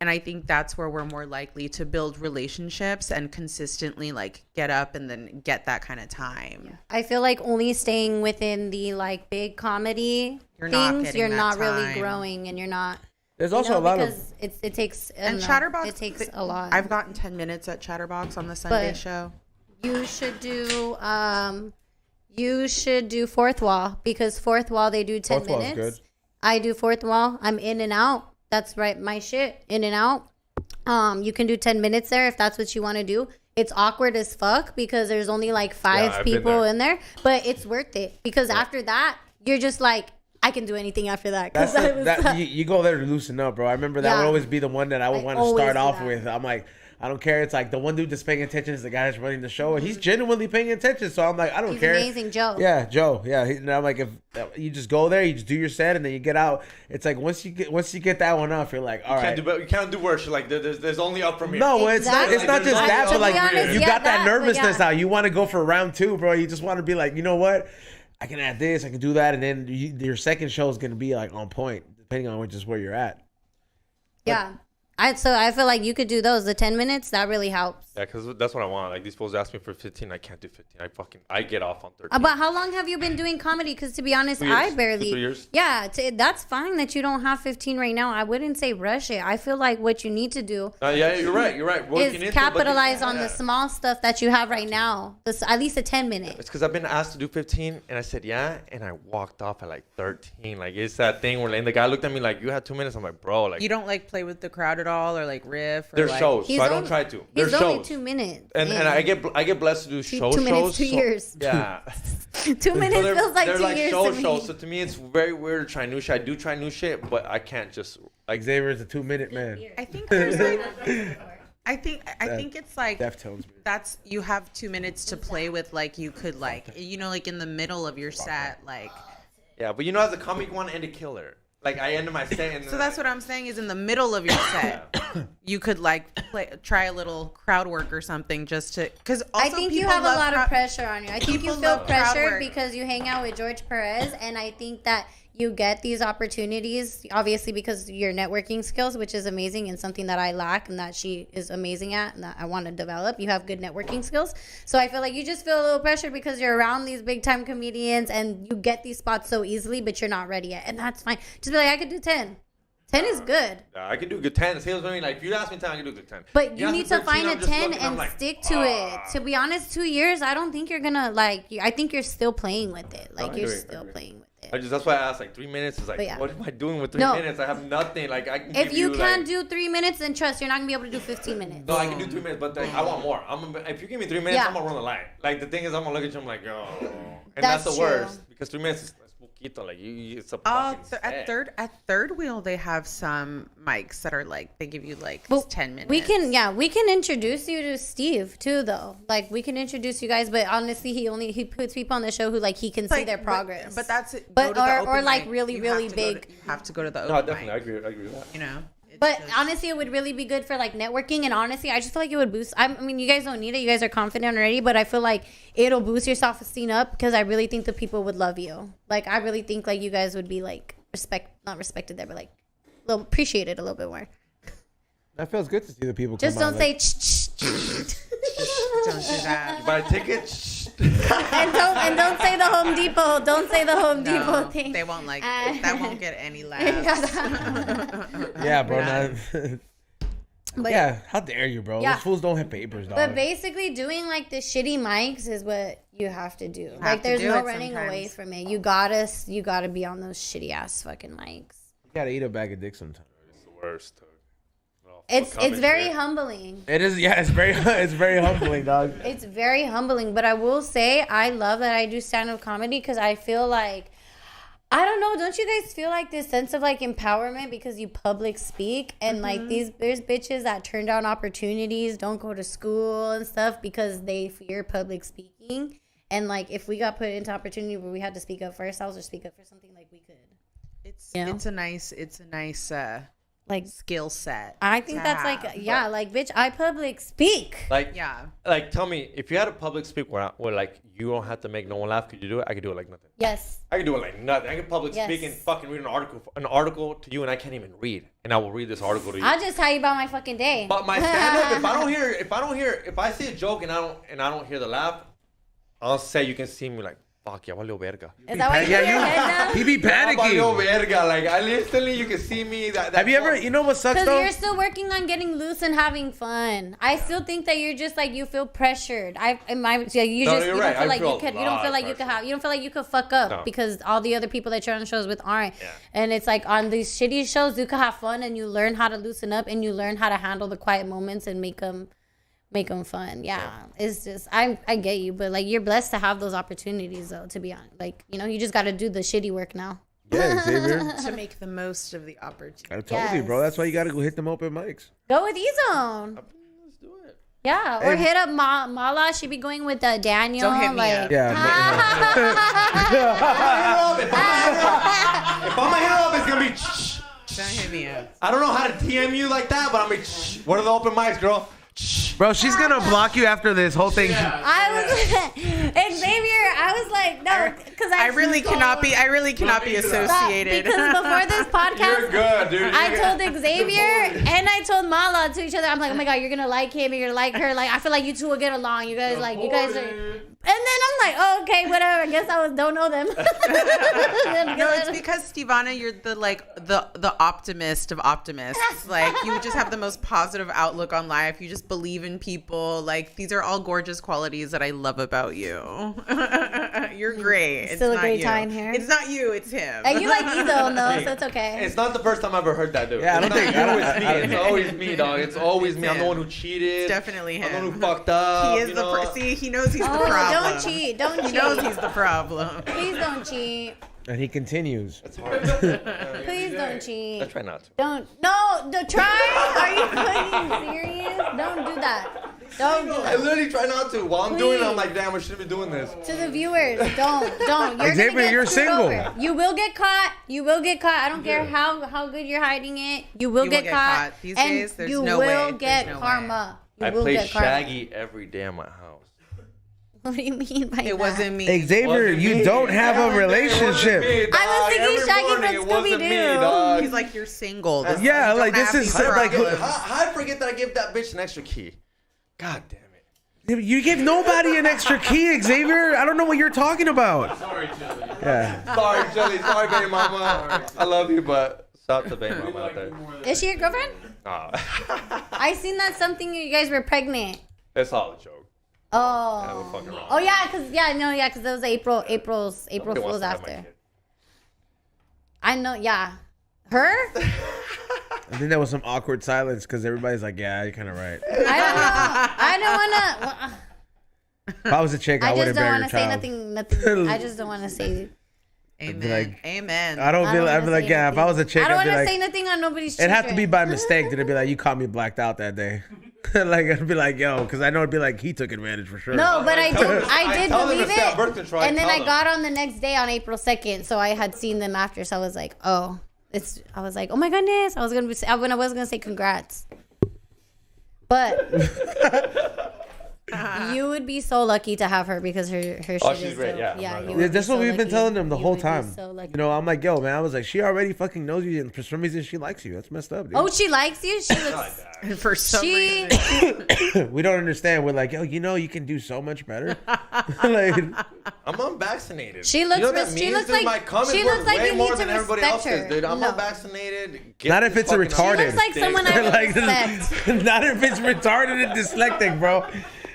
And I think that's where we're more likely to build relationships and consistently like get up and then get that kind of time. I feel like only staying within the like big comedy You're not things, getting you're that not really time. growing, and you're not. There's also a lot of. because it takes And Chatterbox, It takes a lot. I've gotten 10 minutes at Chatterbox on the Sunday But- show. You should do fourth wall, because fourth wall they do 10 Fourth wall's minutes. good. I do fourth wall. I'm in and out. That's right, my shit. In and out. You can do 10 minutes there if that's what you want to do. It's awkward as fuck because there's only like five I've been people there. in there, but it's worth it because after that you're just like, I can do anything after that. That's Because you go there to loosen up, bro. I remember that Yeah. would always be the one that I would I want to always start do off that. with. I'm like, I don't care. It's like the one dude that's paying attention is the guy that's running the show, and he's genuinely paying attention. So I'm like, I don't He's care. amazing, Joe. Yeah, Joe. Yeah, and I'm like, if you just go there, you just do your set, and then you get out. It's like once you get that one off, you're like, all right. You can't do worse. You're like, there's only up from here. No, it's not. It's not Exactly. just that, To but be like honest, you yeah, got that that, but nervousness yeah. out. You want to go for round two, bro. You just want to be like, you know what? I can add this. I can do that, and then your second show is gonna be like on point, depending on just where you're at. Yeah. So I feel like you could do those. The 10 minutes, that really helps. Yeah, because that's what I want. Like, these fools ask me for 15. I can't do 15. I get off on 13. But how long have you been doing comedy? Because to be honest, 2 years. I barely. 2 years. Yeah, that's fine that you don't have 15 right now. I wouldn't say rush it. I feel like what you need to do Yeah, you're right. You're right. Working into is it, capitalize but on the small stuff that you have right now. At least a 10 minute. It's because I've been asked to do 15, and I said yeah, and I walked off at like 13. Like, it's that thing where, and the guy looked at me like, you had 2 minutes. I'm like, bro, like, You don't like play with the crowd at all or like riff? Or there's like, shows, He's so I don't only- try to. He's There's only shows. 2 minutes. And I get blessed to do shows. 2 minutes, 2 years. Yeah. 2 minutes So feels like they're 2 like years show to me. shows. So to me, it's very weird to try new shit. I do try new shit, but I can't just Like Xavier's a 2-minute man. I think there's like, I think it's like Deftones. that's you have 2 minutes to play with. Like you could like like in the middle of your set like. yeah. But as a comic, you want to end a killer. Like I ended my set, and So that's what I'm saying is in the middle of your set, you could like try a little crowd work or something just to because I think you have a lot of pressure on you. I think you people feel love crowd pressure work. because you hang out with George Perez, and I think that you get these opportunities, obviously, because of your networking skills, which is amazing and something that I lack and that she is amazing at and that I want to develop. You have good networking skills. So I feel like you just feel a little pressure because you're around these big time comedians and you get these spots so easily, but you're not ready yet. And that's fine. Just be like, I could do 10. 10 is good. I can do good 10. Sales me like if you ask me 10, I can do good 10. But you ask need me to 13, find I'm a just 10 looking, I'm and like, stick to it. To be honest, 2 years, I don't think you're going to I think you're still playing with it. Like I you're agree, I still agree. playing with it. That's why I asked like 3 minutes is like, But yeah. what am I doing with 3 No. minutes? I have nothing. Like I can If give you can't like, do 3 minutes, then trust you're not gonna be able to do 15 minutes. No, I can do 3 minutes, but like, I want more. If you give me 3 minutes, Yeah. I'm gonna run the line. Like the thing is, I'm gonna look at you, I'm like, oh, and That's that's the true. worst because 3 minutes is poquito. Like it's a fucking set. at third wheel they have some mics that are like they give you like Well, 10 minutes. We can introduce you to Steve too, though. Like we can introduce you guys, but honestly, he puts people on the show who like he can see Like, their progress. But that's it. But- Go to the or open like mic. really, You really have to go big. you have to go to the No, open definitely, I mic. agree with that. You know. It's But just- honestly, it would really be good for like networking. And honestly, I just feel like it would boost. I mean, you guys don't need it. You guys are confident already. But I feel like it'll boost your self-esteem up because I really think the people would love you. Like, I really think like you guys would be like not respected there, but like a little appreciated a little bit more. That feels good to see the people. Just come don't out, say don't do that. You buy a ticket. and don't say the Home Depot. Don't say the Home No, Depot thing. they won't like that. Won't get any laughs. Yeah, bro. But Yeah, how dare you, bro? Yeah. Those fools don't have papers, dog. But basically, doing like the shitty mics is what you have to do. have Like, to there's do no it running sometimes. away from it. You gotta be on those shitty ass fucking mics. gotta eat a bag of dick sometimes. It's the worst. It's very humbling. It is, yeah. It's very humbling, dog. It's very humbling, but I will say I love that I do stand-up comedy because I feel like, I don't know, don't you guys feel like this sense of like empowerment because you public speak and like there's bitches that turn down opportunities, don't go to school and stuff because they fear public speaking. And like if we got put into opportunity where we had to speak up for ourselves or speak up for something, like we could. It's a nice like skill set. I think that's have. like, yeah, like bitch, I public speak. Like, Yeah. Like, tell me, if you had a public speak where like you don't have to make no one laugh, could you do it? I could do it like nothing. Yes. I could do it like nothing. I could public speak and fucking read an article to you, and I can't even read, and I will read this article to you. I'll just tell you about my fucking day. But my stand-up, if I see a joke and I don't hear the laugh, I'll say you can see me like, fuck, ya valió verga. Is that why you put your head down? He be Ya valió panicking. verga. Like, I literally, you can see me. Have you ever, you know what sucks Because though? you're still working on getting loose and having fun. I still think that you're just like, you feel pressured. You don't feel like you could fuck up because all the other people that you're on shows with aren't. Yeah. And it's like on these shitty shows, you could have fun and you learn how to loosen up and you learn how to handle the quiet moments and make them fun. Yeah. It's just, I get you, but like you're blessed to have those opportunities though, to be honest. Like, you know, you just got to do the shitty work now. Yeah, Xavier. To make the most of the opportunity. I told you, bro. That's why you gotta go hit them open mics. Go with E-Zone. Let's do it. Yeah, or hit up Mala. She be going with Daniel. Don't hit me up. Yeah. If I'm gonna hit up, it's gonna be. Don't hit me up. I don't know how to DM you like that, but I'm like, what are the open mics, girl? Bro, she's gonna block you after this whole thing. I was Xavier. I was like, no, because I really cannot be associated. Because before this podcast, You're good, dude. I told Xavier and I told Mala to each other. I'm like, oh my god, you're gonna like him and you're gonna like her. Like, I feel like you two will get along. You guys are. And then I'm like, oh, okay, whatever. I guess don't know them. No, it's because Stevona, you're the optimist of optimists. Like, you just have the most positive outlook on life. You just believe in people. Like, these are all gorgeous qualities that I love about you. You're great. It's Still a not great you. time here. It's not you. It's him. And you like E-Zone though, so it's okay. It's not the first time I've ever heard that, dude. Yeah, I don't think- I it's me. It's always me, dog. It's always me. I'm the one who cheated. It's definitely him. I'm the one who fucked up. He is see, he knows he's the Oh, problem. don't cheat. Don't cheat. He knows he's the problem. Please don't cheat. And he continues. It's hard. Please don't cheat. I try not to. Don't try. Are you fucking serious? Don't do that. Don't do I that. literally try not to. While I'm doing it, I'm like, damn, I shouldn't be doing this. To the viewers, don't. You're Xavier, gonna get you're screwed single. over. You will get caught. I don't care how good you're hiding it. You will get caught. These and days, there's you no will way. get There's no karma. You I will play get karma. Shaggy every day in my house. What do you mean by that? It wasn't me. Xavier, you don't have a relationship. I was thinking Shaggy from Scooby-Doo. He's like, you're single. This- Yeah, you like, don't this have is these like- problems. How'd I forget that I gave that bitch an extra key? God damn it. You give nobody an extra key, Xavier. I don't know what you're talking about. Sorry, Chili. Yeah. Sorry, Jelly. Sorry, baby mama. I love you, but stop the baby mama out there. Is she your girlfriend? I seen that something you guys were pregnant. It's all a joke. Oh. We're fucking wrong. Oh yeah, cause that was April Nobody wants Fool's to have my after. kid. I know, yeah. Her? I think that was some awkward silence because everybody's like, yeah, you're kind of right. I don't wanna. If I was a chick, I I just wouldn't don't bury want your to say child. nothing. I just don't want to say. Amen. like- Amen. I don't I be don't like, I'd wanna be like, say yeah, if I was a chick, I don't I'd want be to say like, nothing on nobody's. it'd have to be children. by mistake. Then it'd be like, you caught me blacked out that day. Like, I'd be like, yo, because I know it'd be like, he took advantage for sure. No, but I I did tell them believe to stay on it. birth control. And then tell I them. got on the next day on April 2nd, so I had seen them after. So I was like, oh, I was like, oh my goodness. I was gonna say congrats, but you would be so lucky to have her because her shit Oh, she's is great, so, yeah. you Yeah, would be that's what so we've been lucky. telling them the You whole would be time. so lucky. You know, I'm like, yo, man, I was like, she already fucking knows you, and for some reason, she likes you. That's messed up, dude. Oh, she likes you. She looks. For some She. reason. We don't understand. We're like, yo, you know, you can do so much better. Like, I'm unvaccinated. She looks You know what that she means, looks dude? like- My comments she work looks like way you more need to than everybody respect else her. is, dude. I'm No. unvaccinated. Get not if this it's a fucking retarded. She looks like someone I would Like, respect. not if it's retarded and dyslexic, bro.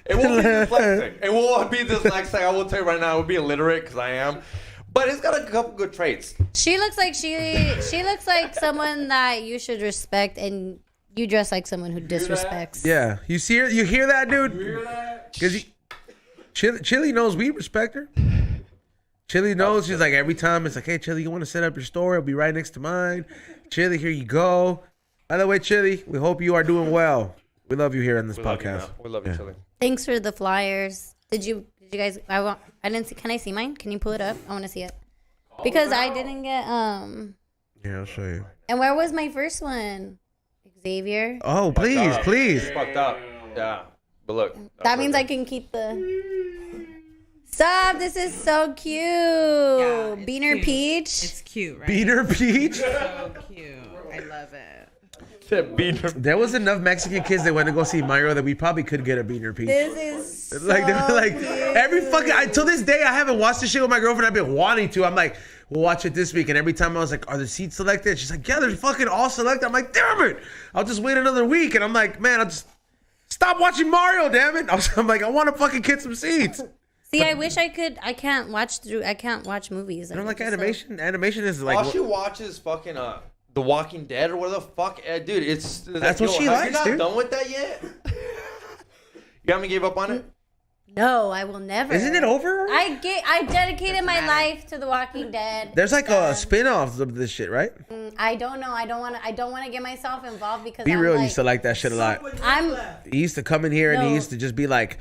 It won't be dyslexic. It won't be dyslexic. I will tell you right now, it will be illiterate because I am. But it's got a couple good traits. She looks like she looks like someone that you should respect, and you dress like someone who disrespects. Yeah, you see her? You hear that, dude? You hear that? Because Chili knows we respect her. Chili knows. She's like, every time it's like, hey, Chili, you want to set up your store? It'll be right next to mine. Chili, here you go. By the way, Chili, we hope you are doing well. We love you here on this podcast. We love you, Chili. Thanks for the flyers. Did you guys? I didn't see. Can I see mine? Can you pull it up? I want to see it because I didn't get Yeah, I'll show you. And where was my first one? Xavier. Oh, please, please. It's fucked up. Yeah. But look. That means I can keep the. Stop! This is so cute. it's Beaner cute. Peach. It's cute, right? Beater Peach. So cute. I love it. There was enough Mexican kids that went to go see Mario that we probably could get a Beaner Peach. This is Like, they're so like cute. every fucking. Till this day, I haven't watched this shit with my girlfriend. I've been wanting to. I'm like, we'll watch it this week. And every time I was like, are the seats selected? She's like, yeah, they're fucking all selected. I'm like, damn it. I'll just wait another week. And I'm like, man, I'll just stop watching Mario, damn it. I'm like, I want to fucking get some seats. See, I wish I could. I can't watch movies. You don't like animation? Animation is like. All she watches fucking The Walking Dead or whatever the fuck, dude. It's That's what she have likes, you not dude. done with that yet? You haven't gave up on it? No, I will never. Isn't it over? I dedicated my life to The Walking Dead. There's like a spin-off of this shit, right? I don't know. I don't want to get myself involved because Be I'm Real like, used to like that shit a lot. I'm. He used to come in here and he No. used to just be like,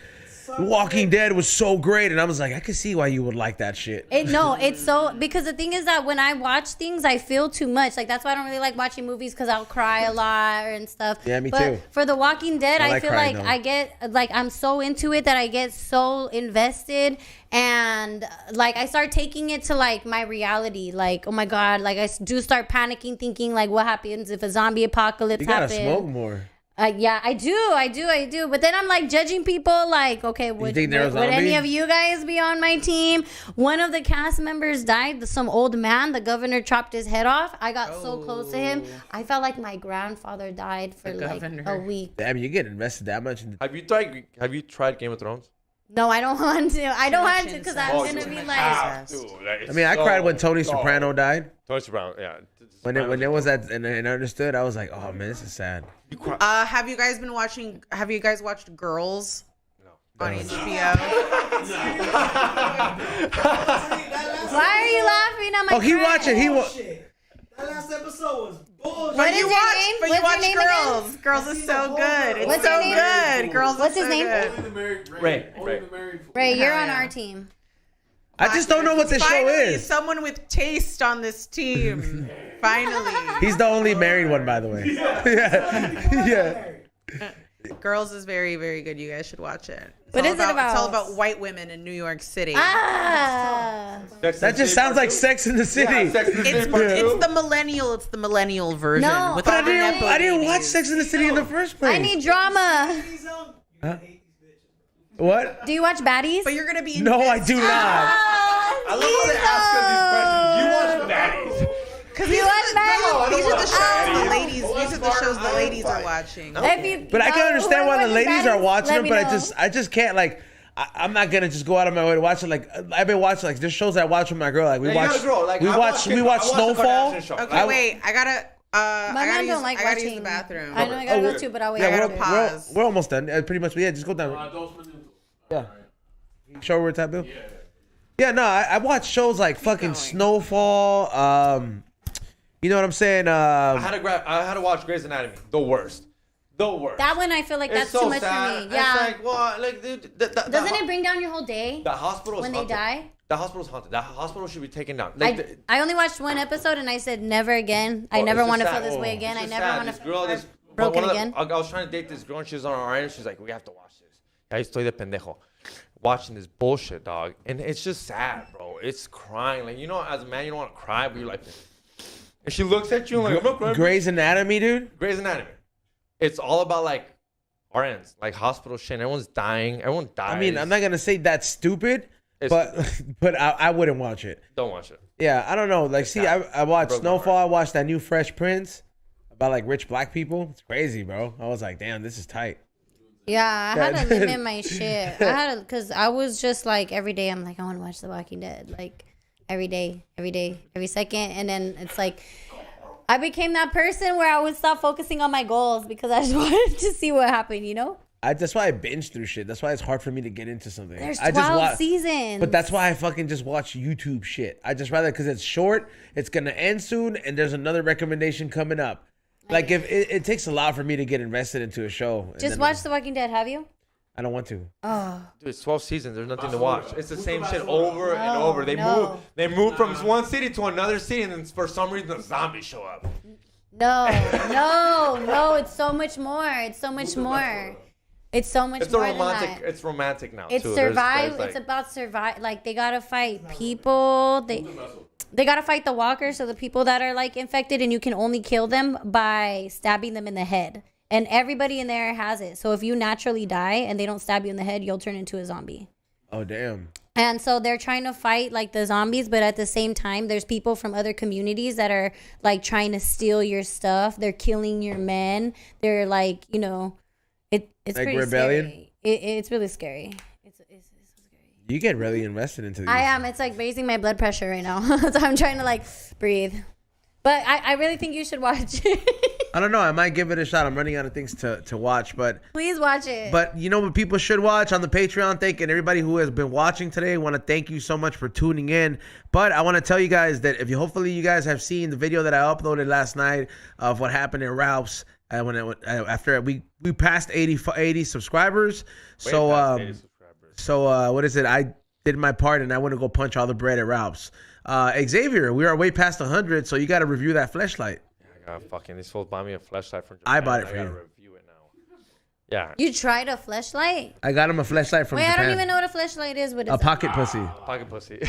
Walking Dead was so great. And I was like, I could see why you would like that shit. It's so because the thing is that when I watch things, I feel too much. Like that's why I don't really like watching movies because I'll cry a lot and stuff. Yeah, me but too. For The Walking Dead, I I like feel crying, like though. I get like I'm so into it that I get so invested and like I start taking it to like my reality. Like oh my god, like I do start panicking, thinking like what happens if a zombie apocalypse You gotta happens. smoke more. Yeah, I do. But then I'm like judging people like, okay, would think they're a would any zombie? of you guys be on my team? One of the cast members died. Some old man, the governor chopped his head off. I got so close to him. I felt like my grandfather died for The like governor. a week. Damn, you get invested that much. Have you tried Game of Thrones? No, I don't want to. I don't want to much because incest. I'm Oh, gonna too be much like, incest. I mean, I cried when Tony Soprano died. Tony Soprano, yeah. When it was that, and I understood, I was like, oh man, this is sad. Have you guys watched Girls? No. On HBO. why are you laughing at my? Oh, he watched it. He Bullshit. That last episode was bullshit. What is your name? But What's you watch your name again? Girls. Girls is so good. It's What's so your name? good. Girls What's is his so name? good. Only the married, Ray. Only the married. Ray, you're on Yeah. our team. I just don't know what this show Finally, is. someone with taste on this team. Finally. He's the only married one, by the way. Yeah. Girls is very, very good. You guys should watch it. What is it about? It's all about white women in New York City. Ah. That just sounds like Sex in the City. It's the millennial version. No, with But all the Nepo I didn't babies. watch Sex in the City in the first place. I need drama. Huh? What? Do you watch Baddies? But you're gonna be No, I do not. Ah, I love how they ask us these questions. You watch baddies. Because You watch Baddies? these are the shows the Ah. ladies. These are the shows the ladies are watching. If you- But I can understand why whoever the ladies are Baddies, watching let them, me but know. I just can't like. I'm not gonna just go out of my way to watch it. Like I've been watching like there's shows I watch with my girl. Like we Yeah, you watch, gotta grow. Like, we I watch watch- we I watch watch the Snowfall. Kardashian show. Okay, wait. I gotta. My I mom gotta don't like I gotta watching. use the bathroom. I know I gotta Oh, go too, but I'll wait. Yeah, I for gotta you. pause. we're almost done. Pretty much. Yeah, just go down. Yeah. Show where it's at, Bill. Yeah, no, I watch shows like fucking going. Snowfall. You know what I'm saying? I had to watch Grey's Anatomy. The worst. That one I feel like It's that's so too much sad. for me. Yeah. It's like, well, like, dude, Doesn't it bring down your whole day The hospital is when they haunted. die? The hospital's haunted. The hospital should be taken down. Like, I only watched one episode and I said never again. I oh, never it's want to just feel sad. this way again. It's I just never sad. want This to girl, feel this broken one of the- again. I was trying to date this girl and she was on our end. She's like, we have to watch this. Ahí estoy de pendejo. Watching this bullshit, dog. And it's just sad, bro. It's crying. Like, you know, as a man, you don't want to cry, but you're like... And she looks at you and like, I'm not crying. Grey's Anatomy, dude. Grey's Anatomy. It's all about, like, RNs. Like, hospital shit. Everyone's dying. Everyone dies. I mean, I'm not gonna say that's stupid, It's- but I wouldn't watch it. Don't watch it. Yeah, I don't know. Like, see, I watched Broke my Snowfall. I heart. watched that new Fresh Prince about like rich black people. It's crazy, bro. I was like, damn, this is tight. Yeah, I had to limit my shit. Because I was just like, every day I'm like, I want to watch The Walking Dead. Like, every day, every second. And then it's like, I became that person where I would stop focusing on my goals because I just wanted to see what happened, you know? That's why I binge through shit. That's why it's hard for me to get into something. There's I 12 seasons. But that's why I fucking just watch YouTube shit. I just rather, because it's short, it's going to end soon, and there's another recommendation coming up. Like, if it takes a lot for me to get invested into a show. Just watch The Walking Dead, have you? I don't want to. Oh. Dude, it's 12 seasons. There's nothing to watch. It's the same shit over and over. They move from one city to another city, and then for some reason the zombies show up. No. It's so much more. It's so much more. It's so much more than that. It's romantic now. It's too. survive. It's about survive. Like, they gotta fight people. They gotta fight the walkers, so the people that are like infected, and you can only kill them by stabbing them in the head. And everybody in there has it. So if you naturally die and they don't stab you in the head, you'll turn into a zombie. Oh, damn. And so they're trying to fight like the zombies, but at the same time, there's people from other communities that are like trying to steal your stuff. They're killing your men. They're like, you know, it's like pretty rebellion. Scary. It's really scary. It's so scary. You get really invested into these. I am. It's like raising my blood pressure right now. So I'm trying to like breathe. But I really think you should watch it. I don't know. I might give it a shot. I'm running out of things to watch, but please watch it. But you know what people should watch on the Patreon? Thanking everybody who has been watching today. I want to thank you so much for tuning in. But I want to tell you guys that hopefully you guys have seen the video that I uploaded last night of what happened in Ralph's after we passed 80 subscribers. So what is it? I did my part and I went to go punch all the bread at Ralph's. Xavier, we are way past 100, so you got to review that fleshlight. Yeah, I got fucking these fools buy me a fleshlight from Japan. I bought it for you. Review it now. Yeah. You tried a fleshlight? I got him a fleshlight from Japan. I don't even know what a fleshlight is. What is a pocket pussy. Pocket pussy.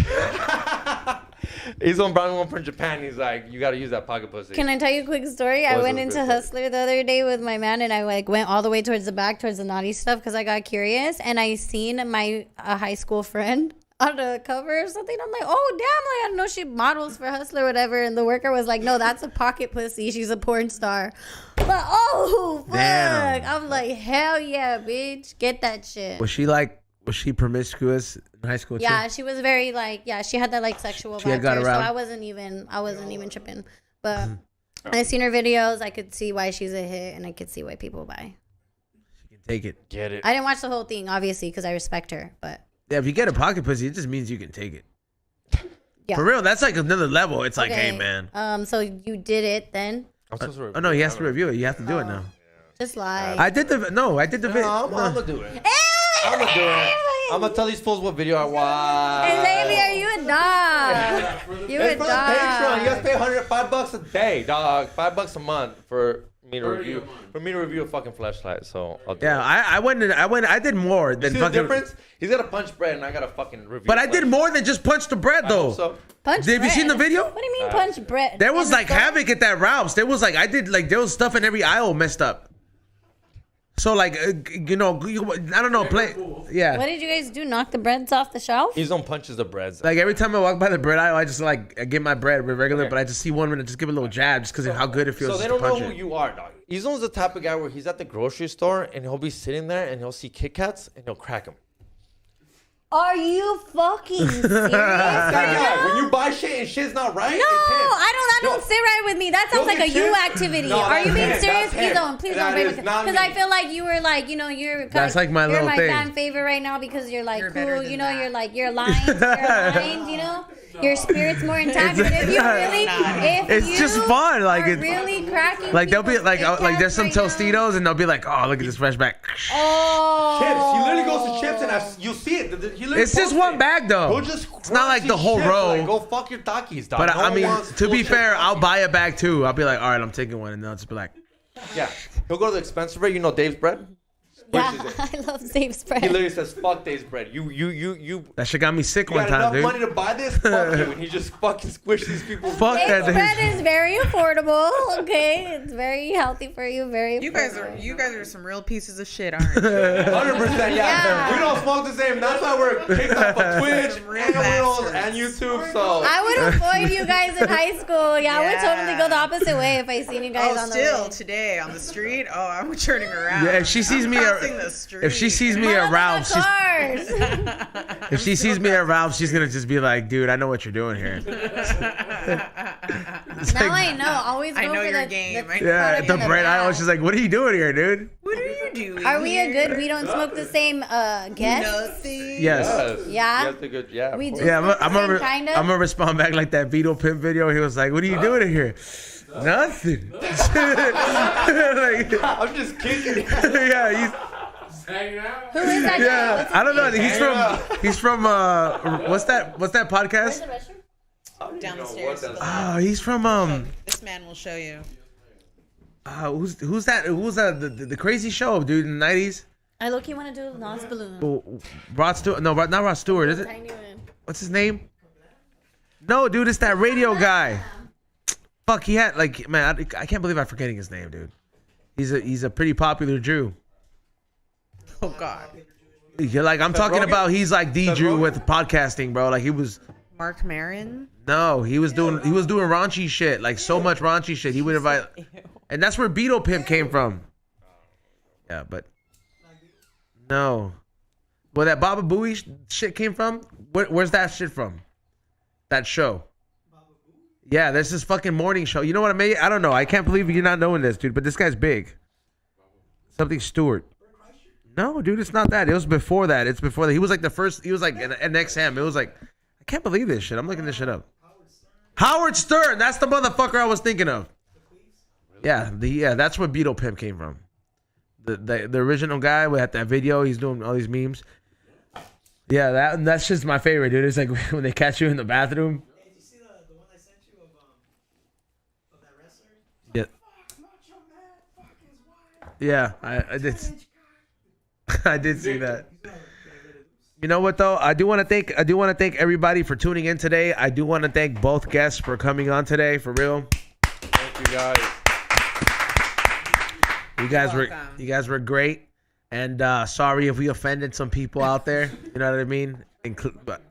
He's on brought me one from Japan. He's like, you got to use that pocket pussy. Can I tell you a quick story? I went into Hustler the other day with my man, and I like went all the way towards the back, towards the naughty stuff, because I got curious, and I seen my high school friend on the cover or something. I'm like, oh damn, like I don't know, she models for Hustler or whatever, and the worker was like, no, that's a pocket pussy, she's a porn star. But fuck, damn. I'm like, hell yeah, bitch, get that shit. Was she promiscuous in high school too? Yeah, she was very like, yeah, she had that like sexual vibe to her, so I wasn't even tripping. But I seen her videos, I could see why she's a hit, and I could see why people buy. She can take it. Get it. I didn't watch the whole thing, obviously, because I respect her, but yeah, if you get a pocket pussy, it just means you can take it. Yeah. For real, that's like another level. It's like, hey, man. So you did it then? Oh no, he has to review it. You have to do it now. Just like I did the video. I'm gonna do it. I'm gonna do it. I'm gonna tell these fools what video I watched. Xavier, you a dog. You a dog. Patreon. You guys pay $105 a day, dog. $5 a month for me to review a fucking fleshlight. So I'll do it. I did more than see fucking. The difference? He's got to punch bread, and I got to fucking review. But I did more than just punch the bread, though. So. Punch bread? Have you seen the video? What do you mean punch bread? There was like havoc at that Ralph's. There was like there was stuff in every aisle messed up. So like I don't know, yeah. What did you guys do? Knock the breads off the shelf? He's on punches the breads. Like every time I walk by the bread aisle, I just I get my bread regular, but I just see one and I just give it a little jab just because of how good it feels. So they don't know who you are, dog. Izon's the type of guy where he's at the grocery store and he'll be sitting there and he'll see Kit Kats and he'll crack them. Are you fucking serious right now? When you buy shit and shit's not right, no, I don't sit right with me. That sounds like a you activity. Are you being serious? Please don't break with me. Because I feel like you were like, you're that's like my little thing. You're my fan favorite right now because you're like cool, you're aligned, your spirit's more intact. But if you really, it's just fun. Like it's really cracking. Like they'll be like there's some Tostitos and they'll be like, oh, look at this fresh bag. Oh, chips. He literally goes to chips and you see it. It's just one bag though. It's not like the whole row. Go fuck your Takis, dog. But I mean, to be fair, I'll buy a bag too. I'll be like, all right, I'm taking one, and then I'll just be like, yeah. He'll go to the expensive bread. Dave's bread. Yeah, I love Dave's bread. He literally says, "Fuck Dave's bread." You. That shit got me sick one time, enough dude. money to buy this? Fuck you. And he just fucking squished these people. Fuck Dave's bread is very affordable. Okay, it's very healthy for you. You guys are some real pieces of shit, aren't you? 100%. Yeah. We don't smoke the same. That's why we're kicked off of Twitch and YouTube. So I would avoid you guys in high school. Yeah, I would totally go the opposite way if I seen you guys on the today on the street. Oh, I'm turning around. Yeah, if she sees me crossing the street. If she sees me at Ralph's, if she sees me at Ralph's, she's gonna just be like, "Dude, I know what you're doing here." Now I know. Always go I know for your the game. Yeah, product the in the brand. I back. was just like, "What are you doing here, dude?" What are you doing? Are we a good? We don't smoke the same guest. Nothing. Yes. Yeah? You have to go, yeah. We of do. course. Yeah, I'm Same gonna kinda? I'm gonna respond back like that Vito Pimp video. He was like, "What are you doing in here?" Nothing. Like, I'm just kidding. yeah, he's. Hanging out. Who is that guy? Yeah, What's his I don't know. name? He's from what's that Where's podcast? the restroom? Down the stairs. Oh, he's from This man will show you. who's that the crazy show, dude, in the 90s? I look. You want to do Nas Balloon? Oh, Rod Stewart? No, not Rod Stewart, is it? Tiny one. What's his name? No, dude, it's that radio guy. Fuck, he had like, man, I can't believe I'm forgetting his name, dude. He's a pretty popular Jew. Oh God. Yeah, like I'm talking Rogen? about, he's like the Seth Jew Rogen? with podcasting, bro. Like he was. Mark Maron. No, he was doing raunchy shit, like so much raunchy shit. He would invite, and that's where Beetle Pimp came from. Yeah, but no, where that Baba Booey shit came from? Where's that shit from? That show. Yeah, there's this fucking morning show. You know what I mean? I don't know. I can't believe you're not knowing this, dude. But this guy's big. Something Stewart. No, dude, it's not that. It was before that. It's before that. He was like the first. He was like an XM. It was like, I can't believe this shit. I'm looking this shit up. Howard Stern. That's the motherfucker I was thinking of. Yeah, that's where Beetle Pimp came from. The original guy with that video. He's doing all these memes. Yeah, that's just my favorite, dude. It's like when they catch you in the bathroom. Hey, did you see the one I sent you of that wrestler? Yeah. Fuck, Macho Man, fuck his wife. Yeah, I did see that. You know what though? I do want to thank everybody for tuning in today. I do want to thank both guests for coming on today, for real. Thank you guys. You guys were great. And sorry if we offended some people out there. You know what I mean? But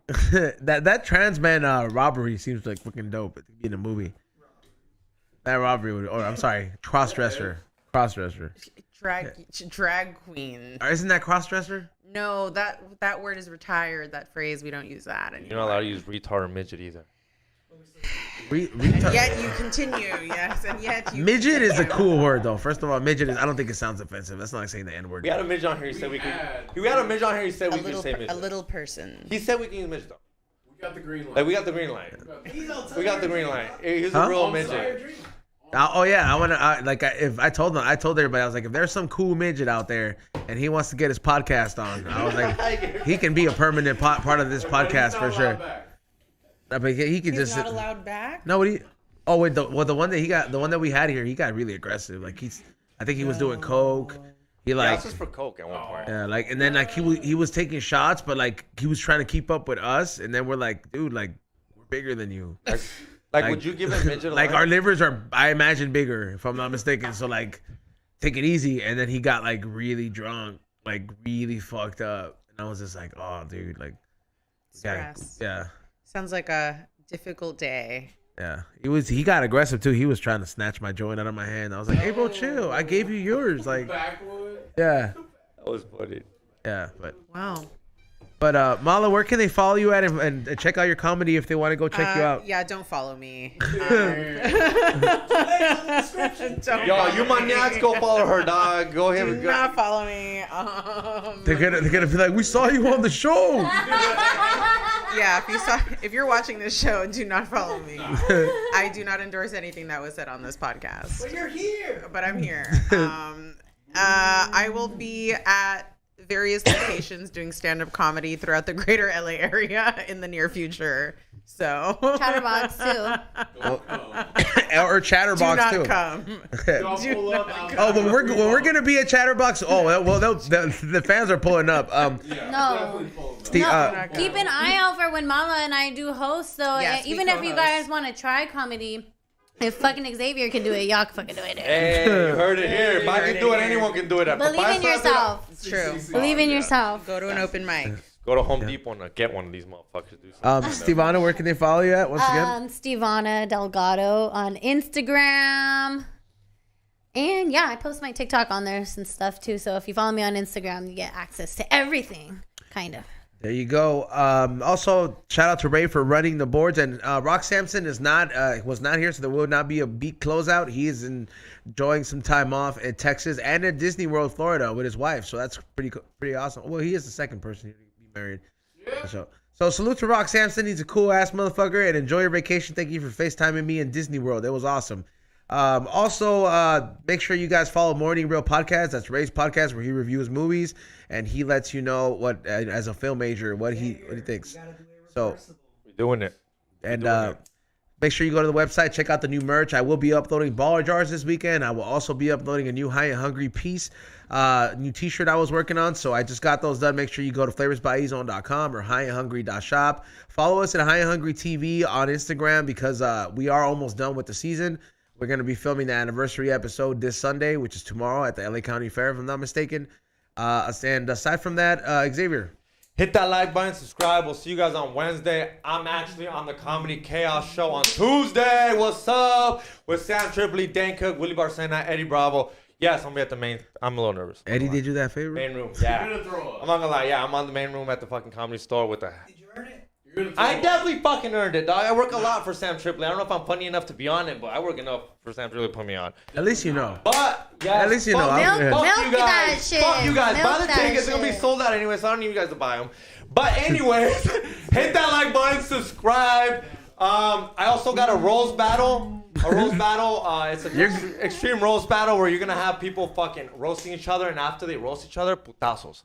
that trans man robbery seems like fucking dope in a movie. That robbery would, or I'm sorry, cross-dresser. Drag queen. Isn't that cross-dresser? No, that word is retired. That phrase, we don't use that anymore. You're not allowed to use retard or midget either. Yet you continue, yes, and yet you. Midget is a continue. cool word though. First of all, midget is. I don't think it sounds offensive. That's not like saying the N word. We had a midget on here. He said we could. We had a midget on here. He said we could say midget. A little person. He said we can use midget though. We got the green light. Like we got the green light. We got the green light. He's Huh? a real midget. Oh yeah, I want to. If I told everybody, I was like, if there's some cool midget out there and he wants to get his podcast on, I was like, he can be a permanent part of this podcast for sure. I mean, he could He's just. not allowed back. No, oh wait, the one that we had here, he got really aggressive. Like I think he was doing coke. He He like, asked us for coke at one point. yeah, like, and then like he was taking shots, but like he was trying to keep up with us, and then we're like, dude, like we're bigger than you. Like, would you give a midget a like line? our livers are, I imagine, bigger if I'm not mistaken. So like, take it easy. And then he got like really drunk, like really fucked up, and I was just like, oh, dude, like, Stress. yeah. Sounds like a difficult day. Yeah, he got aggressive too. He was trying to snatch my joint out of my hand. I was like, "Hey, bro, chill. I gave you yours." Like, yeah, That was funny. yeah. Wow. But Mala, where can they follow you at and check out your comedy if they want to go check you out? Yeah, don't follow me. Don't Yo, you maniacs, go follow her, dog. Go ahead Do and go. not follow me. They're gonna be like, "We saw you on the show." Yeah, if you're watching this show, do not follow me. I do not endorse anything that was said on this podcast. But you're here. But I'm here. I will be at various locations doing stand-up comedy throughout the greater LA area in the near future. So Chatterbox too. Or Chatterbox do not too. come. Do not come. Oh, but we're gonna be at Chatterbox. Oh, well, the fans are pulling up. No. The, Keep an eye out for when Mala and I do host, though. Yes, we Even if you co-host. guys want to try comedy, if fucking Xavier can do it, y'all can fucking do it. Hey, you heard it here. If I can do it, anyone can do it. At Believe Papaya in Slam, yourself. It's true. Believe in yourself. Go to an open mic. Go to Home Depot and get one of these motherfuckers. Do something. Stevona, where can they follow you at once again? Stevona Delgado on Instagram. And yeah, I post my TikTok on there and stuff too. So if you follow me on Instagram, you get access to everything, kind of. There you go. Also, shout out to Ray for running the boards. And Rock Sampson was not here, so there will not be a beat closeout. He is enjoying some time off in Texas and at Disney World, Florida, with his wife. So that's pretty awesome. Well, he is the second person to be married. Yeah. So salute to Rock Sampson. He's a cool ass motherfucker. And enjoy your vacation. Thank you for FaceTiming me in Disney World. It was awesome. Also, make sure you guys follow Morning Real Podcast. That's Ray's podcast where he reviews movies and he lets you know what, as a film major, what he thinks. So we're doing it. And make sure you go to the website, check out the new merch. I will be uploading baller jars this weekend. I will also be uploading a new High and Hungry piece, new t-shirt I was working on. So I just got those done. Make sure you go to flavorsbyezone.com or highandhungry.shop. Follow us at High and Hungry TV on Instagram because we are almost done with the season. We're going to be filming the anniversary episode this Sunday, which is tomorrow at the LA County Fair, if I'm not mistaken. And aside from that, Xavier. Hit that like button, subscribe. We'll see you guys on Wednesday. I'm actually on the Comedy Chaos show on Tuesday. What's up? With Sam Tripoli, Dan Cook, Willie Barcena, Eddie Bravo. Yes, I'm going to be at the main. I'm a little nervous. Eddie did you that favor? Main room. Yeah. I'm not going to lie. Yeah, I'm on the main room at the fucking Comedy Store with the... Did you earn it? I definitely fucking earned it, dog. I work a lot for Sam Tripoli. I don't know if I'm funny enough to be on it, but I work enough for Sam Tripoli to put me on. At least you know. But, yeah. At least you know. Milk you guys. that shit. Fuck you guys. Milk Buy the that tickets. They're going to be shit. sold out anyway, so I don't need you guys to buy them. But anyways, hit that like button, subscribe. I also got a roast battle. It's an extreme roast battle where you're going to have people fucking roasting each other, and after they roast each other, putazos.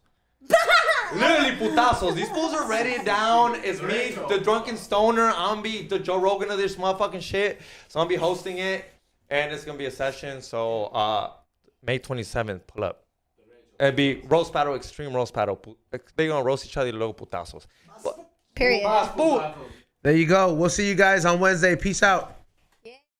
Literally putazos. These fools are ready down. It's me, the drunken stoner. I'm be the Joe Rogan of this motherfucking shit. So I'm be hosting it, and it's gonna be a session. So May 27th, pull up. It'd be roast battle, extreme roast battle. They're gonna roast each other, little putazos. Period. There you go. We'll see you guys on Wednesday. Peace out.